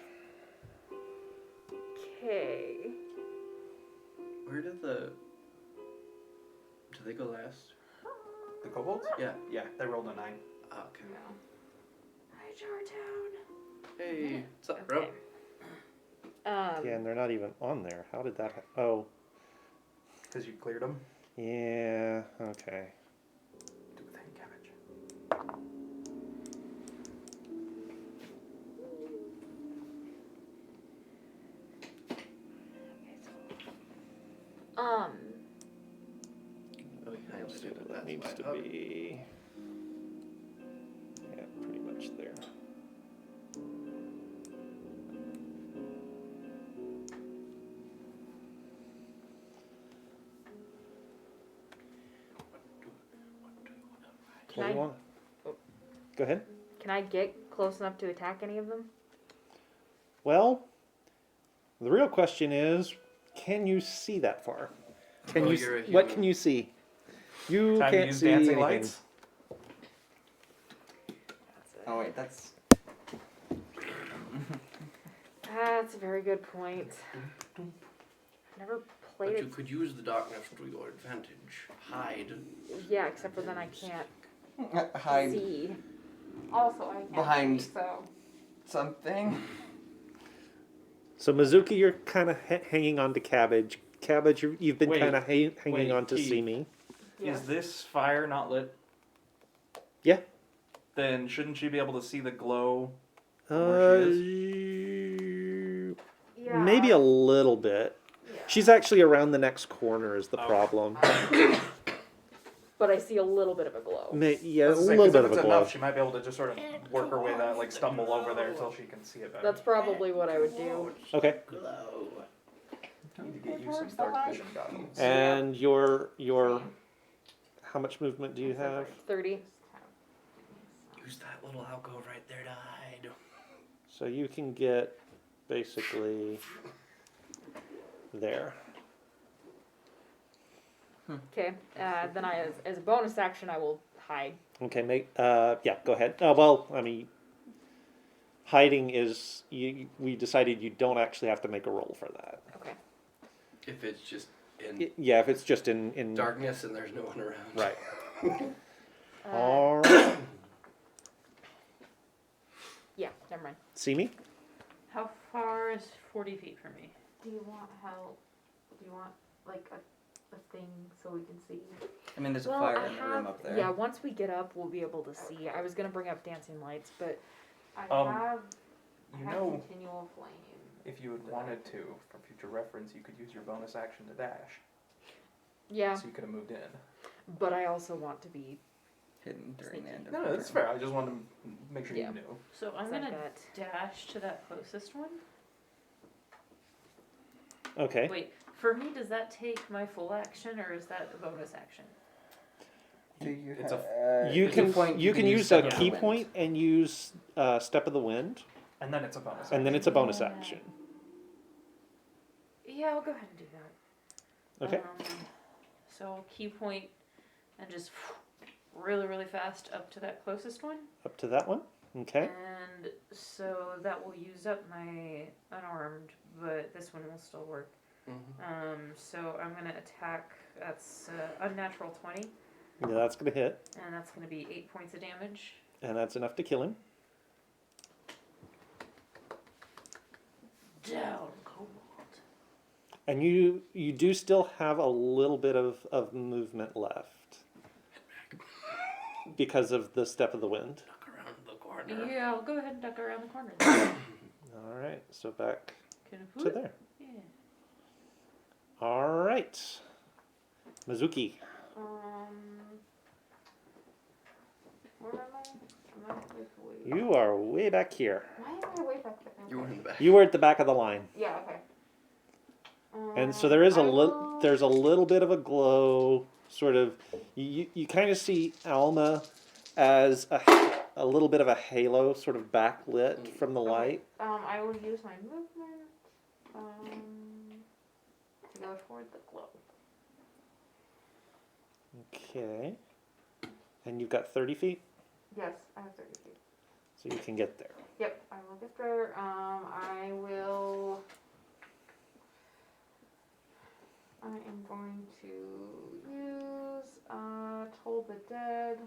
Okay. Where did the... Do they go last? The kobolds? Yeah. Yeah, they rolled a 9. Ah, okay. No. Hi, Jartown. Hey, what's up, bro? Okay. Yeah, and they're not even on there. How did that? Oh, Because you cleared them. yeah. Okay. Do a thing, cabbage. Oh, yeah, I So understand that needs to be. Yeah, pretty much there. Can What do you I- want? Go ahead. Can I get close enough to attack any of them? Well, the real question is, can you see that far? Can Oh, you? you're a What human. can you see? You Time to can't use see dancing anything. lights. That's it. Oh wait, that's That's a very good point. Never played But you it. could use the darkness to your advantage. Hide. Yeah, except for then I can't hide see. Also, I can't Behind. see, so something. So Mizuki, you're kind of hanging on to cabbage. Cabbage, you've been Wait, kind of hanging wait, on to Keith. see me. yeah. Is this fire not lit? Yeah. Then shouldn't she be able to see the glow? Uh, Where Yeah. maybe a little bit. Yeah. She's actually around the next corner is the Oh. problem. But I see a little bit of a glow. Yeah, a Let's say, little 'cause bit if of it's a glow. enough, she might be able to just sort of work her way that, like stumble over there until she can see it better. That's probably what I would do. Okay. Glow. Need to get you some dark vision goggles. And your how much movement do you have? 30. Use that little alcove right there to hide. So you can get basically there. Okay. Then as a bonus action, I will hide. Okay, yeah, go ahead. Well, I mean, hiding is we decided you don't actually have to make a roll for that. Okay. If it's just in Yeah, if it's just in darkness and there's no one around. right. Uh, All right. Yeah, never mind. See me? How far is 40 feet from me? Do you want help? Do you want like a thing so we can see? I mean, there's a Well, fire I in the room up there. Yeah, once we get up, we'll be able to see. I was gonna bring up dancing lights, but I Um, have You know, continual flame. if you had wanted to, for future reference, you could use your bonus action to dash. yeah. So you could have moved in. But I also want to be. Hidden during the end of No, the no, that's turn. fair. I just wanted to make sure Yeah. you knew. So I'm I've gonna got- dash to that closest one. Okay. Wait, for me, does that take my full action or is that a bonus action? Do you It's have, You it's a can point you can use Step a of the key Wind. point and use Step of the Wind, And then it's a bonus and then action. it's a bonus Yeah. action. Yeah, I'll go ahead and do that. Okay. So key point and just really, really fast up to that closest one. Up to that one. Okay. And so that will use up my unarmed, but this one will still work. Mm-hmm. So I'm gonna attack. That's unnatural 20, Yeah, that's gonna hit, and that's gonna be 8 points of damage. and that's enough to kill him. Down, Cobalt. And you do still have a little bit of movement left because of the Step of the Wind. Duck around the corner. Yeah, I'll go ahead and duck around the corner. All right, so back Can to there. Yeah. All right, Mizuki. Where am I? I'm at like You are way back here. Why am I way back there? You were in the back. You were at the back of the line. Yeah, okay. And so there is I will- there's a little bit of a glow, sort of. You kind of see Alma as a little bit of a halo, sort of backlit from the light. I will use my movement to go toward the glow. Okay. And you've got 30 feet, Yes, I have 30 feet. so you can get there. Yep, I will get there. I am going to use Toll the Dead.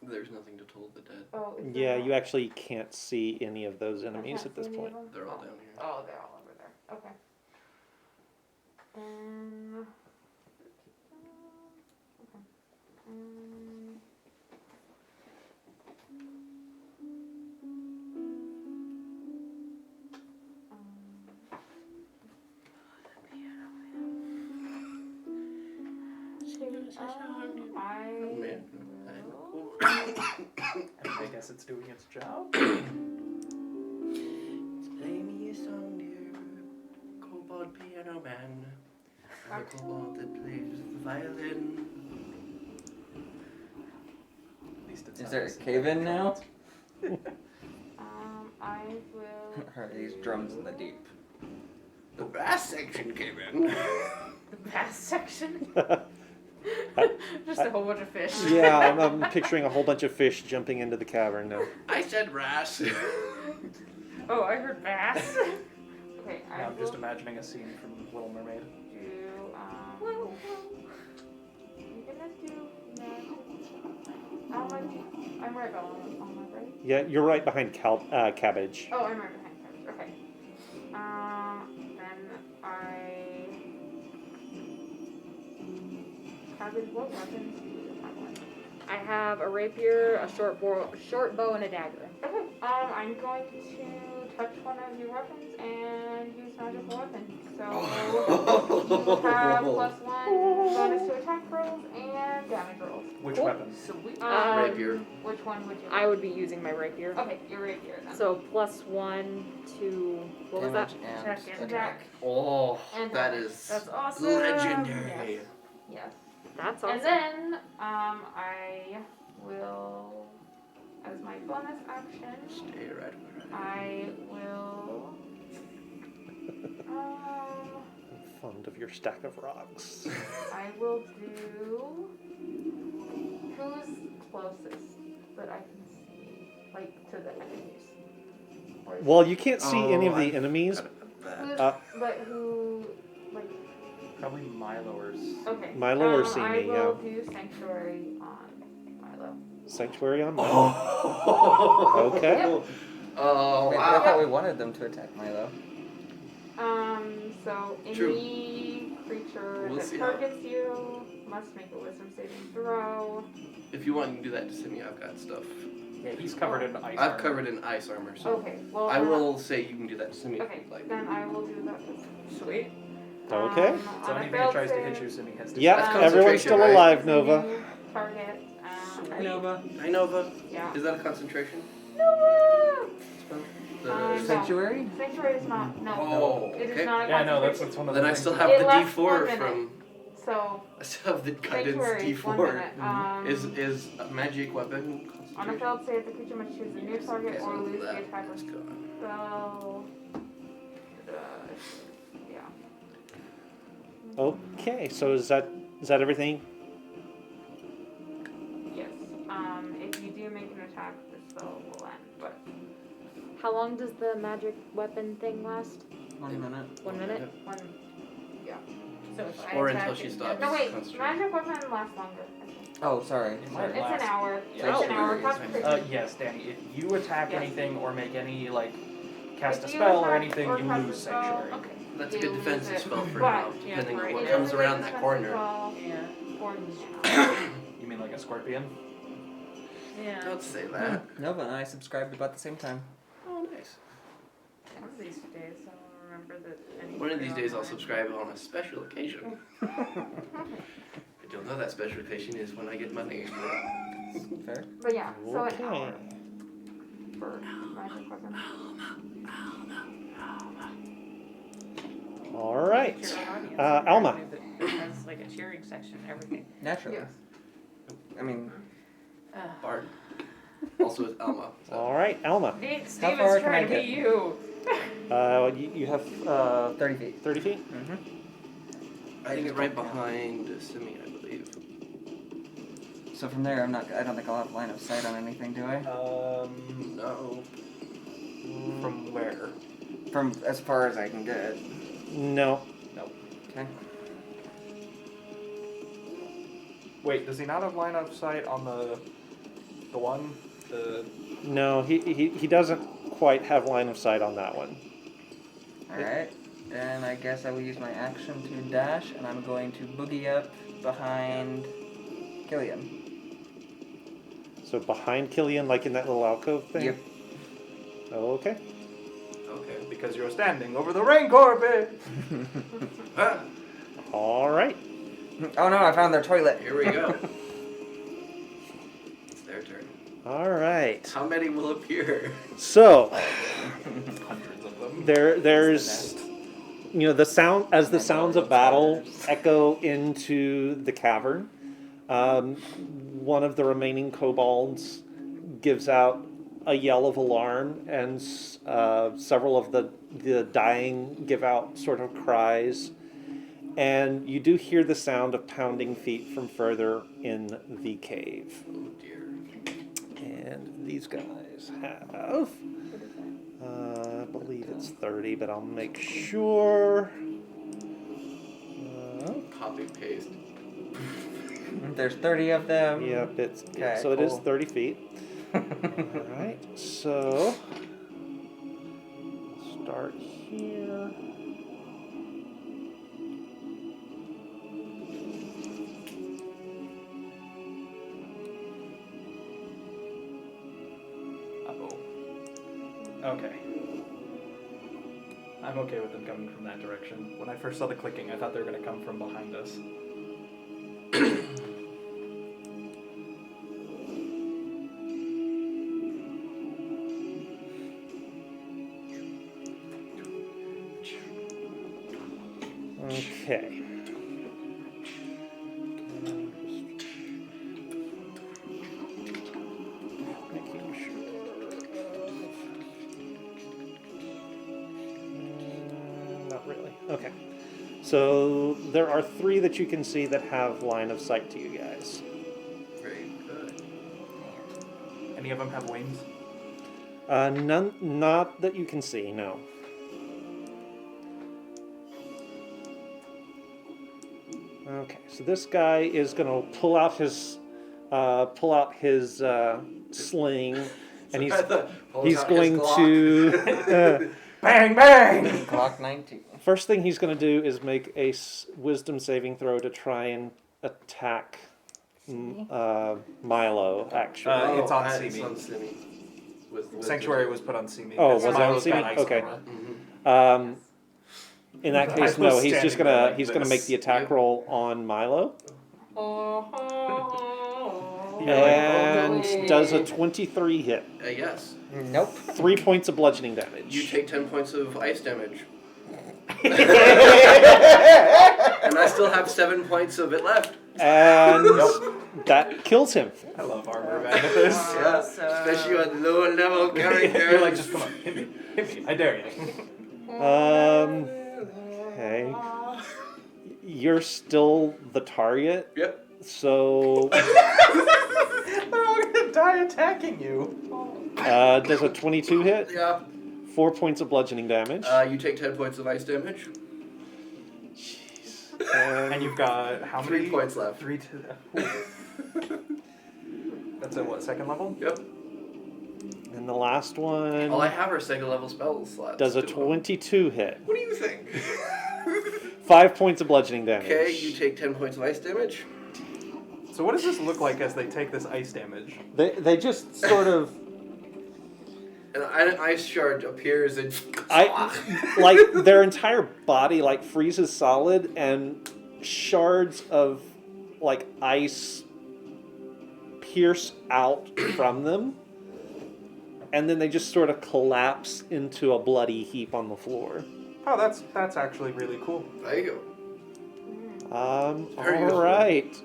There's nothing to toll the dead. Oh, is there Yeah, not? you actually can't see any of those I enemies can't at this see any point. of them? They're all down here. Oh, they're all over there. Okay. Okay. Man. I guess it's doing its job. Play me a song, dear kobold piano man. The kobold that plays the violin. At least it's Is not there a us. cave-in now? I will. Or are these drums in the deep? The bass section came in. The bass section. Just a whole bunch of fish. Yeah, I'm picturing a whole bunch of fish jumping into the cavern now. I said brass. Oh, I heard bass. Okay, I I'm will just imagining a scene from Little Mermaid. do. I'm gonna do. I'm right on my right. Yeah, you're right behind cabbage. Oh, I'm right behind Cabbage. Okay. Then Cabbage, what weapons do you have on? I have a rapier, a short bow, and a dagger. Okay. I'm going to touch one of your weapons and use magical weapons. So you have +1 bonus to attack rolls and damage rolls. Which Cool. weapon? Sweet. Rapier. Which one would you? I would be using my rapier. Okay, your rapier then. So +1 to what was that? Damage and Attack and attack. Oh, And that damage. is That's awesome. legendary. Yes. That's And awesome. then I will, as my bonus action, Stay right where I will. I'm fond of your stack of rocks. I will do. Who's closest that I can see, like to the enemies? Or is- Well, you can't see any of Oh, the enemies. Who's, uh, but who, like, Probably Milo or okay. Milo or Simi, I will do Sanctuary on Milo. Sanctuary on Milo. Oh. Okay. Yep. Oh, Wait, but I thought wow. we wanted them to attack Milo. So True. any creature We'll that see how- targets you must make a wisdom saving throw. If you want to do that to Simi, I've got stuff. Yeah, he's covered in ice. I've armor. covered in ice armor, so Okay, well. I then will say you can do that to Simi if Okay, you'd like. then I will do that. to- Sweet. Okay. So on a anything that failed tries to save, hit you, Simi has to. Yep, That's everyone's still concentration, right? alive, it's a Nova. new Target. Hi, Nova. Hi, Nova. Yeah. Is that a concentration No! spell? No. Sanctuary? Sanctuary is not. No. Oh, It is okay. not a Yeah, no, concentration. that's one of the Then I things still that- have It the lasts 1 D4 minute. from. So, I still have the guidance Sanctuary is 1 D4. minute. Is a magic weapon On a concentration? failed save, the creature must choose a new target Okay, or so lose the that attack or is gone. spell. Yeah. Okay, so is that everything? Yes. If you do make an attack, the spell will end. But How long does the magic weapon thing last? 1 minute. 1 minute? one. Yeah. So if I Or attack until she it- stops. No wait, concentration. magic weapon lasts longer. I think. Oh, sorry. It might It's last. an hour. Yeah, It's an hour. Sanctuary is Concentration. Yes, Danny. If you attack Yes. anything or make any cast a If you spell or attack anything, or you cast a lose spell, Sanctuary. Okay. That's a You good lose defensive it. spell for But- now, Yeah, depending on right. what It comes is a around that defensive corner. spell Yeah. for now. You mean like a scorpion? Yeah. Don't say that. Nova and I subscribed about the same time. Oh, nice. One of these days I'll remember that. One of these days I'll online. subscribe on a special occasion. But you'll know that special occasion is when I get money. Fair. But yeah, so an Okay. hour. Bird. Magic weapon. All right. Cheer our audience. Alma. It has like a cheering section and everything. Naturally. Yes. I mean, Bard. Also with Alma. So. All right, Alma. Nate, far Steven's can I trying to get? be you. You have 30 feet. 30 feet? I think it's right behind Simi, I believe. So from there, I don't think I'll have line of sight on anything, do I? No. From where? From as far as I can get. No. Okay. Wait, does he not have line of sight on the one? No, he doesn't quite have line of sight on that one. Alright. Then I guess I will use my action to dash, and I'm going to boogie up behind Killian. So behind Killian, like in that little alcove thing? Yep. Okay. Okay. Because you're standing over the rain carpet. Ah, All right. Oh no, I found their toilet. here we go. It's their turn. All right. How many will appear? So Hundreds of them. there's the sound as the sounds of battle echo into the cavern. One of the remaining kobolds gives out a yell of alarm, and several of the dying give out sort of cries. And you do hear the sound of pounding feet from further in the cave. Oh dear. And these guys have, I believe it's 30, but I'll make sure. Copy paste. There's 30 of them. Yep, Okay, so it is cool. 30 feet. All right, so start here. Uh-oh. Okay. I'm okay with them coming from that direction. When I first saw the clicking, I thought they were going to come from behind us. Okay. Making sure not really. Okay. So there are 3 that you can see that have line of sight to you guys. Very good. Any of them have wings? None, not that you can see. No. Okay, so this guy is going to pull out his sling, and he's going to. Bang, bang! Glock 19. First thing he's going to do is make a wisdom saving throw to try and attack Milo. Actually, It's on It's Simi. on Simi. With the Sanctuary was put on Simi. Oh, because was it on Milo's got Simi? ice Okay. armor. Mm-hmm. In that I case, was no. He's just standing there gonna like he's gonna this. make the attack Yep. roll on Milo, You're like, and does a 23 hit. Yes. Nope. 3 points of bludgeoning damage. You take 10 points of ice damage. And I still have 7 points of it left. And that kills him. I love armor Vanitas. Yeah, especially on lower level characters. You're like, just come on, hit me, I dare you. Okay. You're still the target, Yep. so They're all gonna die attacking you. does a 22 hit? Yeah. 4 points of bludgeoning damage. You take 10 points of ice damage. Jeez. And you've got how many? 3 points left. 3 to. That's at what, second level? Yep. And the last one All I have are second level spell slots. does a too. 22 hit. What do you think? 5 points of bludgeoning damage. Okay, you take 10 points of ice damage. So what does this look like as they take this ice damage? They just sort of An ice shard appears and like their entire body like freezes solid, and shards of like ice pierce out from them. and then they just sort of collapse into a bloody heap on the floor. Oh, that's actually really cool. There you Very All good. right.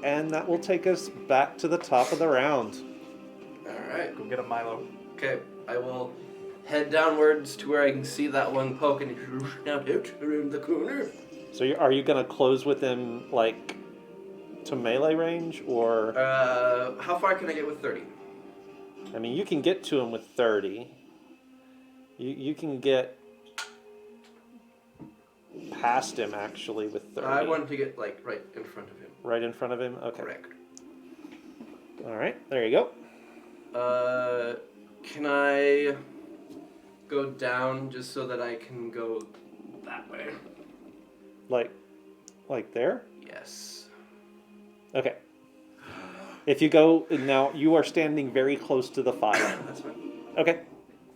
And that will take us back to the top of the round. go. All right. Go get a Milo. Okay, I will head downwards to where I can see that one poke and snap out around the corner. So are you going to close with him, like, to melee range, or... How far can I get with 30? I mean, you can get to him with 30. You can get past him, actually, with 30. I wanted to get, like, right in front of him. Right in front of him? Okay. Correct. All right, there you go. Can I go down just so that I can go that way? Like there? Yes. Okay. If you go... Now, you are standing very close to the fire. That's fine. Okay.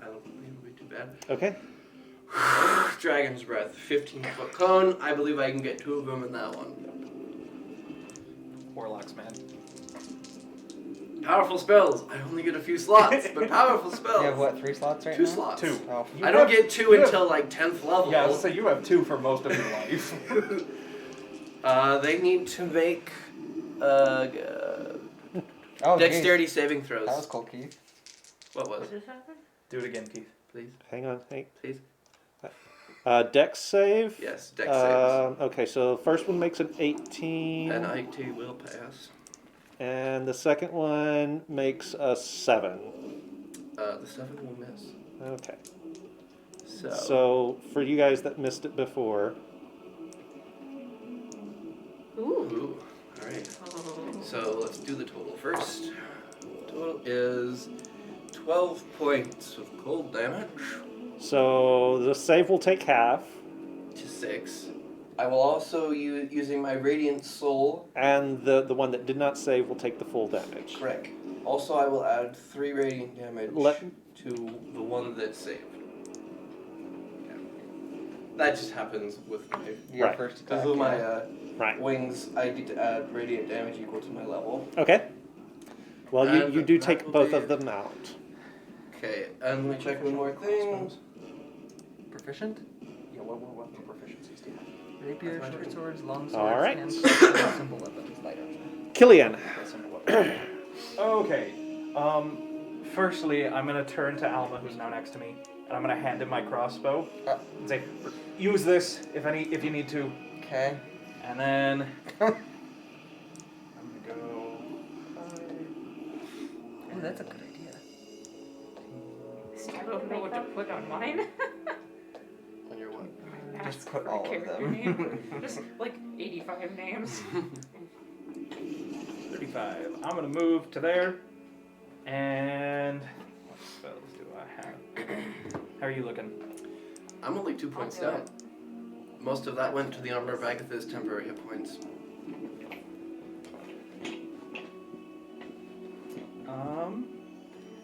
I don't think it'll be too bad. Okay. Dragon's Breath, 15-foot cone. I believe I can get 2 of them in that one. Warlocks, man. Powerful spells. I only get a few slots, but powerful spells. You have what, 3 slots right 2 now? slots. 2. Oh, I don't get 2 until like 10th level. Yeah, so you have 2 for most of your life. They need to make oh dexterity geez. saving throws. That was cool, Keith. What was? What just happened? Do it again, Keith. Please, Hang on. Hey. please. Dex save. Yes, dex saves. Okay, so the first one makes an 18. An IT will pass. And the second one makes a 7. The 7 will miss. Okay. So. For you guys that missed it before, Ooh. All right. So let's do the total first. Total is 12 points of cold damage so the save will take half, to 6. I will also using my Radiant Soul. and the one that did not save will take the full damage. Correct. Also, I will add 3 radiant damage to the one that saved. Yeah. That just happens with my Your Right. first because attack. of my Right. wings. I need to add radiant damage equal to my level. Okay. Well, And you do that take will both be of them out. Okay, and let me check one more thing. Proficient? Yeah, what proficiencies do you have? Rapier, That's short fine. swords, long swords, All right. and simple weapons, light armor. Killian. Okay. Firstly, I'm gonna turn to Alma, who's now next to me, and I'm gonna hand him my crossbow and say, "Use this if you need to." Okay. And then I'm gonna go. Oh, that's a good idea. I don't know what to put on mine. On your what? Just Ask put for a all of character them. name. Just like 85 names. 35. I'm gonna move to there. And what spells do I have? How are you looking? I'm only 2 points I'll do down. Most of that went to the armor of Agatha's temporary hit points.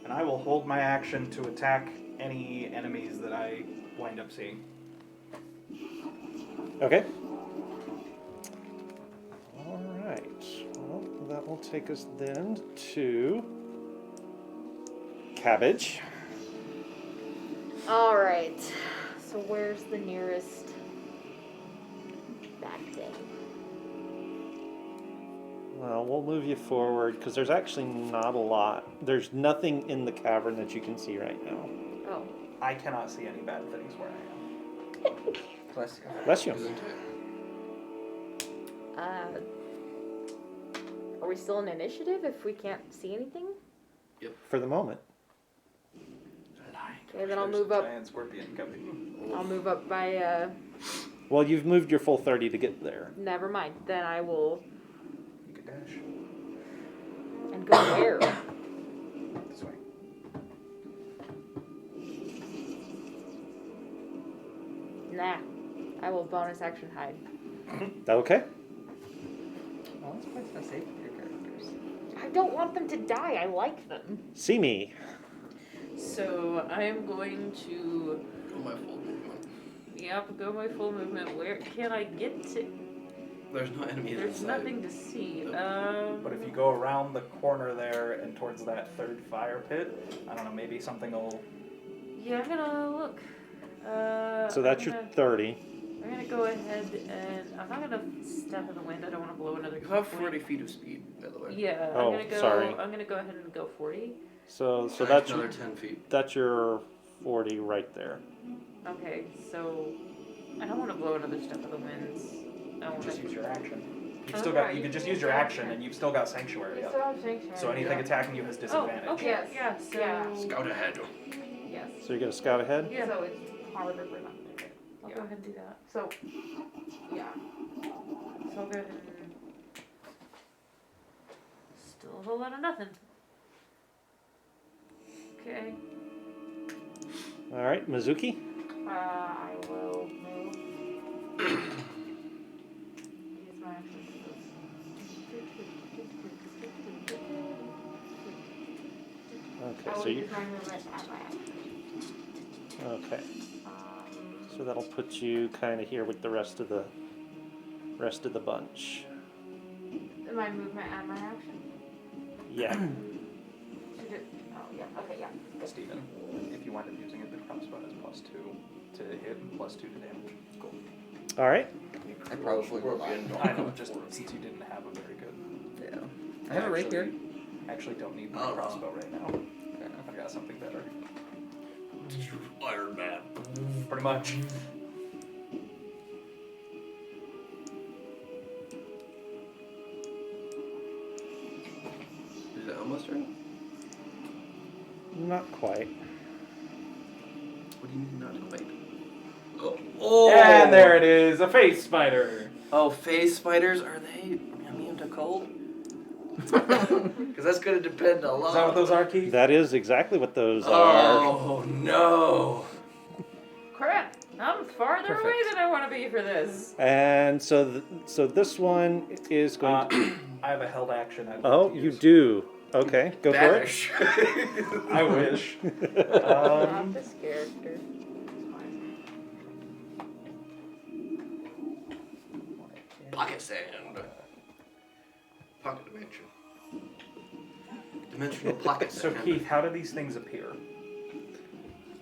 And I will hold my action to attack any enemies that I wind up seeing. Okay. All right. Well, that will take us then to Cabbage. All right. So where's the nearest That thing. Well, we'll move you forward because there's actually not a lot. There's nothing in the cavern that you can see right now. Oh. I cannot see any bad things where I am. Bless you. Bless you. Isn't it? Are we still in initiative if we can't see anything? For the moment. Okay, then I'll There's move a up. giant scorpion coming. I'll move up by Well, you've moved your full 30 to get there. never mind. Then I will You could dash. and go where? This way. Nah. I will bonus action hide. Okay. Oh, that's quite so safe for your characters. I don't want them to die. I like them. See me. So I am going to, Go my full movement. go my full movement. Where can I get to? There's no enemies There's inside. nothing to see. But if you go around the corner there and towards that third fire pit, I don't know, maybe something will. Yeah, I'm gonna look. So that's your 30. I'm gonna go ahead and I'm not gonna step in the wind. I don't want to blow another. You have wind. 40 feet of speed, by the way. Yeah, Oh, I'm gonna go. sorry. I'm gonna go ahead and go 40. So Nice, that's another 10 feet. that's your 40 right there. Okay, so I don't want to blow another step of the winds. I want Just to. use your action. You've Oh, still got. right, You you could just can use your action, and you've still got sanctuary You up. still have sanctuary. So anything attacking you has Oh, disadvantage. okay. Yes. Yeah. So. Yeah. Scout ahead. Yes. So you get a scout ahead? Yeah. So it's harder for them to hit. I'll Yeah. go ahead and do that. So, yeah. So I'll go ahead and. Still a whole lot of nothing. Okay. All right, Mizuki. I will move. Use my action. Okay, I so will you use my movement and my action. okay. So that'll put you kind of here with the rest of the bunch. My movement and my action. Yeah. To do, oh, yeah. Okay, yeah. Steven, if you wind up using it, the crossbow has +2 to hit and +2 to damage. Cool. All right. I probably will. I know, just since you didn't have a very good. Yeah. I have it right here. Actually, don't need my Oh. crossbow right now. Fair enough. I've got something better. Iron Man. Pretty much. Is it almost turn? Not quite. What do you mean not quite? Oh! And there it is, a face spider. Oh, phase spiders, are they immune to cold? Because that's going to depend a lot. Is that what those are, Keith? That is exactly what those are. Oh, no. Crap! I'm farther away Perfect. than I want to be for this. And so so this one is going to I have a held action. I'd like Oh, to you use. do. Okay, go for it. Banish. I wish. Not this character. Pocket sand. Pocket dimension. Dimensional pocket So sand. Keith, how do these things appear?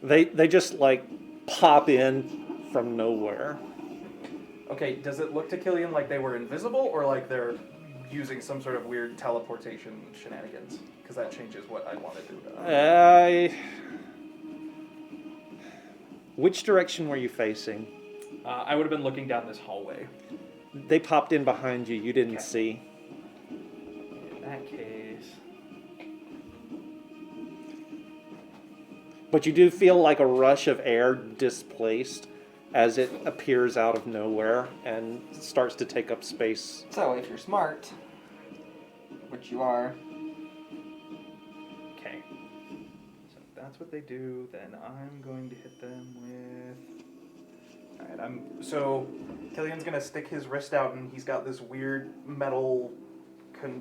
They just like pop in from nowhere. Okay, does it look to Killian like they were invisible or like they're using some sort of weird teleportation shenanigans? Because that changes what I'd want to do. Which direction were you facing? I would have been looking down this hallway. They popped in behind you. You didn't Okay. see. In that case, But you do feel like a rush of air displaced as it appears out of nowhere and starts to take up space. So if you're smart, which you are, okay. So if that's what they do, then I'm going to hit them with. All right, so Killian's gonna stick his wrist out, and he's got this weird metal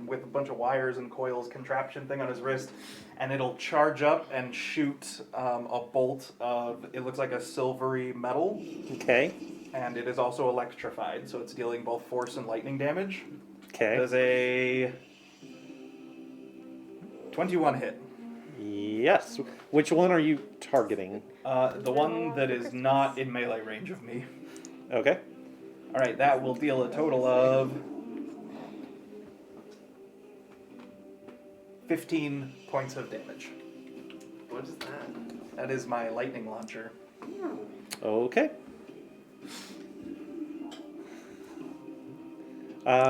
with a bunch of wires and coils contraption thing on his wrist, and it'll charge up and shoot a bolt of, it looks like a silvery metal, Okay. and it is also electrified, so it's dealing both force and lightning damage. Okay. Does a 21 hit. Yes. Which one are you targeting? The one that is not in melee range of me. Okay. Alright, that will deal a total of 15 points of damage. What is that? That is my lightning launcher. Okay.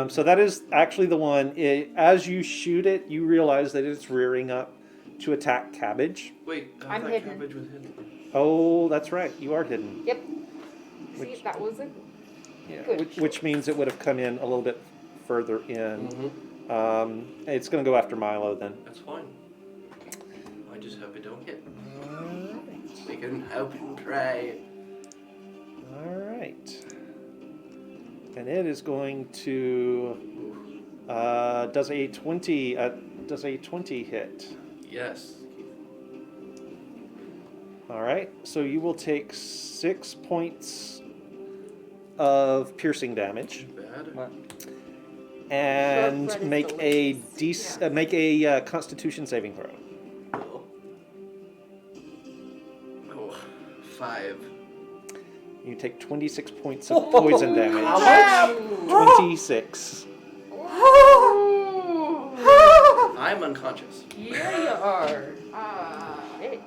So that is actually the one. As you shoot it, you realize that it's rearing up to attack Cabbage. Wait, I I'm thought hidden. Cabbage was hidden. Oh, that's right. You are hidden. Yep. See, Which- that was a Yeah. Good. Which means it would have come in a little bit further in. Mm-hmm. It's going to go after Milo then. That's fine. I just hope it don't hit. We can hope and pray. All right. And it is going to does a 20 hit. Yes. All right. So you will take 6 points of piercing damage, Bad. What? and Short bread is make a delicious. make a Constitution saving throw. Oh, 5. You take 26 points of poison damage. How 26. I'm unconscious. Yeah, you are. Shit.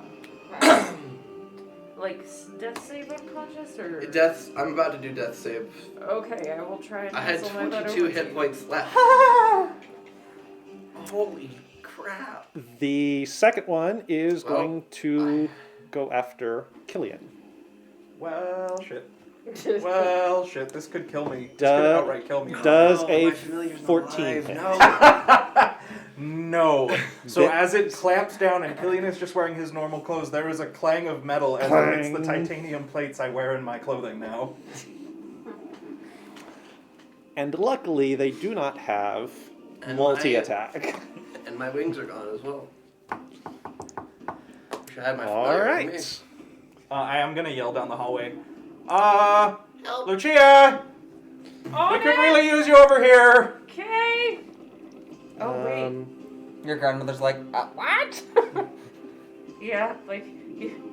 Like death save unconscious or? Death. I'm about to do death save. Okay, I will try and I had cancel my butt 22 over hit to you. points left. Holy crap. The second one is Well, going to go after Killian. Well, shit. Well, shit. This could kill me. This could Duh. outright kill me. Does No, a my familiar's not 14 alive. hit. No. No. So Bit- as it clamps down and Killian is just wearing his normal clothes, there is a clang of metal as it hits the Clang. titanium plates I wear in my clothing now. And luckily, they do not have And multi-attack. And my wings are gone as well. Wish I had my All familiar with right. I am gonna yell down the hallway. Help. Lucia! On We could it! really use you over here! Okay. Oh wait. Your grandmother's like, what? Yeah, like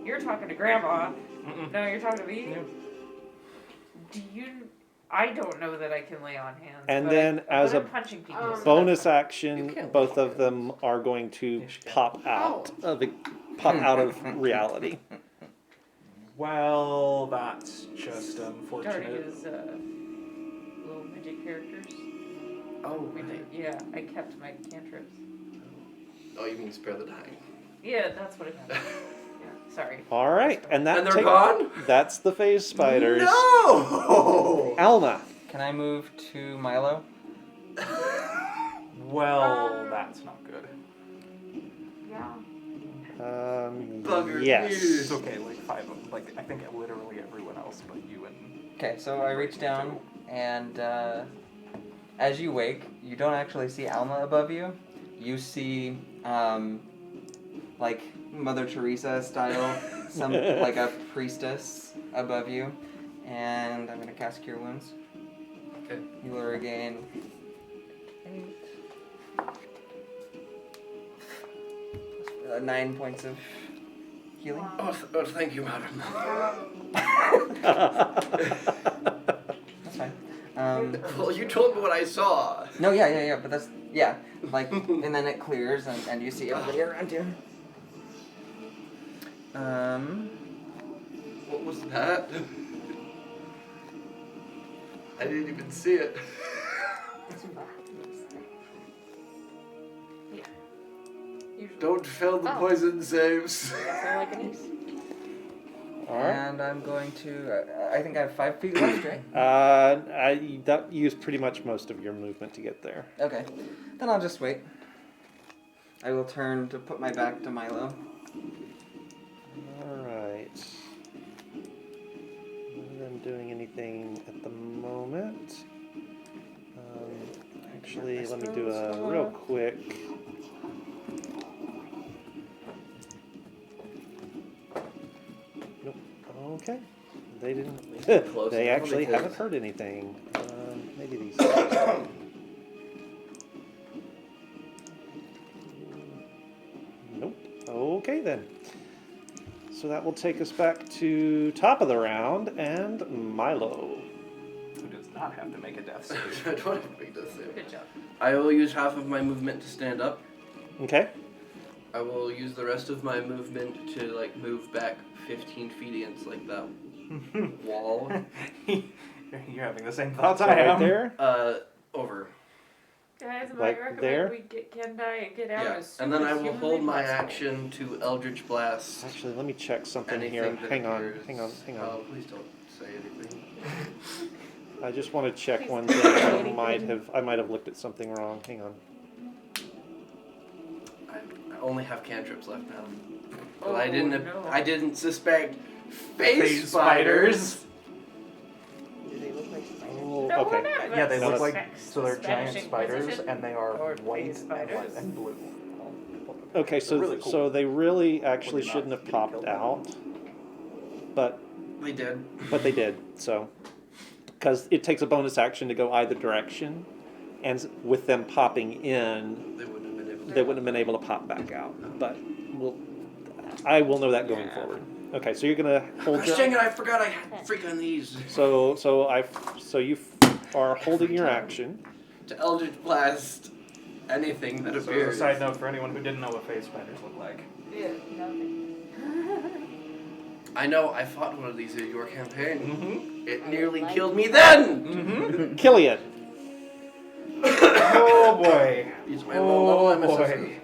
you're talking to Grandma. Mm-mm. No, you're talking to me. No. Do you? I don't know that I can lay on hands. And but then I'm as good a at punching people. so bonus that's action, You can't both watch of them are going to Yes, you can. pop out of reality. Well, that's just fine. Start unfortunate. use little midget characters. Oh, We right. did, yeah, I kept my cantrips. Oh, you mean spare the dying. Yeah, that's what it meant. Yeah, sorry. All right, and that And they're take- gone? That's the phase spiders. No! Alma. Can I move to Milo? Well, that's not good. Yeah. Bugger Yes. It's okay, like 5 of them. Like, I think literally everyone else but you and... Okay, so I reach down, and as you wake, you don't actually see Alma above you. You see, like Mother Teresa style, some like a priestess above you, and I'm gonna cast Cure Wounds. Okay. You will regain 9 points of healing. Oh, thank you, madam. That's fine. Well, you told me what I saw. No, yeah, but that's, yeah, like, and then it clears, and you see everybody around you. What was that? I didn't even see it. Usually. Don't fail the Oh. poison saves. That's all I can use. All right. And I'm going to, I think I have 5 feet left, right? That used pretty much most of your movement to get there. Okay, then I'll just wait. I will turn to put my back to Milo. All right. Not that I'm doing anything at the moment. Actually, let me do a real quick. Nope. Okay. They didn't. Close They enough, actually because- haven't heard anything. Maybe these. Nope. Okay then. So that will take us back to top of the round and Milo. Who does not have to make a death save. I don't have to make this save. Good job. I will use half of my movement to stand up. Okay. I will use the rest of my movement to like move back 15 feet against like that wall. You're having the same thoughts So I am. right there. Over. Guys, I Like recommend there? we get Kendai and get out Yeah. as soon And then as I will humanly hold my possible. action to Eldritch Blast. Actually, let me check something Anything here. that Hang on. appears- Hang on. Oh, please don't say anything. I just want to check Please one don't thing. say I anything. might have looked at something wrong. Hang on. I only have cantrips left now. But Oh, I didn't. no. I didn't suspect phase Phase spiders. spiders. Do they look like spiders? Oh, No, we're okay. not Yeah, they No, look like, Specs- so they're giant Spanish spiders, Inquisition and they are or white phase spiders. and blue. Okay, so They're really cool. so they really actually you're not shouldn't have getting popped killed. out, but They did. they did. So because it takes a bonus action to go either direction, and with them popping in, They wouldn't have been able to. they wouldn't have been able to pop back out. But I will know that going forward. Okay, so you're gonna hold Gosh your. dang it! I forgot I had freak on these. So you are holding your action. To Eldritch Blast anything that So as a appears. side note for anyone who didn't know what phase spiders look like. Yeah, nothing. I know, I fought one of these in your campaign. Mm-hmm. It nearly killed me then! Mm-hmm. Killian. Oh boy. Use my low level Oh MSS. boy.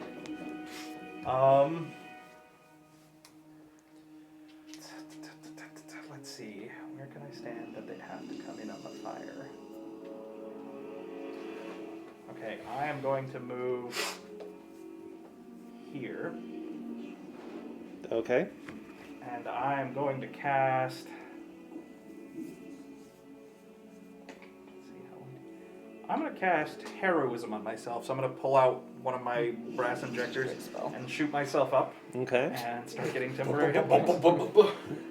Let's see. Where can I stand that they'd have to come in on the fire? Okay, I am going to move here, Okay. and I am going to cast. I'm going to cast Heroism on myself, so I'm going to pull out one of my brass injectors Great spell. and shoot myself up Okay. and start getting temporary hit points.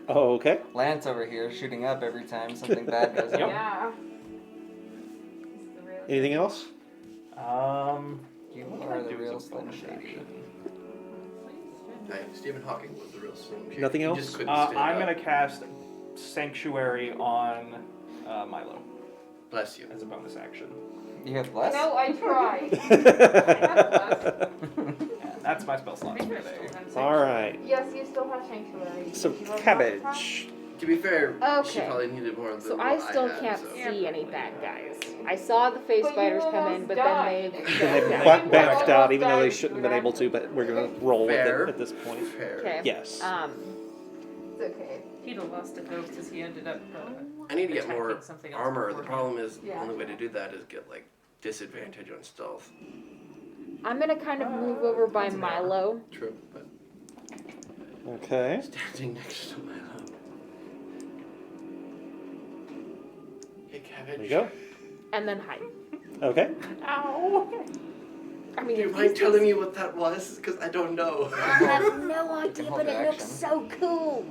Oh, okay. Lance over here shooting up every time something bad goes Yep. on. Yeah. He's the real Anything else? You What can are I the do as real a Slim bonus Shady. action? Hey, Stephen Hawking was the real Slim Shady. Nothing He else? just couldn't I'm stand going up. to cast Sanctuary on Milo Bless you. as a bonus action. You have less? No, I tried. And that's my spell slots for today. All right. Yes, you still have sanctuary. So Did you have cabbage. To be fair, she Okay. probably needed more than So what I still had, can't so. see any bad guys. I saw the face But you spiders come in, almost but died. then And they they Yeah. backed out, even though they Almost shouldn't have been able to, but we're going to roll with Fair. it at this point. Fair. Okay. Yes. It's okay. He'd have lost it though because he ended up. I need to get attacking more something else armor. The beforehand. problem is, the Yeah. only way to do that is get, like, disadvantage on stealth. I'm gonna kind of move over by That's an hour. Milo. True, but Okay. standing next to Milo. Hey, cabbage. There you go. And then hide. Okay. Ow! I mean, Do you if mind these telling me what that was? Because I don't know. I have no idea, hold but the it looks action. so cool.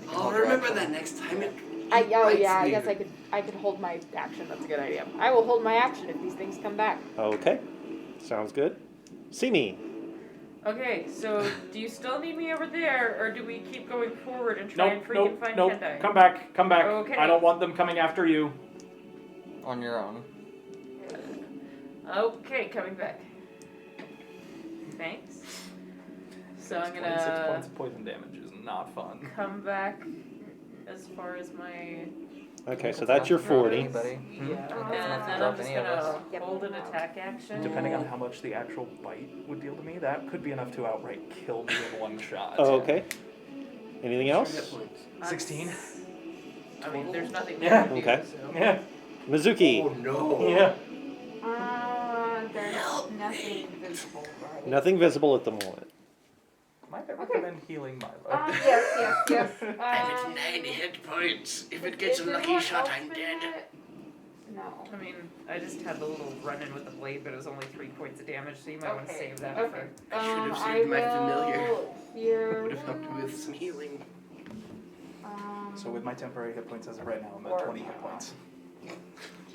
You can I'll hold your remember action. that next time. oh bites yeah, I me. guess I could hold my action. That's a good idea. I will hold my action if these things come back. Okay. Sounds good. See me. Okay, so do you still need me over there, or do we keep going forward and try Nope, and freaking nope, find nope. Kendai? Come back, come back. Okay. I don't want them coming after you. On your own. Okay, coming back. Thanks. So I'm 26 gonna points of poison damage is not fun. come back as far as my Okay, so that's your 40. Anybody? yeah, Hmm? and That's then enough to I'm drop just any of us. gonna Yep. hold an attack action. Depending on how much the actual bite would deal to me, that could be enough to outright kill me in one shot. Oh, okay. Anything Hit else? points. 16. I mean, there's nothing Yeah. more to do, Okay. so. Yeah, Mizuki. Oh no. yeah. There's Help nothing visible, right? Nothing visible at the moment. Might I Okay. recommend healing Milo? Yes. I'm at 90 hit points. If it gets a lucky Is shot, anyone I'm else dead. been hit? No. I mean, I just had the little run-in with the blade, but it was only 3 points of damage, so you might want to Okay, save that okay. for. I should have I saved my will familiar. Here. Would have helped me with some healing. So with my temporary hit points as of right now, I'm at Or- 20 hit points.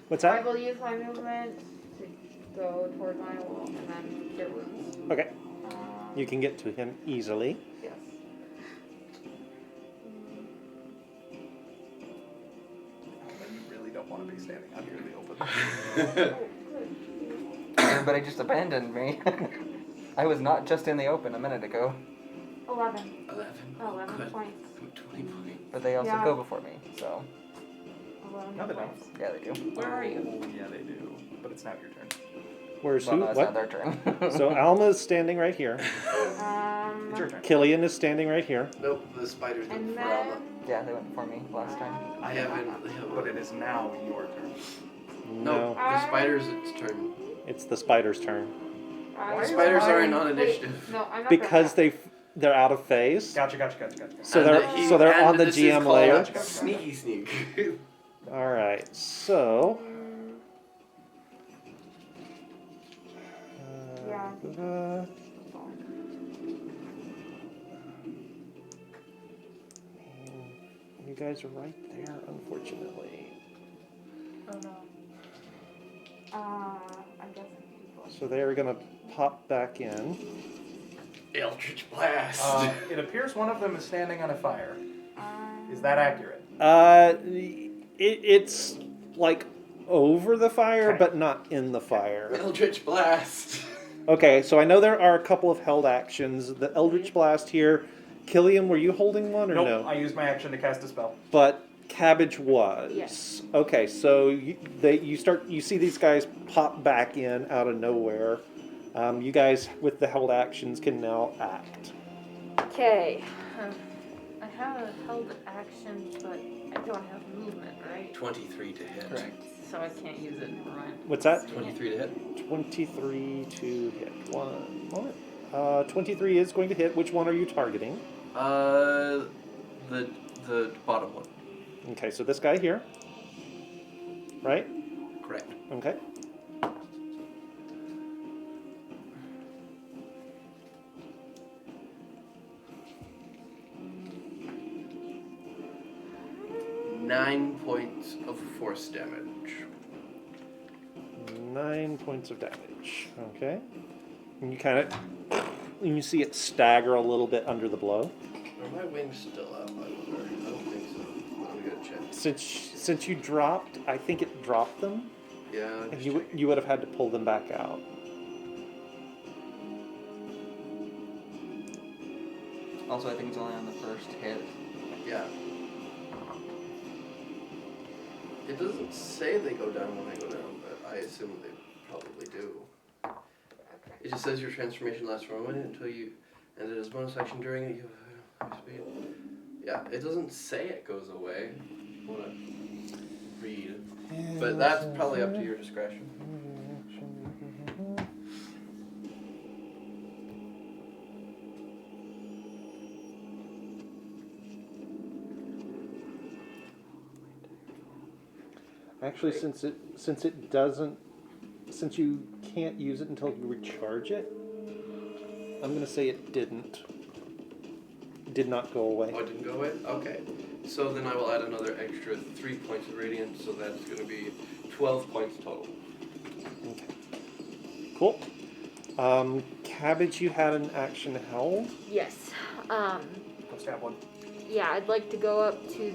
What's I that? will use my movement to go toward my wall and then cure wounds. Okay. Um, You can get to him easily. Yes. You really don't want to be standing out here in the open. Everybody just abandoned me. I was not just in the open a minute ago, 11. 11. 11 Good. points. 20 points. but they also Yeah. go before me, so 11 No, they points. don't. yeah, they do. Where are you? Oh, yeah, they do. But it's not your turn. Where's Well, who? no, it's not What? their turn. So Alma's standing right here. It's your turn. Killian is standing right here. Nope, the spiders went And for Alma. then. Yeah, they went before me last time. I haven't. But it is now your turn. No, the spiders, it's turn. It's the spider's turn. The spiders aren't on initiative. No, I'm not Because done they're out of phase. Gotcha. So And they're and on the this is GM called layer. Sneaky sneak. All right. So. Yeah. You guys are right there, unfortunately. Oh no. I'm guessing. So they are going to pop back in. Eldritch Blast. It appears one of them is standing on a fire. Is that accurate? It's like over the fire, Okay. but not in the fire. Eldritch Blast. Okay, so I know there are a couple of held actions. The Eldritch Blast here. Killian, were you holding one or Nope, no? I used my action to cast a spell. But Cabbage was. Yes. Okay, so you see these guys pop back in out of nowhere. You guys with the held actions can now act. Okay. I have a held action, but I don't have movement, right? 23 to hit. Correct. So I can't use it. Never mind. What's that? 23 to hit. 23 to hit. One moment. 23 is going to hit. Which one are you targeting? The bottom one. Okay, so this guy here. Right? Correct. Okay. Nine points of force damage. 9 points of damage. Okay. And you kind of, you see it stagger a little bit under the blow. Are my wings still up? I wonder. I don't think so. Let me go check. Since you dropped, I think it dropped them, Yeah. and just you checking. you would have had to pull them back out. Also, I think it's only on the first hit. Yeah. It doesn't say they go down when I go down, but I assume they probably do. It just says your transformation lasts for a minute until you, and it is bonus action during it. You have speed. Yeah, it doesn't say it goes away. I want to read, but that's probably up to your discretion. Actually, since it doesn't, since you can't use it until you recharge it, I'm gonna say it did not go away. Oh, it didn't go away? Okay. So then I will add another extra 3 points of radiant, so that's going to be 12 points total. Okay. Cool. Cabbage, you had an action held. Yes. Go stab one. Yeah, I'd like to go up to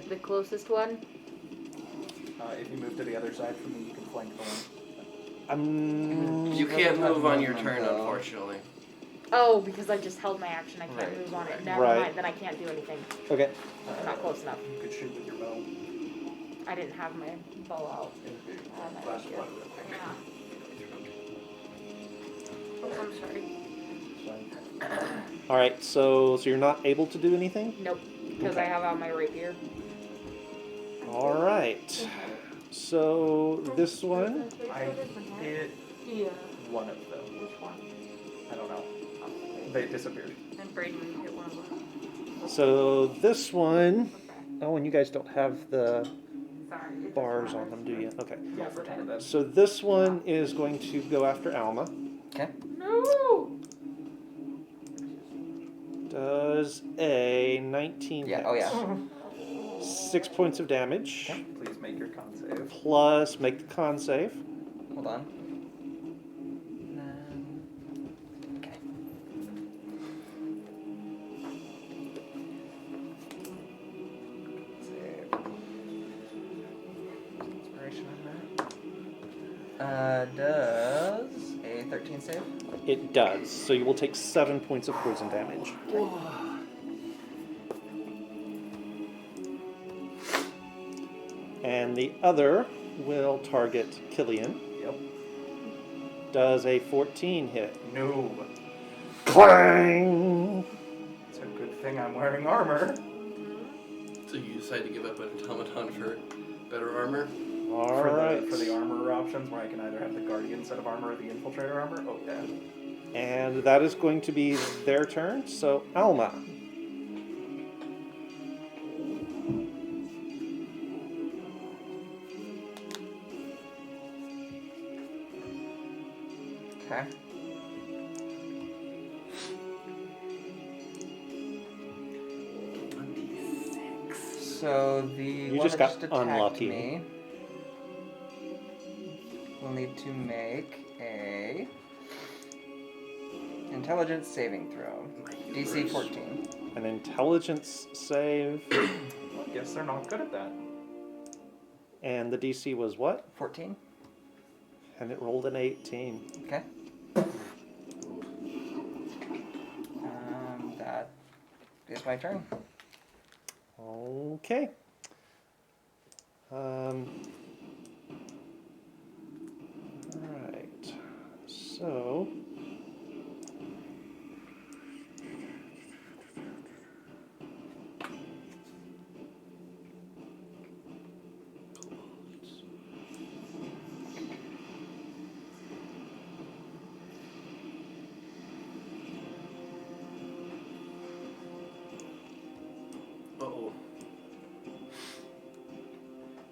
the closest one. If you move to the other side from me, you can flank the one. You can't move on your movement, turn, though. unfortunately. Oh, because I just held my action. I can't Right. move on it. Never Right. mind. Then I can't do anything. Okay. I'm not close enough. You could shoot with your bow. I didn't have my bow out. my Last rapier. one, okay. Yeah. Oh, I'm sorry. All right. So you're not able to do anything. Nope. Because I have out my rapier. All right. So this one. I hit Yeah. one of them. Which one? I don't know. They disappeared. And Braden hit one of them. So this one. Okay. Oh, and you guys don't have the Sorry. it bars doesn't on them, do you? Okay. Yeah, for 10 of them. So this one is going to go after Alma. Okay. No! Does a 19 Yeah. hit. Oh yeah. 6 points of damage. Please make your con save. Plus make the con save. Hold on. Okay. Save. Inspiration on Does a 13 save? It does. So you will take 7 points of poison damage. And the other will target Killian. Yep. Does a 14 hit. No. Clang! It's a good thing I'm wearing armor. So you decide to give up an automaton for better armor? Alright. For the armor options, where I can either have the guardian set of armor or the infiltrator armor. Oh yeah. And that is going to be their turn. So, Alma. Okay. So the You one just that got just attacked unlucky. me will need to make a intelligence saving throw. DC 14. An intelligence save. Well, I guess they're not good at that. And the DC was what? 14. And it rolled an 18. Okay. That is my turn. Okay. Alright. So. Uh-oh.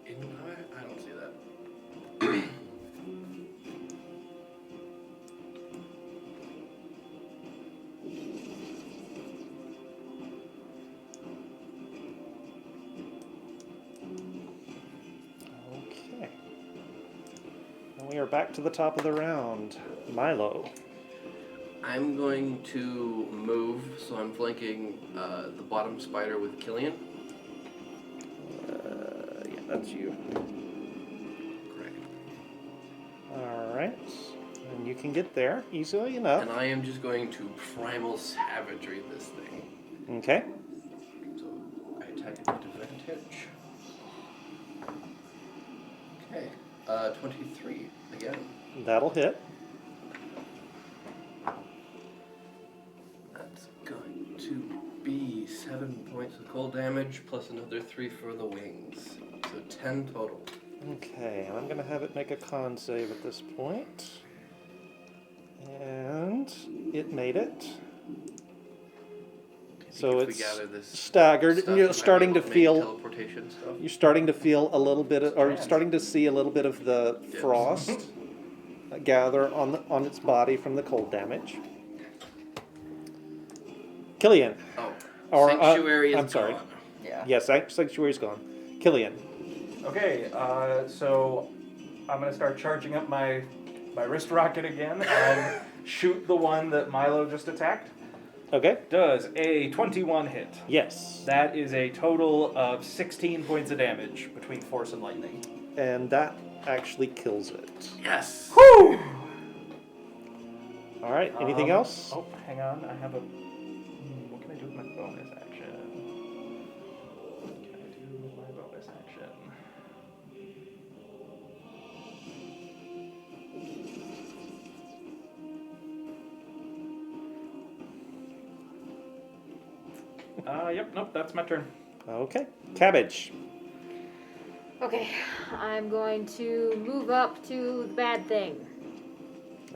I don't see that. Okay. And we are back to the top of the round. Milo. I'm going to move, so I'm flanking the bottom spider with Killian. Yeah, that's you. Correct. Alright. And you can get there easily enough. And I am just going to primal savagery this thing. Okay. So I attack at advantage. Okay. 23 again. That'll hit. That's going to be 7 points of cold damage plus another 3 for the wings. So 10 total. Okay, and I'm going to have it make a con save at this point. And it made it. So If we it's gather this staggered. stuff, And we you're might starting be to able make feel. teleportation stuff. You're starting to feel a little bit, of, or starting to see a little bit of the Yes. frost gather on its body from the cold damage. Killian. Oh, Or, sanctuary is I'm sorry. gone. Yeah. Yes, Sanctuary's gone. Killian. Okay, so I'm gonna start charging up my wrist rocket again and shoot the one that Milo just attacked. Okay. Does a 21 hit. Yes. That is a total of 16 points of damage between force and lightning. And that actually kills it. Yes. Woo! All right. Anything else? Oh, hang on. I have a. What can I do with my bonus action? What can I do with my bonus action? Yep, nope, that's my turn. Okay. Cabbage. Okay, I'm going to move up to the bad thing.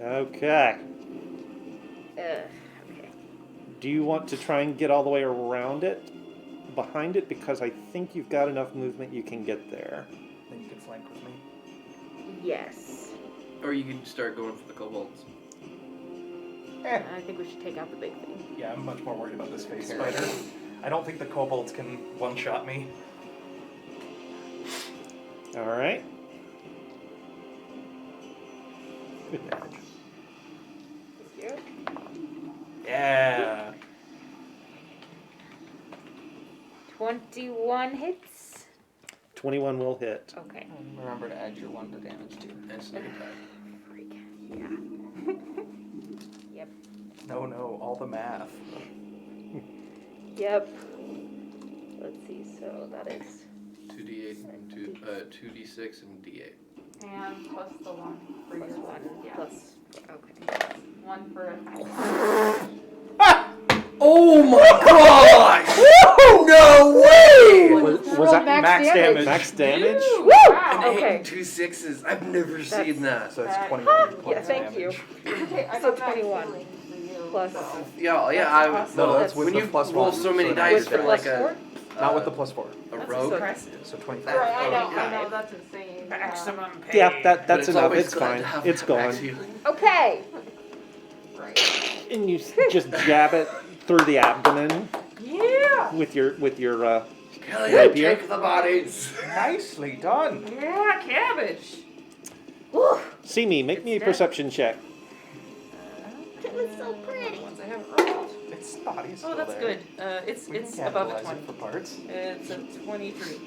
Okay. Okay. Do you want to try and get all the way around it, behind it? Because I think you've got enough movement you can get there. Then you can flank with me. Yes. Or you can start going for the kobolds. I think we should take out the big thing. Yeah, I'm much more worried about this face spider. I don't think the kobolds can one-shot me. All right. Good damage. Thank you. Yeah. 21 hits. 21 will hit. Okay. And remember to add your 1 to damage too. And sneak attack. Freak. Yeah. Yep. No, all the math. Yep. Let's see. So that is 2d8 and 2d6 and d8. And plus the one for plus your 1 yeah. plus. Okay. One for attack. Oh my gosh! No way! Was that max damage? max damage? Woo! Wow. An 8 Okay. and 2 6s. I've never seen that. So it's That- 21 points Yeah, of thank you. damage. Okay, I So got that 21 feeling for you, plus- so. Yeah, That's I awesome. No, That's that's with when the you plus roll 1. so many so dice with for the like plus 4? Not with the plus 4. a That's rogue. impressive. So 25. Right, I know, Okay. that's insane. Maximum Uh, pay. Yeah, But that's enough. always It's glad fine. to have It's that gone. max healing. Okay. Right. And you just jab it through the abdomen Yeah. with your Killian, Rapier? take the bodies. Nicely done. Yeah, cabbage. Woo. See me, make me a It's perception check. It was so pretty. Ones I haven't rolled. Its body's Oh, still that's there. good. It's We can above a cannibalize 20. it for parts. It's a 23.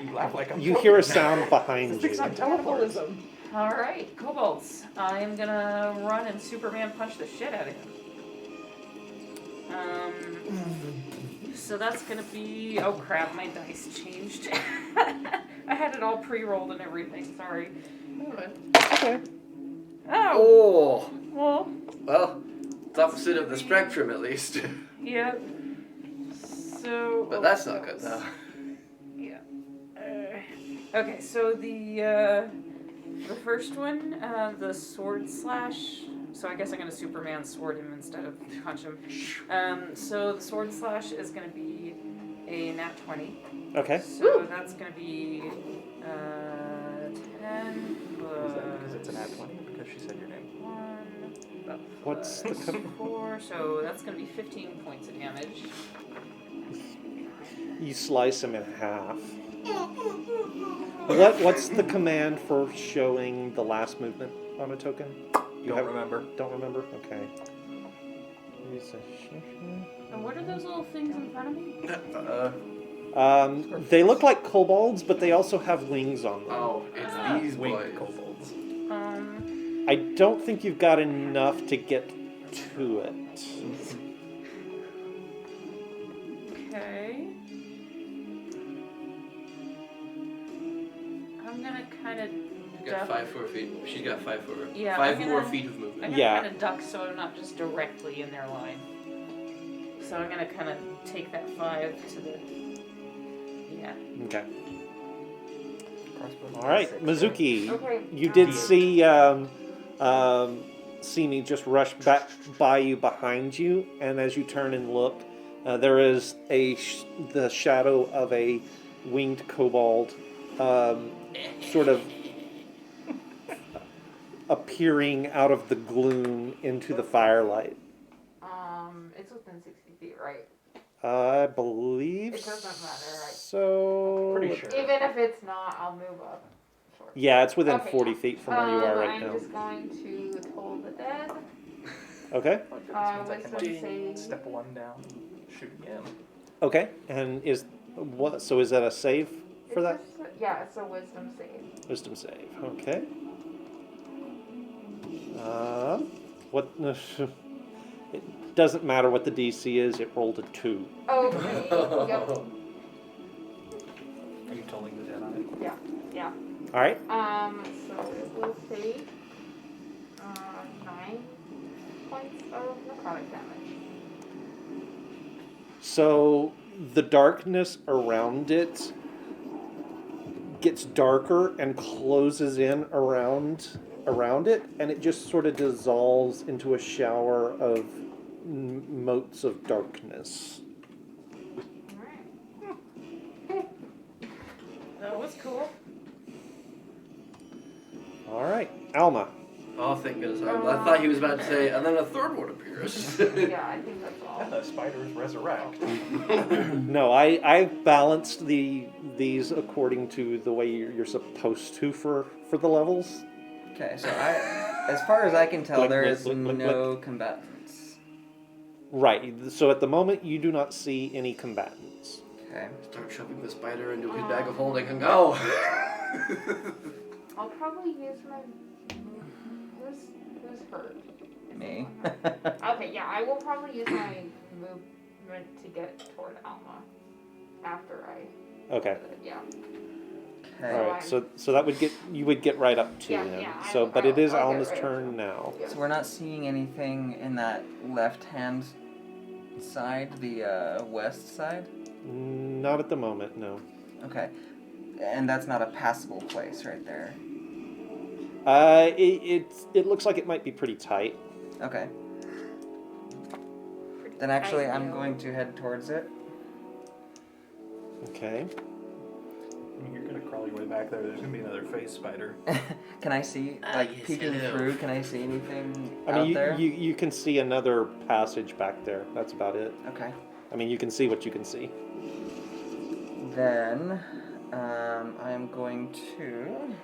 You laugh like I'm You joking. hear a sound behind you. It's not teleports. Cannibalism. All right, kobolds. I am gonna run and Superman punch the shit out of him. So that's gonna be. Oh crap, my dice changed. I had it all pre-rolled and everything. Sorry. Okay. Oh. Oh, Well. well, it's opposite of the spectrum at least. Yeah. So. But that's not good though. Yeah. Okay, so the first one, the sword slash. So I guess I'm gonna Superman sword him instead of punch him. So the sword slash is gonna be a nat 20. Okay. So that's gonna be 10 Is that because it's an plus at 20 or because she said your name? 1. What's the plus 4? So that's gonna be 15 points of damage. You slice him in half. What's the command for showing the last movement on a token? You Don't remember. Don't remember? Okay. And what are those little things in front of me? They look like kobolds, but they also have wings on them. Oh, it's these Winged boys. kobolds. I don't think you've got enough to get to it. Okay. I'm gonna kind of You got 5 4 feet. She got 5 4. Yeah, 5 I'm more gonna- feet of movement. I'm gonna Yeah. kind of duck so I'm not just directly in their line. So I'm gonna kind of take that 5 to the. Yeah. Okay. Crossbow All right, 6, Mizuki. Okay. You did see me just rush back by you behind you, and as you turn and look, there is the shadow of a winged kobold, sort of appearing out of the gloom into the firelight. It's within 60 feet, right? I believe It doesn't matter, right? so. Pretty sure. Even if it's not, I'll move up. Sure. Yeah, it's within Okay, 40 feet from where you are right I'm now. just going to Toll the Dead. Okay. This means I can Wisdom like save. step 1 down and shoot again. Okay. And is what? So is that a save for that? Yeah, it's a wisdom save. Wisdom save. Okay. What? It doesn't matter what the DC is. It rolled a 2. Okay. Yep. Are you tolling the dead on it? Yeah. All right. So it will take 9 points of necrotic damage. So the darkness around it gets darker and closes in around it, and it just sort of dissolves into a shower of motes of darkness. Alright. That was cool. All right, Alma. Oh, thank goodness. I thought he was about to say, and then a third one appears. Yeah, I think that's all. And the spiders resurrect. No, I balanced these according to the way you're supposed to for the levels. Okay, so as far as I can tell, Blink, there blink, is blink, blink, no combatants. Right. So at the moment, you do not see any combatants. Okay. Start shoving the spider into his bag of holding and go. I'll probably use my. Who's hurt? Me. Okay, yeah, I will probably use my movement to get toward Alma after I. Okay. Yeah. Okay. All right. So that would get right up to Yeah, him. yeah, So, but it is I'll get Alma's right up turn to now. Yeah. So we're not seeing anything in that left-hand side, the west side? Not at the moment, no. Okay. And that's not a passable place right there. It looks like it might be pretty tight. Okay. Then actually, I'm Ideal. going to head towards it. Okay. I mean, you're gonna crawl your way back there. There's gonna be another face spider. Can I see, like, peeking through, can I see anything I out mean, there? you can see another passage back there. That's about it. Okay. I mean, you can see what you can see. Then, I am going to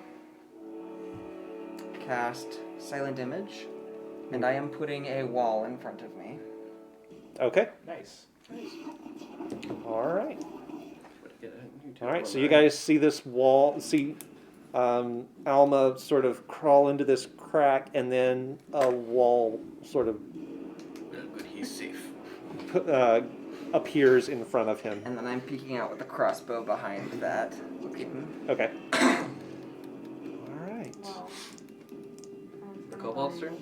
cast Silent Image, and I am putting a wall in front of me. Okay. Nice. All right. You two All right. on So you there. guys see this wall. See Alma sort of crawl into this crack, and then a wall sort of But he's safe. appears in front of him. And then I'm peeking out with the crossbow behind that, looking. Okay. All right. Well, The kobold's turn?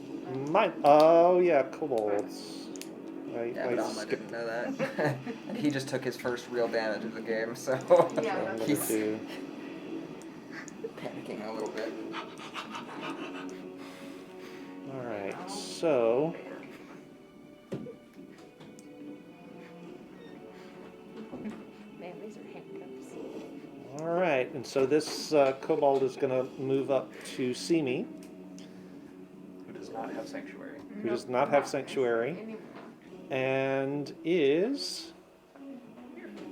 Mine. Oh yeah, kobolds. Yeah, I but Alma skipped. didn't know that. And he just took his first real damage of the game, so Yeah, I'm that's gonna he's do. panicking a little bit. All right. So. Man, these are handcuffs. All right, and so this kobold is going to move up to see me, Who does not have sanctuary? who does not have sanctuary, and is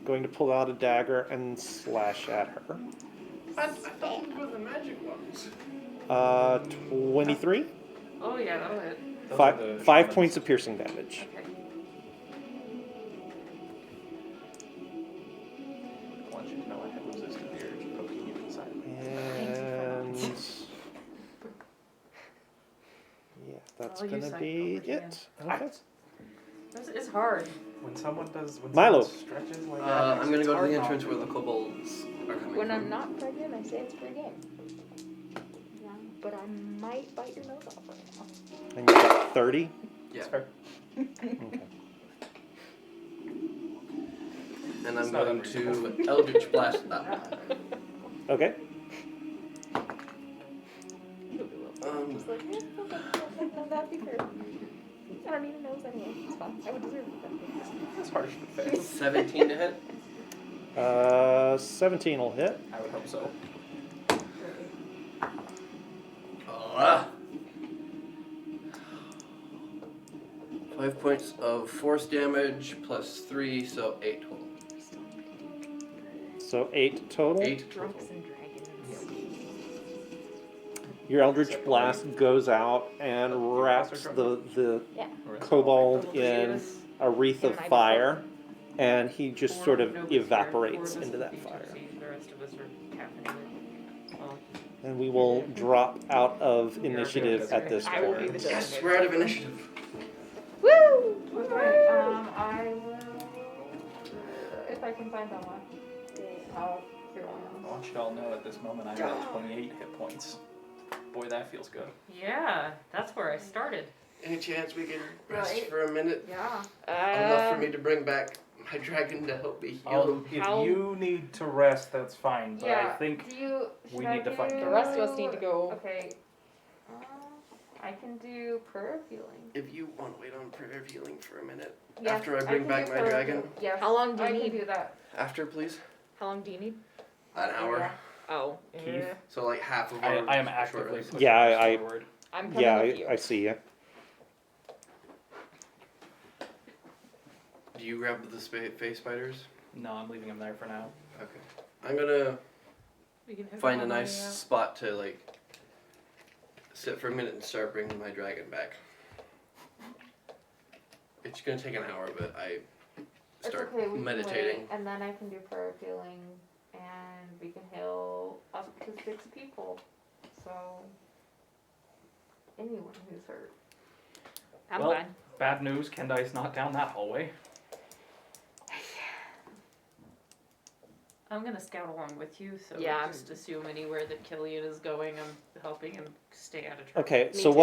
going to pull out a dagger and slash at her. I thought these were the magic ones. 23, Oh yeah, that'll hit. Those are five, the 5 shamans. points of piercing damage. Okay. I want you to know I have resisted the urge of poking you inside. And yeah, that's I'll going use to be psych over it. Okay. It's hard. When someone does, when Milo. someone stretches like that, I'm gonna it's go to hard the not entrance to. where the kobolds are coming When from. I'm not pregnant, I say it's free game. But I might bite your nose off right now. And you got 30. Yeah. It's fair. Okay. And It's I'm not going unreasonable. to Eldritch Blast that. Okay. Just like, yeah, no, that'd be fair. I don't need a nose anyway. It's fine. I would deserve it. It's harsh but fair. 17 to hit. 17 will hit. I would hope so. Ah. 5 points of force damage plus 3, so 8 total. So 8 total. 8 Drunks total. and dragons. Your Eldritch Blast goes out and wraps the Yeah. kobold Probably in is. a wreath of In my fire, and he just Four sort of nobody's here, evaporates four of us into will that be fire. two-seated, the rest of us are caffeinated. Well, And we will drop out of We are initiative doing at this. this I will be point. the Yes, we're out of initiative. Woo! Okay, I will, if I can find someone, I'll cure I one. want you to all know at this moment I'm at 28 hit points. Boy, that feels good. yeah, that's where I started. Any chance we can rest Right. for a minute? Yeah. Enough for me to bring back my dragon to help me heal. If How- you need to rest, that's fine. But Yeah. I think Do you? we should I need to find do- The rest of us need to go. Okay. I can do prayer healing. If you want to wait on prayer of healing for a minute. Yes, After I bring can back do my prayer dragon? healing. Yes. How long do you I need? can do that. After, please. How long do you need? An hour. Yeah. Oh. Keith? So like half of I our am short actively rest. pushing Yeah, this I- forward. I'm coming Yeah, with you. I see you. Do you grab the face spiders? No, I'm leaving him there for now. Okay. I'm gonna We can have find a one nice way out. spot to like sit for a minute and start bringing my dragon back. It's gonna take an hour, but I start it's okay, we meditating. can wait, and then I can do prayer healing, and we can heal up to 6 people. So anyone who's hurt. I'm Well, fine. Bad news, Kendai's not down that hallway. I'm gonna scout along with you, so Yeah, just assume anywhere that Killian is going, I'm helping him stay out of trouble. Okay, Me so too.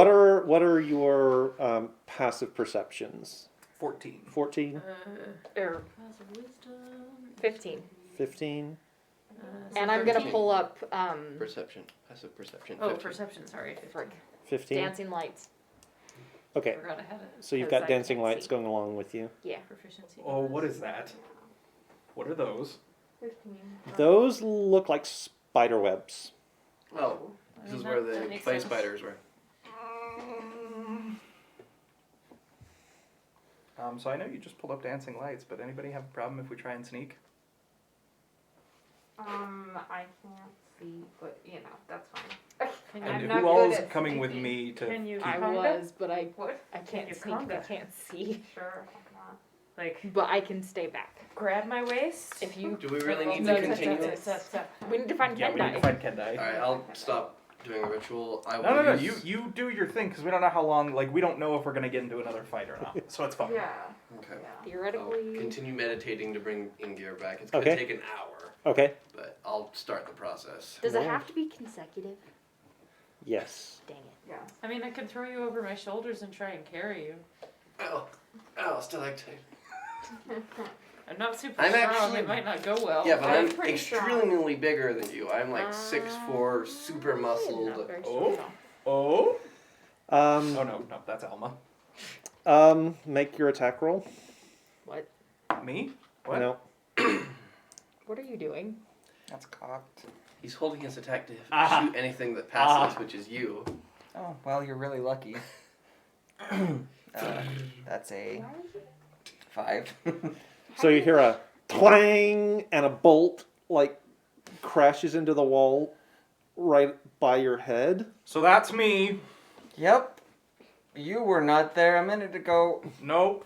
what are your passive perceptions? 14. 14, Er, Passive wisdom. 15. 15. So And I'm gonna 13. pull up Perception. Passive perception. Oh, 15. perception, sorry. frick, 15. dancing lights. Okay, Forgot I had a so you've 'Cause got I dancing can't lights see. going along with you. proficiency. Oh, what bonus. is that? What are those? 15. Those look like spider webs. Oh, I this mean, is where that the makes face sense. spiders were. So I know you just pulled up dancing lights, but anybody have a problem if we try and sneak? I can't see, but you know, that's fine. Can And I'm you, not who all good is at coming with sneaking. me to Can you keep... I conga? was, but I What? can't you sneak. I conga? can't see. Sure, why not? Like, But I can stay back. grab my waist? If you, Do we really need No, to no, no, continue? we need to find Yeah, we need to Kendai. find Kendai. Alright, I'll stop doing a ritual. I will No. use... You do your thing, because we don't know how long, like, we don't know if we're going to get into another fight or not. So it's fine. Yeah. Okay. Yeah. I'll Theoretically, continue meditating to bring Ingir back. It's gonna Okay. take an hour, Okay. but I'll start the process. Does it have to be consecutive? Yes. Dang it. Yeah. I mean, I can throw you over my shoulders and try and carry you. Oh, stalactite. I'm not super I'm strong. actually- It might not go well. Yeah, but I'm I'm pretty extremely bigger than you. I'm like 6'4", super not muscled. very Oh. strong. Oh? Oh, Um, no, that's Alma. make your attack roll. What? Me? What? No. What are you doing? That's cocked. He's holding his attack to Ah. shoot anything that passes, which is you. Oh, well, you're really lucky. That's a 5. So you hear a twang and a bolt like crashes into the wall right by your head. So that's me. Yep. You were not there a minute ago. Nope.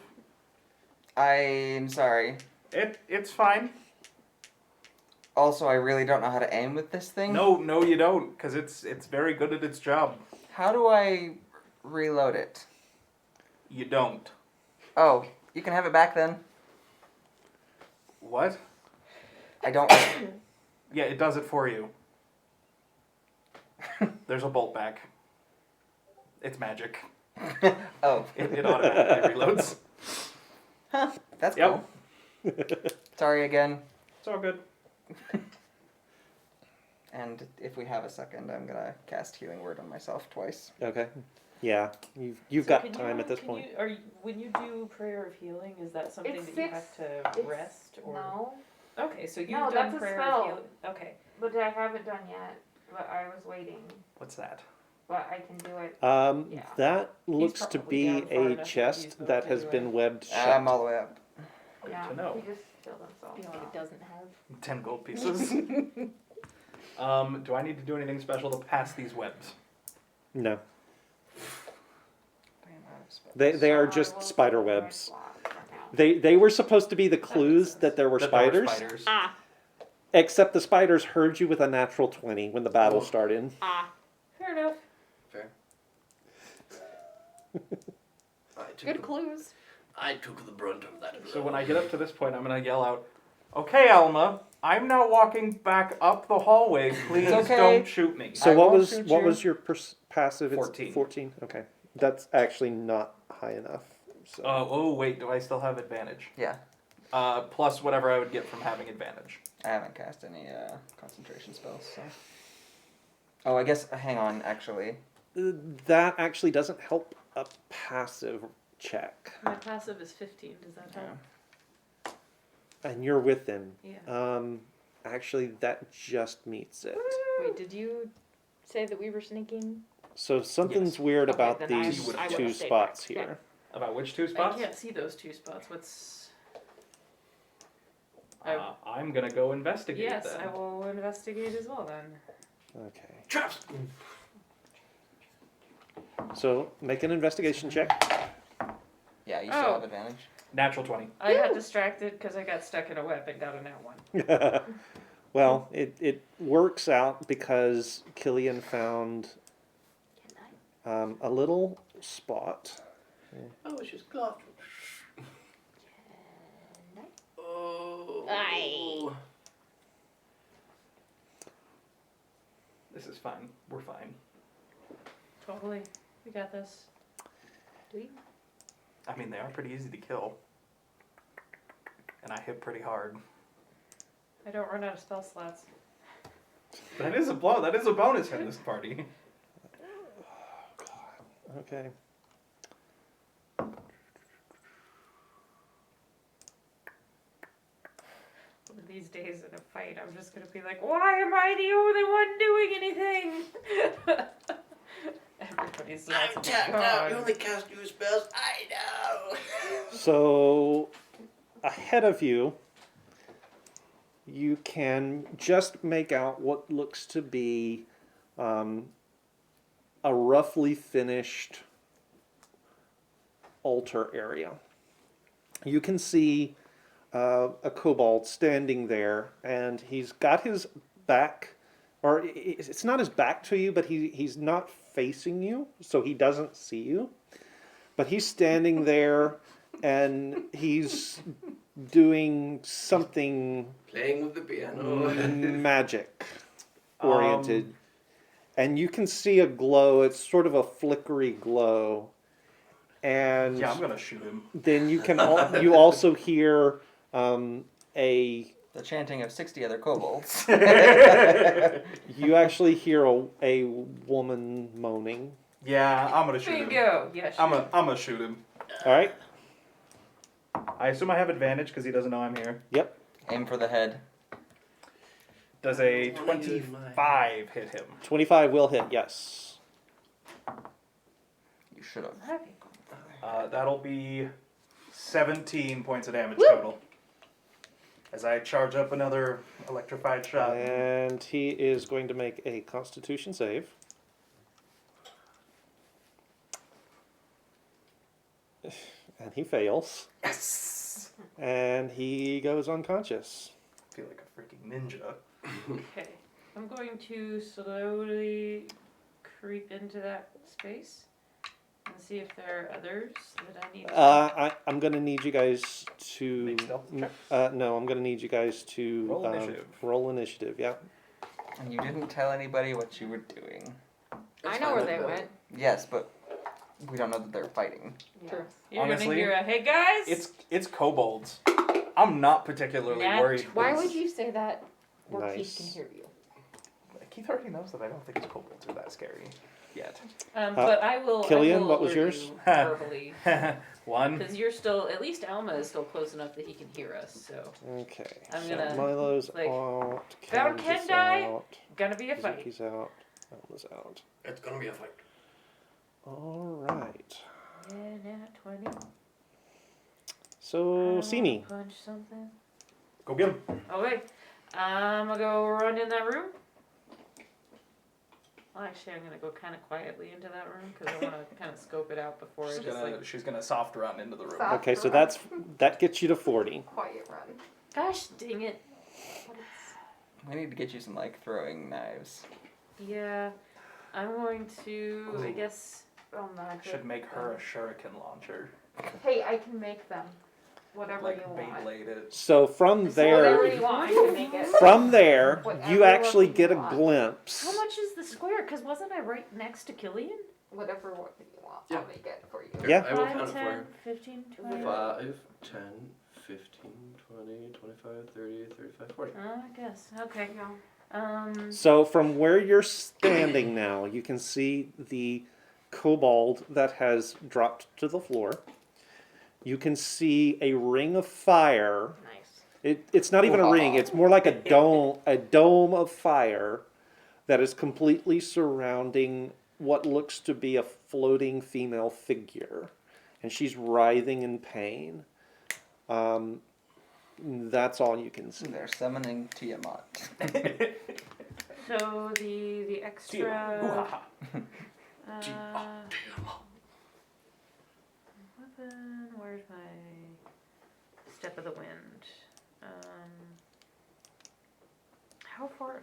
I'm sorry. It's fine. Also, I really don't know how to aim with this thing. No, you don't, because it's very good at its job. How do I reload it? You don't. Oh, you can have it back then. What? I don't. Yeah, it does it for you. There's a bolt back. It's magic. Oh, It automatically reloads. huh. That's Yep. cool. Sorry again. It's all good. And if we have a second, I'm gonna cast Healing Word on myself twice. Okay. Yeah, you've So got can time you- at this can point. You, when you do prayer of healing, is that something It's that you six- have to it's- rest or? No, Okay, so you've No, done that's a prayer spell. of healing. Okay. but I haven't done yet. But I was waiting. What's that? But I can do it. Yeah. That looks to probably be down far a enough that chest he's not that to has do been it. webbed shut. I'm all the way up. Yeah. to know. He just killed himself. You know what it doesn't have? 10 gold pieces. Do I need to do anything special to pass these webs? No, I am out of spells. they are So I just will spider take my webs. slot for now. They were supposed to be the clues that there were That there spiders. spiders. Ah, Except the spiders heard you with a natural 20 when the battle Oh. started. ah. Fair enough. Fair. Good clues. I took the brunt of that. So when I get up to this point, I'm going to yell out, "Okay, Alma, I'm now walking back up the hallway. Please okay. don't shoot me." So I what won't was shoot what you. was your passive? It's 14. 14. Okay, that's actually not high enough. So. Oh, wait, do I still have advantage? Yeah, Plus whatever I would get from having advantage. I haven't cast any concentration spells, so. Oh, I guess, hang on, actually. That actually doesn't help a passive check, My passive is 15. Does that help? and you're within. Yeah. Actually, that just meets it. Wait, did you say that we were sneaking? So something's Yes. weird Okay, about then I these would've two stayed spots back. here. About which 2 I spots? can't see those 2 spots. What's? I'm going to go investigate Yes, then. I will investigate as well then. Okay. Traps. So make an investigation check. Yeah, you still Oh. have advantage. Natural 20. I got distracted because I got stuck in a web and got a nat 1. Well, it works out because Killian found a little spot. Oh, she's got. Oh. Aye. This is fine. We're fine. Totally. We got this. I mean, they are pretty easy to kill. And I hit pretty hard. I don't run out of spell slots. That is a blow. That is a bonus in this party. Okay. One of these days in a fight, I'm just gonna be like, why am I the only one doing anything? Everybody's like, I'm tapped out. You only cast new spells. I know. So ahead of you, you can just make out what looks to be a roughly finished altar area. You can see a kobold standing there, and he's got his back, or it's not his back to you, but he's not facing you, so he doesn't see you. But he's standing there, and he's doing something Playing with the piano. magic oriented. And you can see a glow. It's sort of a flickery glow. And Yeah, I'm gonna shoot him. then you can you also hear a The chanting of 60 other kobolds. you actually hear a woman moaning. Yeah, I'm gonna shoot him. Bingo. Yes. I'm gonna shoot him. All right. I assume I have advantage because he doesn't know I'm here. Yep. Aim for the head. Does a 25 hit him? 25 will hit. Yes. You should have. That'll be 17 points of damage total. As I charge up another electrified shot. And he is going to make a Constitution save. And he fails. Yes! And he goes unconscious. I feel like a freaking ninja. Okay. I'm going to slowly creep into that space and see if there are others that I need to... I'm going to need you guys to... Make stealth checks? No, I'm going to need you guys to... Roll initiative. Roll initiative, yeah. And you didn't tell anybody what you were doing. I know where they went. Yes, but we don't know that they're fighting. True. You're Honestly, gonna hear a, hey guys! It's kobolds. I'm not particularly Nat worried. Why would you say that where Nice. Keith can hear you? Keith already knows that I don't think his kobolds are that scary yet. But I will. Killian, I will what was alert yours? you verbally, One. because you're still. At least Alma is still close enough that he can hear us. So Okay. I'm so gonna, Milo's like, out. found Ken's Kendai. out. gonna be a fight. Zuki's out. Alma's out. It's gonna be a fight. All right. Yeah, nat 20. So, Sini. Punch something. Go get him. Oh wait, I'm gonna go run in that room. Well, actually, I'm gonna go kind of quietly into that room because I want to kind of scope it out before I just like. She's gonna soft run into the room. Soft Okay, so run. that gets you to 40. Quiet run. Gosh dang it! We need to get you some like throwing knives. Yeah, I'm going to. I Ooh. guess. Oh magic. Should make her a shuriken launcher. Hey, I can make them. Whatever Like you want. Beyblade it. So from Whatever there, you want, I can make it. from there, Whatever you actually you get a want. glimpse. How much is the square? Because wasn't I right next to Killian? Whatever what you want, Yeah. I'll make it for you. Yeah. I will 5, count it for 10, her. 15, 20. 5, 10, 15, 20, 25, 30, 35, 40. I guess. Okay. Yeah. So from where you're standing now, you can see the kobold that has dropped to the floor. You can see a ring of fire. Nice. It's not even a ring. It's more like a dome of fire that is completely surrounding what looks to be a floating female figure, and she's writhing in pain. That's all you can see. They're summoning Tiamat. So the extra. Ooh-ha-ha. Weapon. Where's my step of the wind? How far?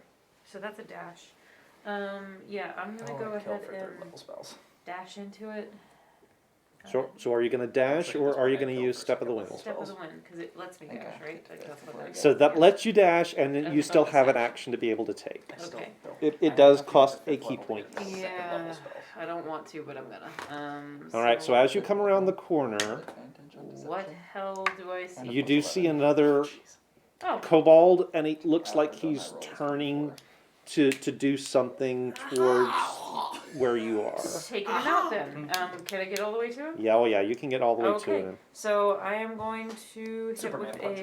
So that's a dash. Yeah, I'm gonna go ahead for and third level spells. dash into it. So are you going to dash, or are you going to use step of the wind? Step of the wind, because it lets me Okay. dash, right? Like that's what that So that yeah. lets you dash, and then you That's still bonus have an action. action to be able to take. I still Okay. don't It have does enough to cost use a fifth key level point. to use second Yeah, level spells. I don't want to, but I'm gonna. All right. So as you come around the corner, What hell do I see? you do see another Oh, kobold, and it looks like he's turning to do something towards where you are. taking him out then. Can I get all the way to him? Yeah, oh yeah, you can get all the way to Okay. him. So I am going to hit Superman with punch.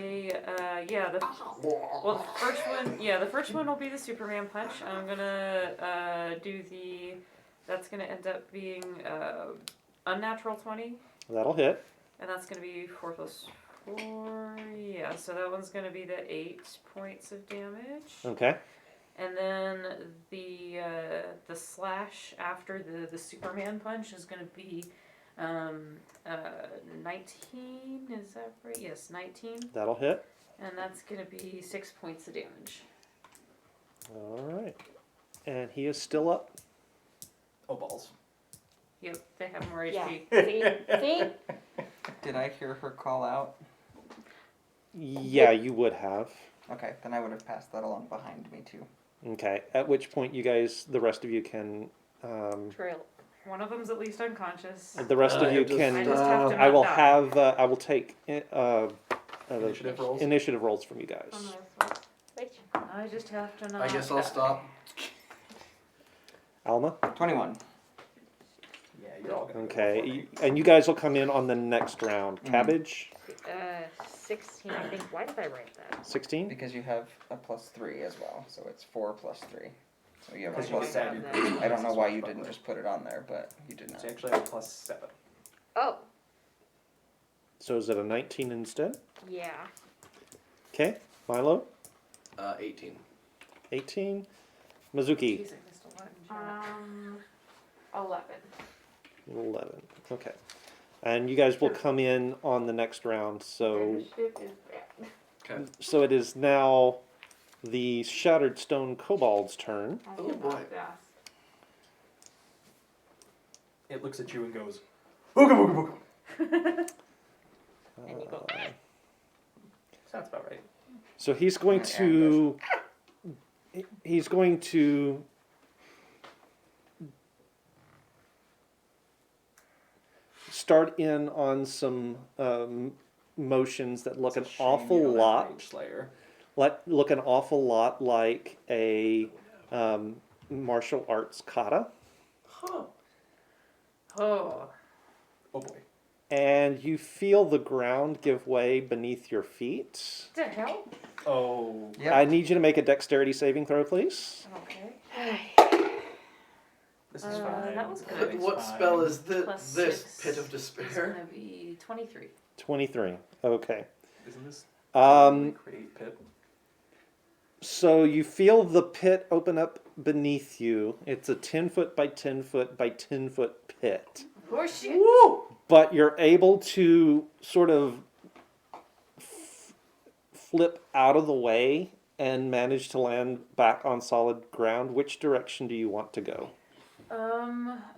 the first one will be the Superman punch. I'm gonna do that's gonna end up being unnatural 20, That'll hit. and that's gonna be 4 plus 4. Yeah, so that one's gonna be the 8 points of damage. Okay. And then the slash after the Superman punch is going to be 19. Is that right? Yes, 19. That'll hit. And that's going to be 6 points of damage. All right. And he is still up. Oh, balls. Yep, they have more Yeah. HP. See? Did I hear her call out? Yeah, you would have. Okay, then I would have passed that along behind me too. Okay. At which point, you guys, the rest of you can. Trail. One of them's at least unconscious. The rest of you just- can. I just have to I will not die. have. I will take Initiative rolls? initiative rolls from you guys. Wait. I just have to not I guess I'll die. stop. Alma. 21. Yeah, you're all gonna Okay. And you guys will come in on the next round. Mhm. Cabbage. 16, I think. Why did I write that? 16. Because you have a +3 as well, so it's 4 + 3. So you have a Because you plus said 7. you- I don't know why you didn't just put it on there, but you did not. So you actually have a +7. Oh, So is it a 19 instead? yeah. Okay. Milo. 18. 18. Mizuki. Jeez, I missed a lot in chat. 11. 11. Okay. And you guys will come in on the next round. So Initiative is bad. Okay. so it is now the Shattered Stone Kobold's turn. I Oh, did boy. not fast. It looks at you and goes, "Booga booga booga." And you go, Sounds about right. So he's going to start in on some motions that look an It's a shame awful you don't have lot Mage Slayer. look an awful lot like a martial arts kata, Huh. Oh. Oh boy. and you feel the ground give way beneath your feet. What the hell? Oh. Yep. I need you to make a dexterity saving throw, please. Okay. This is fine. that was good. Everything's What fine. spell is Plus this 6 pit of It's despair? going to be 23. 23. Okay. Isn't this Um, create pit? So you feel the pit open up beneath you. It's a 10 foot by 10 foot by 10 foot pit. Horseshit. But you're able to sort of flip out of the way and manage to land back on solid ground. Which direction do you want to go?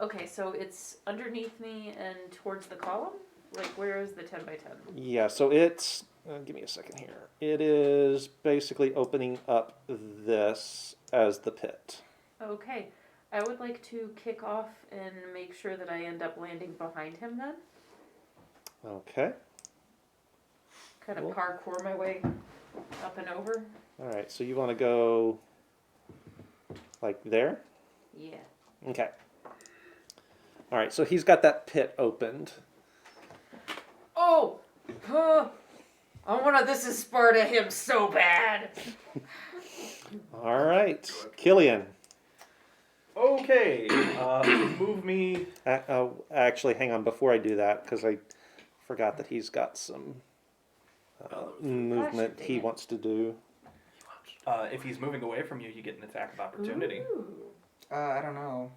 Okay, so it's underneath me and towards the column? Like, where is the 10 by 10? Yeah, so it's. Give me a second here. It is basically opening up this as the pit. Okay. I would like to kick off and make sure that I end up landing behind him then. Okay. Kind of Cool. parkour my way up and over. All right, so you want to go like there? Yeah. Okay. All right, so he's got that pit opened. Oh! I want to This Is Sparta him so bad. All right, Killian. Okay. Move me. Actually, hang on before I do that, because I forgot that he's got some movement Gosh, he dang it. wants to do. If he's moving away from you, you get an attack of opportunity. Ooh. I don't know.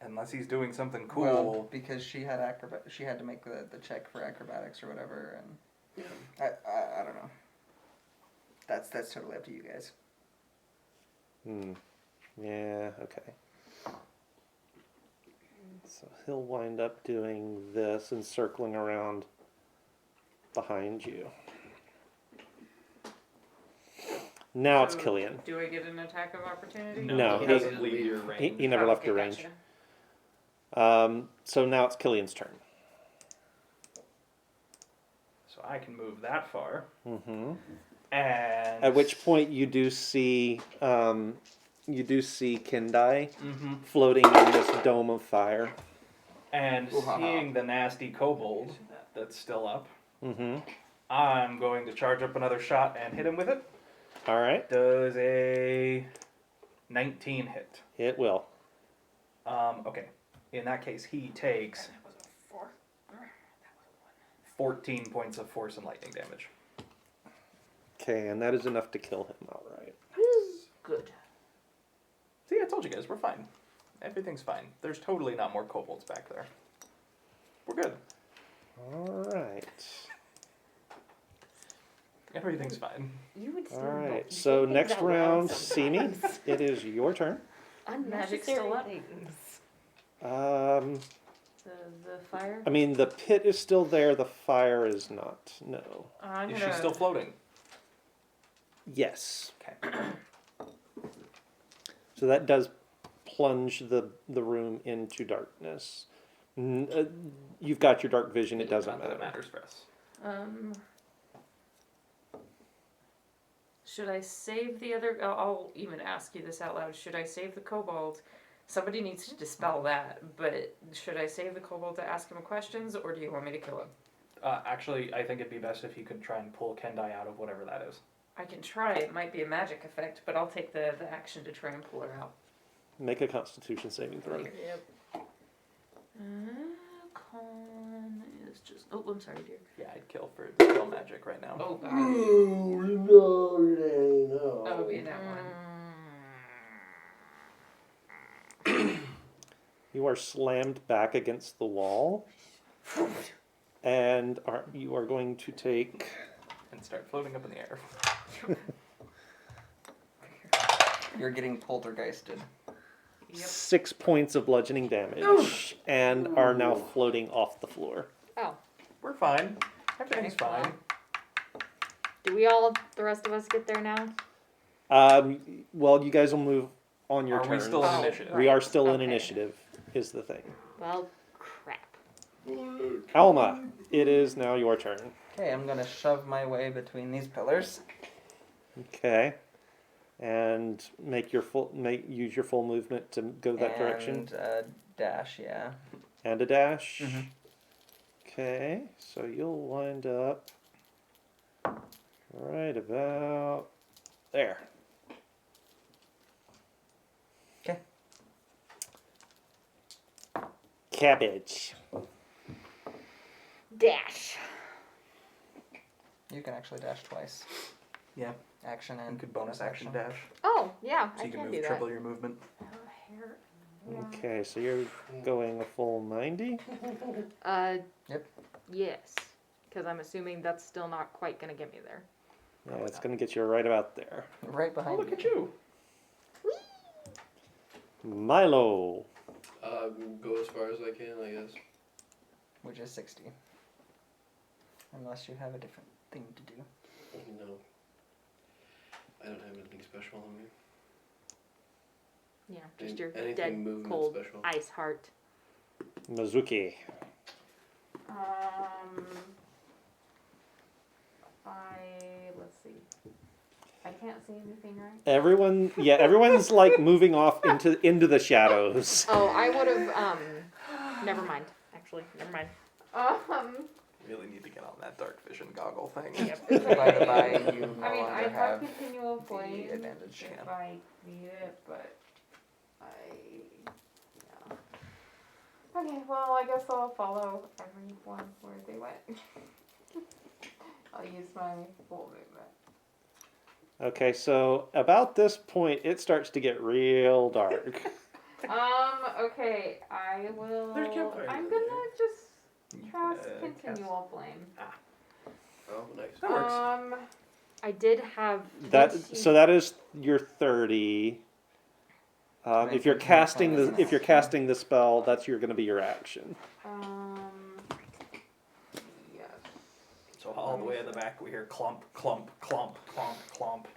Unless he's doing something cool. Well, because she had she had to make the check for acrobatics or whatever, and I don't know. That's totally up to you guys. Yeah, okay. So he'll wind up doing this and circling around behind you. Now it's So, Killian. Do I get an attack of opportunity? No, he he- doesn't leave your range. He never Oh, left okay, your range. gotcha. So now it's Killian's turn. So I can move that far. Mm-hmm. And At which point you do see Kendai Mhm. floating in this dome of fire. And Ooh-ha-ha. seeing the nasty kobold that's still up, Mm-hmm. I'm going to charge up another shot and hit him with it. All right, Does a 19 hit? it will. Okay. In that case, he takes 14 points of force and lightning damage. Okay, and that is enough to kill him outright. Good. told you guys, we're fine. Everything's fine. There's totally not more kobolds back there. We're good. All right. Everything's fine. You would still All know. right. You So say things next out loud round, Simi, sometimes. it is your turn. Magic still Unnecessary up? things. The fire? I mean, the pit is still there. The fire is not. No. I'm Is gonna... she still floating? Yes. Okay. So that does plunge the room into darkness. You've got your dark vision. It doesn't Not that matter. it matters for us. Should I save the other... I'll even ask you this out loud. Should I save the kobold? Somebody needs to dispel that, but should I save the kobold to ask him questions, or do you want me to kill him? Actually, I think it'd be best if you could try and pull Kendai out of whatever that is. I can try. It might be a magic effect, but I'll take the action to try and pull her out. Make a Constitution saving throw. Yep. Con is just... Oh, I'm sorry, dear. Yeah, I'd kill for spell magic right now. Oh, God. No. That would be that one. You are slammed back against the wall, and you are going to take. And start floating up in the air. You're getting poltergeisted. Yep. 6 points of bludgeoning damage, and are now floating off the floor. Oh, We're fine. Everything's Okay, fine. do we all, the rest of us, get there now? Well, you guys will move on your Are turn. we still in initiative? We are still in Okay. initiative, is the thing. Well, crap. Alma, it is now your turn. Okay, I'm gonna shove my way between these pillars. Okay. And use your full movement to go that direction. And dash, yeah. And a dash. Mhm. Okay, so you'll wind up right about there. Okay. Cabbage. Dash. You can actually dash twice. Yeah. Action You and could bonus action dash. Oh, yeah, So I you can can move do that. triple your movement. Okay, so you're going a full 90. Yep. Yes. Because I'm assuming that's still not quite going to get me there. Yeah, it's going to get you right about there. Right Oh, behind look you. at you. Milo. Go as far as I can, I guess. Which is 60. Unless you have a different thing to do. No. I don't have anything special on me. Yeah, just your Anything dead, movement cold special. ice heart. Mizuki. Let's see. I can't see anything, right? Everyone's like moving off into the shadows. Oh, I would have, never mind. Actually, never mind. Really need to get on that dark vision goggle thing. Yep. By the by, you no I mean, longer I have have continual the flame advantage. if Yeah. I need it, but yeah. Okay, well, I guess I'll follow everyone where they went. I'll use my full movement. Okay, so about this point, it starts to get real dark. Okay, I will. There's campfires I'm in gonna there. just cast cast- continual flame. Oh, nice. That works. I did have. So that is your 30. If you're casting the spell, that's going to be your action. Yes. So all the way in the back, we hear clump, clump, clump, clump, clump.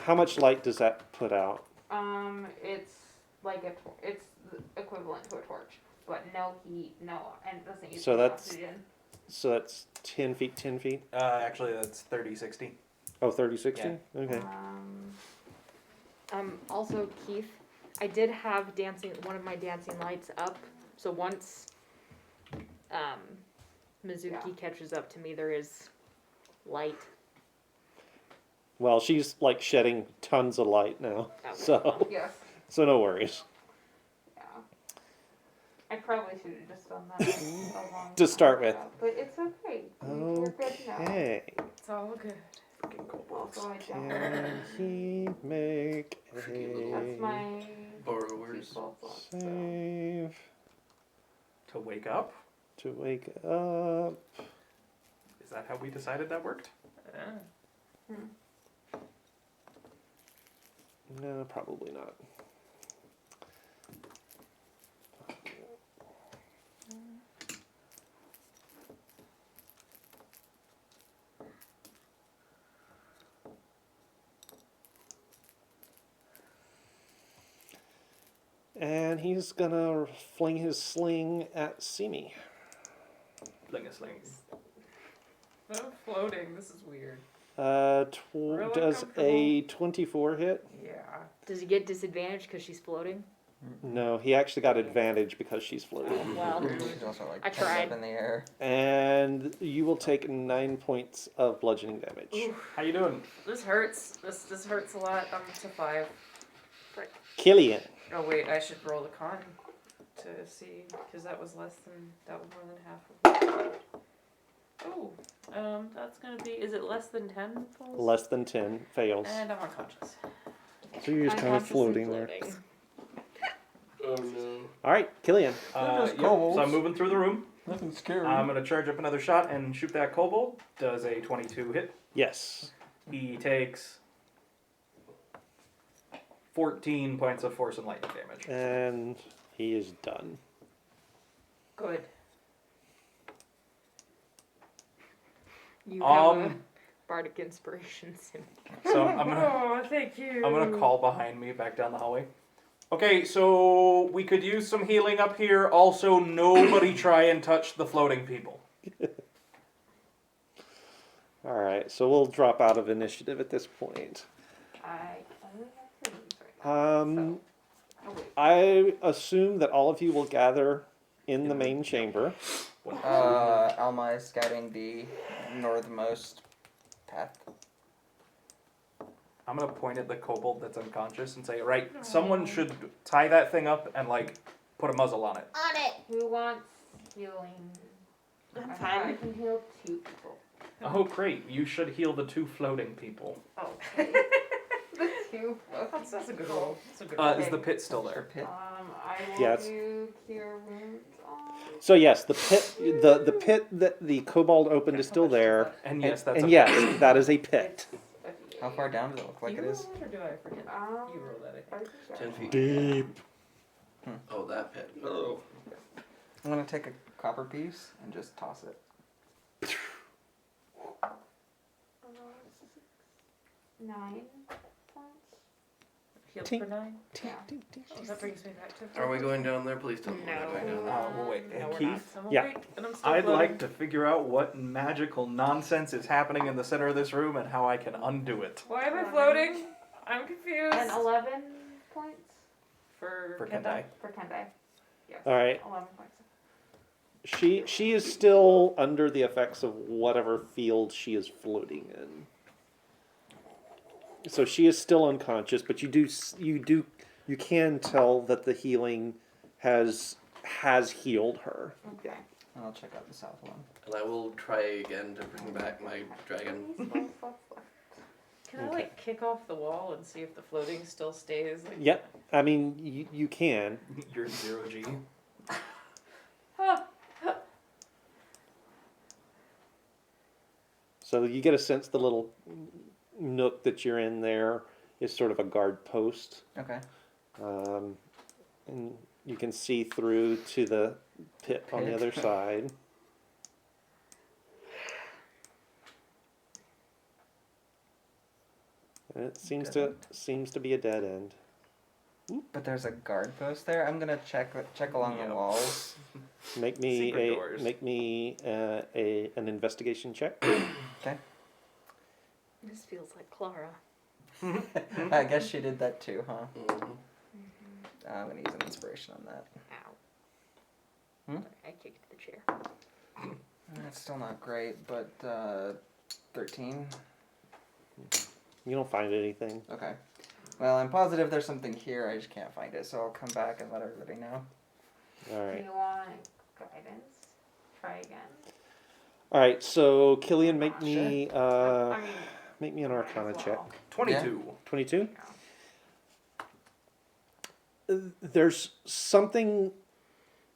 How much light does that put out? It's like it's equivalent to a torch, but no heat, and it doesn't use So any that's- oxygen. So that's 10 feet, 10 feet? Actually, that's 30, 60. Oh, 30, 60? Okay. Also, Keith, I did have one of my dancing lights up, so once, Mizuki catches up to me, there is light. Well, she's like shedding tons of light now. Okay. Yes. So no worries. Yeah. I probably should have just done that a long To time start with. ago, but it's okay. You're good now. Okay. It's all good. kobolds. Also, I don't. Can he make Tricky little That's a my Borrowers. 2 slots, so. save To wake up? to wake up? Is that how we decided that worked? No, probably not. And he's gonna fling his sling at Simi. Fling a sling. I'm floating. This is weird. Does Really a 24 hit? Yeah. Does he get disadvantage because she's floating? No, he actually got advantage because she's floating. Well, She's also like I pinned up tried. in the air. And you will take 9 points of bludgeoning damage. How you doing? This hurts. This hurts a lot. I'm to 5. Killian. Oh wait, I should roll the con to see because that was more than half of it. Oh, that's gonna be. Is it less than 10? Falls? Less than 10 fails. And I'm unconscious. So you're just kind of Unconsciously floating there. Oh no. Alright, Killian. Yep. So I'm moving through the room. Nothing scary. I'm gonna charge up another shot and shoot that kobold. Does a 22 hit? Yes. He takes 14 points of force and lightning damage. And he is done. Good. You have a Um, bardic inspiration sim. So I'm gonna Oh, thank you. I'm gonna call behind me back down the hallway. Okay, so we could use some healing up here. Also, nobody try and touch the floating people. Alright, so we'll drop out of initiative at this point. I only have 3 right now. Um, Oh, wait. I assume that all of you will gather in the main chamber. Alma is scouting the northmost path. I'm gonna point at the kobold that's unconscious and say, right, someone should tie that thing up and like put a muzzle on it. On it. Who wants healing? I'm I fine. can heal 2 people. Oh, great! You should heal the 2 floating people. Oh. The 2 That's a good roll. That's a good Is roll. the pit still Mr. there? Pitt. I will Yes. do cure wounds on. So yes, the pit that the kobold opened is still there. And yes, that's and a yes, that is a pit. How far down does it look like you it is? roll that or do I forget? You roll that, I think. 10 feet. Deep. Oh, that pit. Oh. I'm gonna take a copper piece and just toss it. 9 points. Healed Tink. for 9. Yeah. Oh, that brings me back to. Are we going down there? Please tell me we're not going down there. Well, wait. No, we're Keith, not. I'm Yeah. awake, and I'm still I'd floating. like to figure out what magical nonsense is happening in the center of this room and how I can undo it. Why am I floating? I'm confused. And 11 points For Kendai. Kendai. for Kendai. Yes. All right. 11 points. She is still under the effects of whatever field she is floating in. So she is still unconscious, but you can tell that the healing has healed her. Okay. And I'll check out the south one. And I will try again to bring back my dragon. Can I like kick off the wall and see if the floating still stays? Like, Yep. I mean, you can. You're 0G. So you get a sense the little nook that you're in there is sort of a guard post. Okay. And you can see through to the pit on the Pit. other side. And it seems to be a dead end. But there's a guard post there. I'm gonna check along Yep. the walls. Make me Secret doors. an investigation check. Okay. This feels like Clara. I guess she did that too, huh? Mhm. I'm gonna use an inspiration on that. Ow. Hmm? I kicked the chair. That's still not great, but 13. You don't find anything. Okay. Well, I'm positive there's something here. I just can't find it, so I'll come back and let everybody know. All Do right. you want guidance? Try again. All right. So Killian, make me I mean, Make me an Arcana check. 22. 22. There's something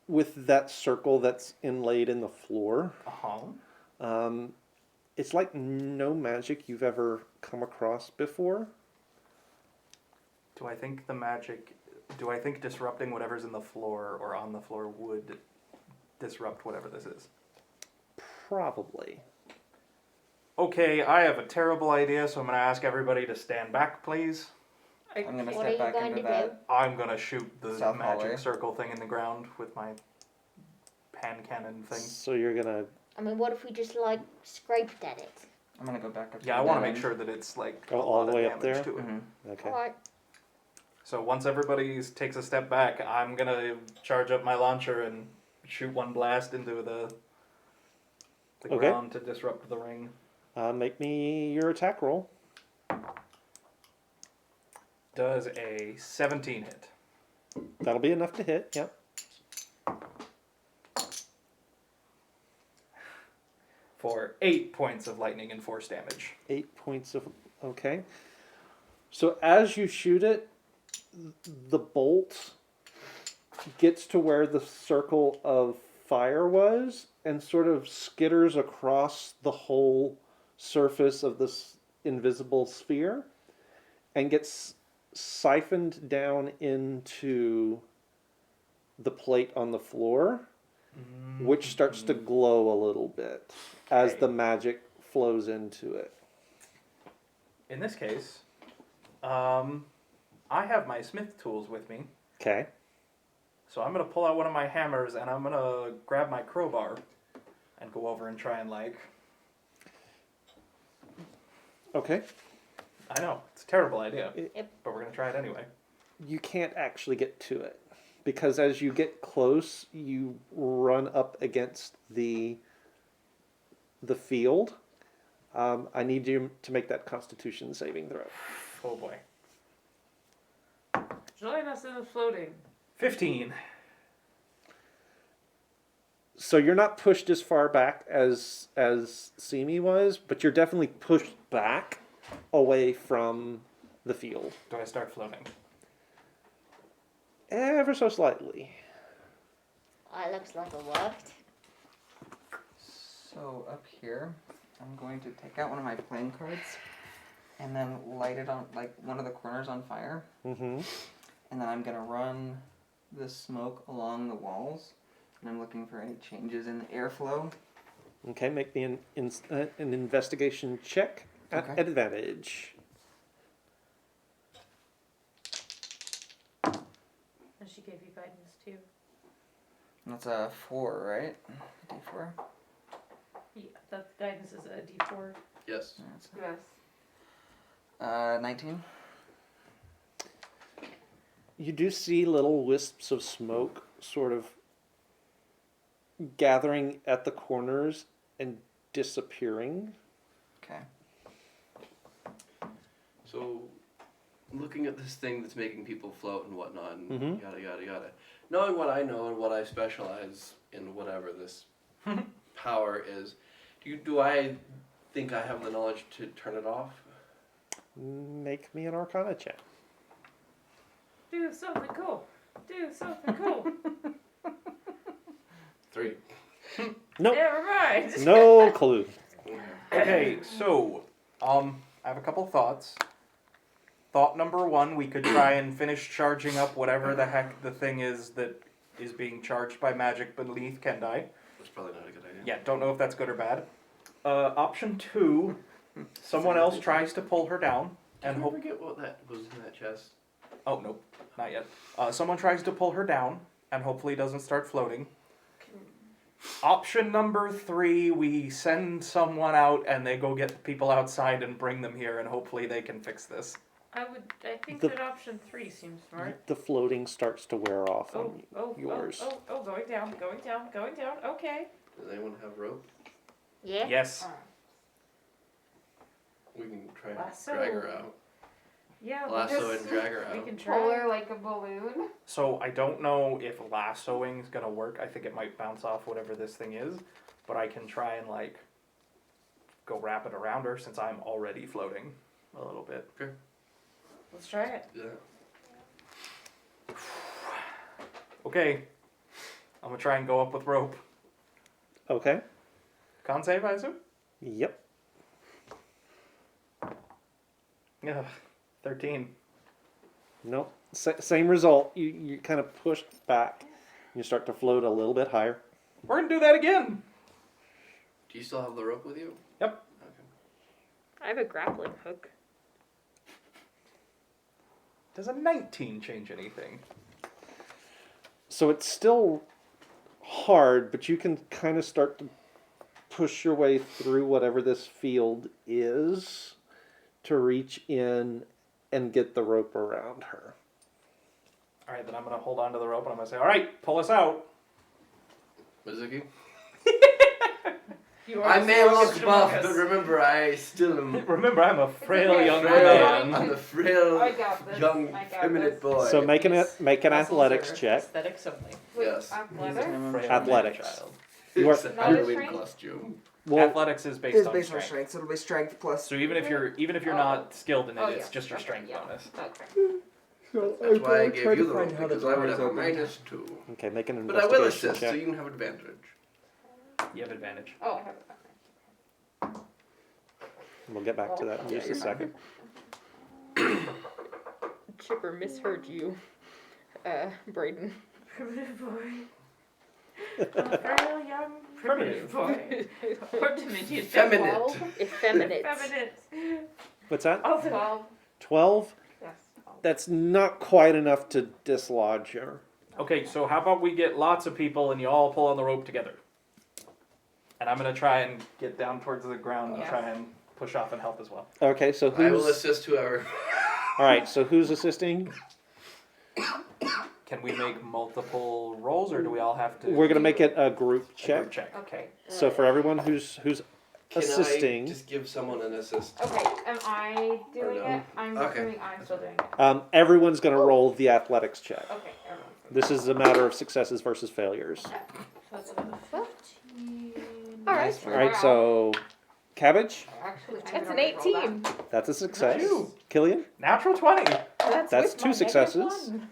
with that circle that's inlaid in the floor. Uh-huh. It's like no magic you've ever come across before. Do I think disrupting whatever's in the floor or on the floor would disrupt whatever this is? Probably. Okay, I have a terrible idea, so I'm going to ask everybody to stand back, please. I'm gonna What are step you back going into to that. I'm going to shoot the South magic hallway. circle thing in the ground with my pan cannon thing. So you're gonna. I mean, what if we just like scraped at it? I'm gonna go back up. To Yeah, I the want to dead make end. sure that it's like Go a all lot the of way up damage there? to it. Okay. Alright. So once everybody takes a step back, I'm going to charge up my launcher and shoot one blast into the Okay. ground to disrupt the ring. Make me your attack roll. Does a 17 hit? That'll be enough to hit. Yep. For 8 points of lightning and force damage. 8 points of. Okay. So as you shoot it, the bolt gets to where the circle of fire was and sort of skitters across the whole surface of this invisible sphere and gets siphoned down into the plate on the floor, which starts to glow a little bit as Okay. the magic flows into it. In this case, I have my smith tools with me, Okay. so I'm going to pull out one of my hammers and I'm going to grab my crowbar and go over and try and Okay. I know, it's a terrible idea, Yep. but we're going to try it anyway. You can't actually get to it because as you get close, you run up against the field. I need you to make that Constitution saving throw. Oh boy. Join us in the floating. 15. So you're not pushed as far back as Simi was, but you're definitely pushed back away from the field, Do I start floating? ever so slightly. It looks like it worked. So up here, I'm going to take out one of my playing cards, and then light it on like one of the corners on fire, Mm-hmm. and then I'm gonna run the smoke along the walls, and I'm looking for any changes in the airflow. Okay, make me an investigation check at Okay. advantage. And she gave you guidance too. And that's a 4, right? D4. Yeah, that guidance is a D4. Yes. That's Yes. 19. You do see little wisps of smoke sort of gathering at the corners and disappearing. Okay. So, looking at this thing that's making people float and whatnot, and Mhm. yada yada yada, knowing what I know and what I specialize in, whatever this power is, do I think I have the knowledge to turn it off? Make me an Arcana check. Do something cool. Do something cool. 3. Nope. Never mind. No clue. Okay, so, I have a couple thoughts. Thought number 1, we could try and finish charging up whatever the heck the thing is that is being charged by magic beneath Kendai. That's probably not a good idea. Yeah, don't know if that's good or bad. Option 2, someone else tries to pull her down and Did we hope. forget what that was in that chest? Oh, nope, not yet. Someone tries to pull her down and hopefully doesn't start floating. Option number 3, we send someone out and they go get the people outside and bring them here and hopefully they can fix this. I think The- that option 3 seems smart. The floating starts to wear off Oh, on oh, yours. oh, going down, going down, going down. Okay. Does anyone have rope? Yeah? Yes. We can try and Lasso. drag her out. Yeah, Lasso we and drag her we out. can Pull her try. like a balloon. So I don't know if lassoing is gonna work. I think it might bounce off whatever this thing is, but I can try and go wrap it around her since I'm already floating a little bit. Let's try it. Yeah. Okay. I'm gonna try and go up with rope. Okay. Con save, I assume? Yep. Yeah. 13. Nope. Same result. You kind of pushed back. You start to float a little bit higher. We're gonna do that again. Do you still have the rope with you? Yep. Okay. I have a grappling hook. Does a 19 change anything? So it's still hard, but you can kind of start to push your way through whatever this field is to reach in and get the rope around her. All right, then I'm gonna hold on to the rope and I'm gonna say, "All right, pull us out." Mizuki? You are I the may look strongest among buff, us. but remember, I still am Remember, I'm a frail okay. young frail. man. I'm a frail, I got this. young, I got feminine this. boy. So make an These athletics muscles are check. Aesthetics only. Wait, Yes. athletics? Frail Athletics. child. You are- It's a Not Halloween strength? costume. Well, Athletics is based It's on based on strength. strength, so it'll be strength plus. So even if you're Oh. not skilled in it, Oh, it's yeah. just your Okay, strength yeah. bonus. Okay. That's why I gave tried you to the find rope, how the because I would doors have a opened. -2. okay, make an But I will investigation assist, check. so you can have advantage. You have advantage. Oh, I have it. We'll get back to that in Yeah, just a you're fine. second. Chipper misheard you, Brayden. Primitive boy. A frail young primitive boy. Or diminutive. Feminine. Effeminate. Feminine. What's that? Also, 12. 12? Yes. That's not quite enough to dislodge her. Okay, so how about we get lots of people and you all pull on the rope together? And I'm gonna try and get down towards the ground and Yes. try and push off and help as well. Okay, so I will who's... assist whoever. All right, so who's assisting? Can we make multiple rolls, or do we all have to? We're going to make it a group a check. group check. Okay. So for everyone who's Can assisting, I just give someone an assist? Okay, am I doing no? it? I'm Okay. assuming I'm still doing it. everyone's going to roll the athletics check. Okay, everyone. This is a matter of successes versus failures. that's another 15. Alright. All right, so Cabbage, Actually, I'm That's an gonna roll that. 18. that's a success. Phew. Killian, Natural 20. That's with two my successes. -1.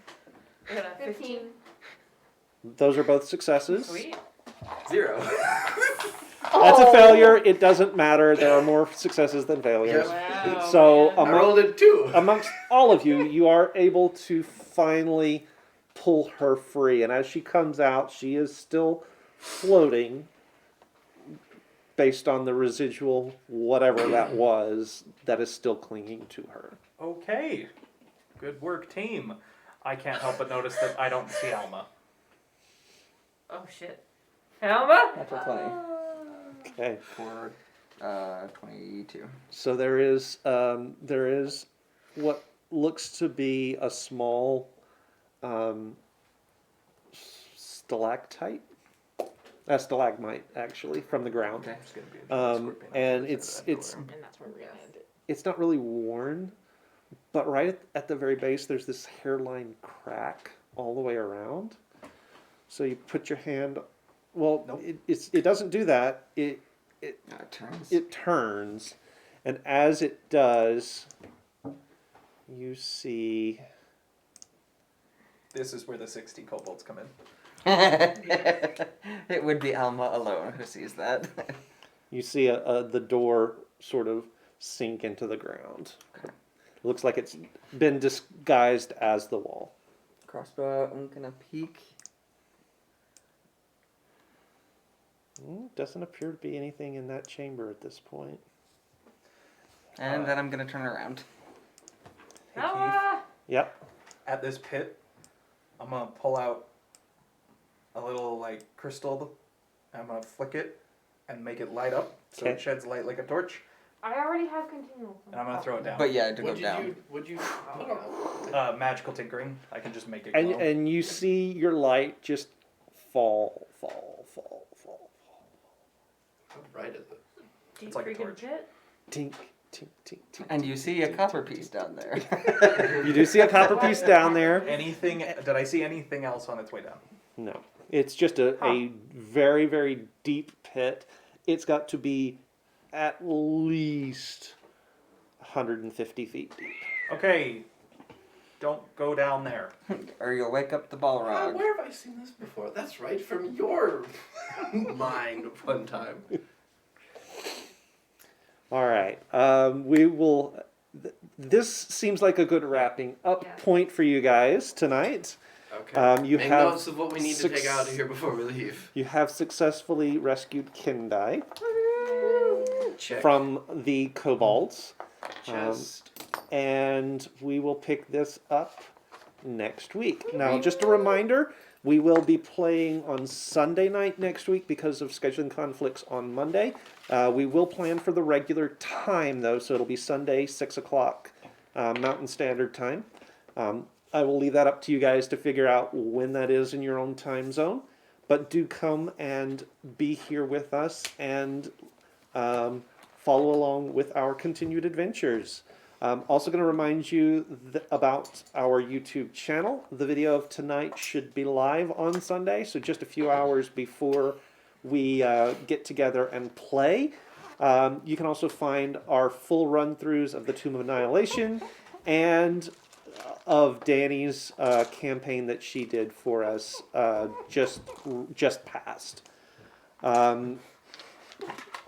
I got a 15. those are both successes. Sweet. 0. That's a failure. It doesn't matter. There are more successes than failures. Wow. So man. I rolled a 2. amongst all of you, you are able to finally pull her free. And as she comes out, she is still floating based on the residual, whatever that was, that is still clinging to her. Okay. Good work, team. I can't help but notice that I don't see Alma. Oh shit. Alma? Natural 20 Okay. for 22. So there is what looks to be a small stalactite, a stalagmite actually from the ground. Okay. It's gonna be a scorpion. And it's And that's where we're gonna end it. it's not really worn, but right at the very base there's this hairline crack all the way around. So you put your hand, well, Nope. it doesn't do that. It turns. It turns, and as it does, you see This is where the 60 kobolds come in. It would be Alma alone who sees that. the door sort of sink into the ground. It looks like it's been disguised as the wall. Crossbow, I'm gonna peek. Doesn't appear to be anything in that chamber at this point. And then I'm gonna turn around. Hey, Keith, Alma! Yep. at this pit, I'm gonna pull out a little like crystal. I'm gonna flick it and make it light up so Okay. it sheds light like a torch. I already have continual. And I'm gonna throw it down. But yeah, to go Would down. you? Magical tinkering. I can just make it And glow. and you see your light just fall. How bright is it? Deep It's like a freaking torch. pit? Tink, tink, tink, tink. And you see a copper piece down there. You do see a copper piece down there. Anything? Did I see anything else on its way down? No. It's just a very, very deep pit. It's got to be at least 150 feet deep. Okay, don't go down there. Or you'll wake up the Balrog. Where have I seen this before? That's right, from your mind one time. All right. We will. This seems like a good wrapping up Yeah. point for you guys tonight. Okay. You Make have notes of what we need to take out of here before we leave. You have successfully rescued Kindai Check. from the kobolds, Just. and we will pick this up next week. Now, just a reminder, we will be playing on Sunday night next week because of scheduling conflicts on Monday. We will plan for the regular time, though, so it'll be Sunday, 6 o'clock Mountain Standard Time. I will leave that up to you guys to figure out when that is in your own time zone. But do come and be here with us and follow along with our continued adventures. Also going to remind you about our YouTube channel. The video of tonight should be live on Sunday, so just a few hours before we get together and play. You can also find our full run-throughs of the Tomb of Annihilation and of Danny's campaign that she did for us just past.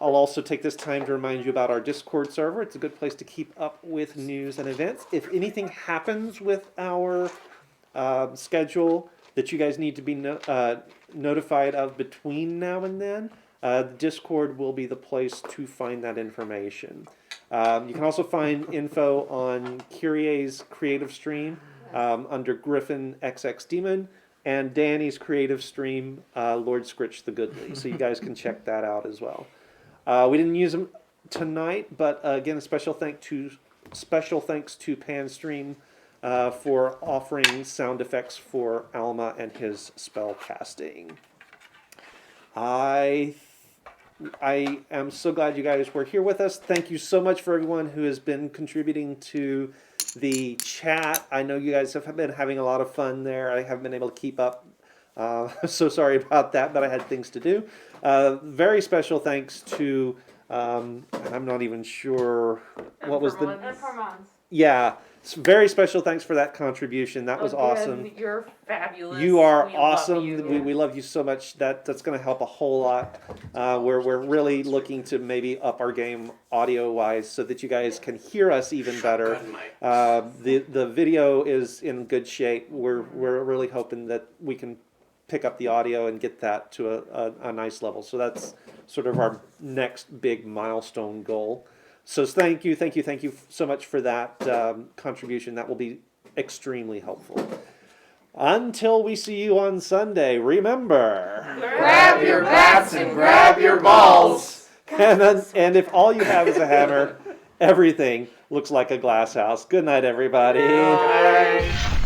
I'll also take this time to remind you about our Discord server. It's a good place to keep up with news and events. If anything happens with our schedule that you guys need to be notified of between now and then, Discord will be the place to find that information. You can also find info on Kyrie's creative stream under Griffin XX Demon and Danny's creative stream, Lord Scritch the Goodly. So you guys can check that out as well. We didn't use them tonight, but again, a special thanks to Panstream for offering sound effects for Alma and his spell casting. I am so glad you guys were here with us. Thank you so much for everyone who has been contributing to the chat. I know you guys have been having a lot of fun there. I haven't been able to keep up. So sorry about that, but I had things to do. Very special thanks to, and I'm not even sure what was the... Informants. Yeah, very special thanks for that contribution. That was Again, awesome. You're fabulous. You are We awesome. Love you. We love you so much. That's going to help a whole lot. We're really looking to maybe up our game audio wise so that you guys can hear us even better. The video is in good shape. We're really hoping that we can pick up the audio and get that to a nice level. So that's sort of our next big milestone goal. So thank you so much for that contribution. That will be extremely helpful. Until we see you on Sunday, remember... Grab your bats and grab your balls! And if all you have is a hammer, everything looks like a glass house. Good night, everybody. Bye.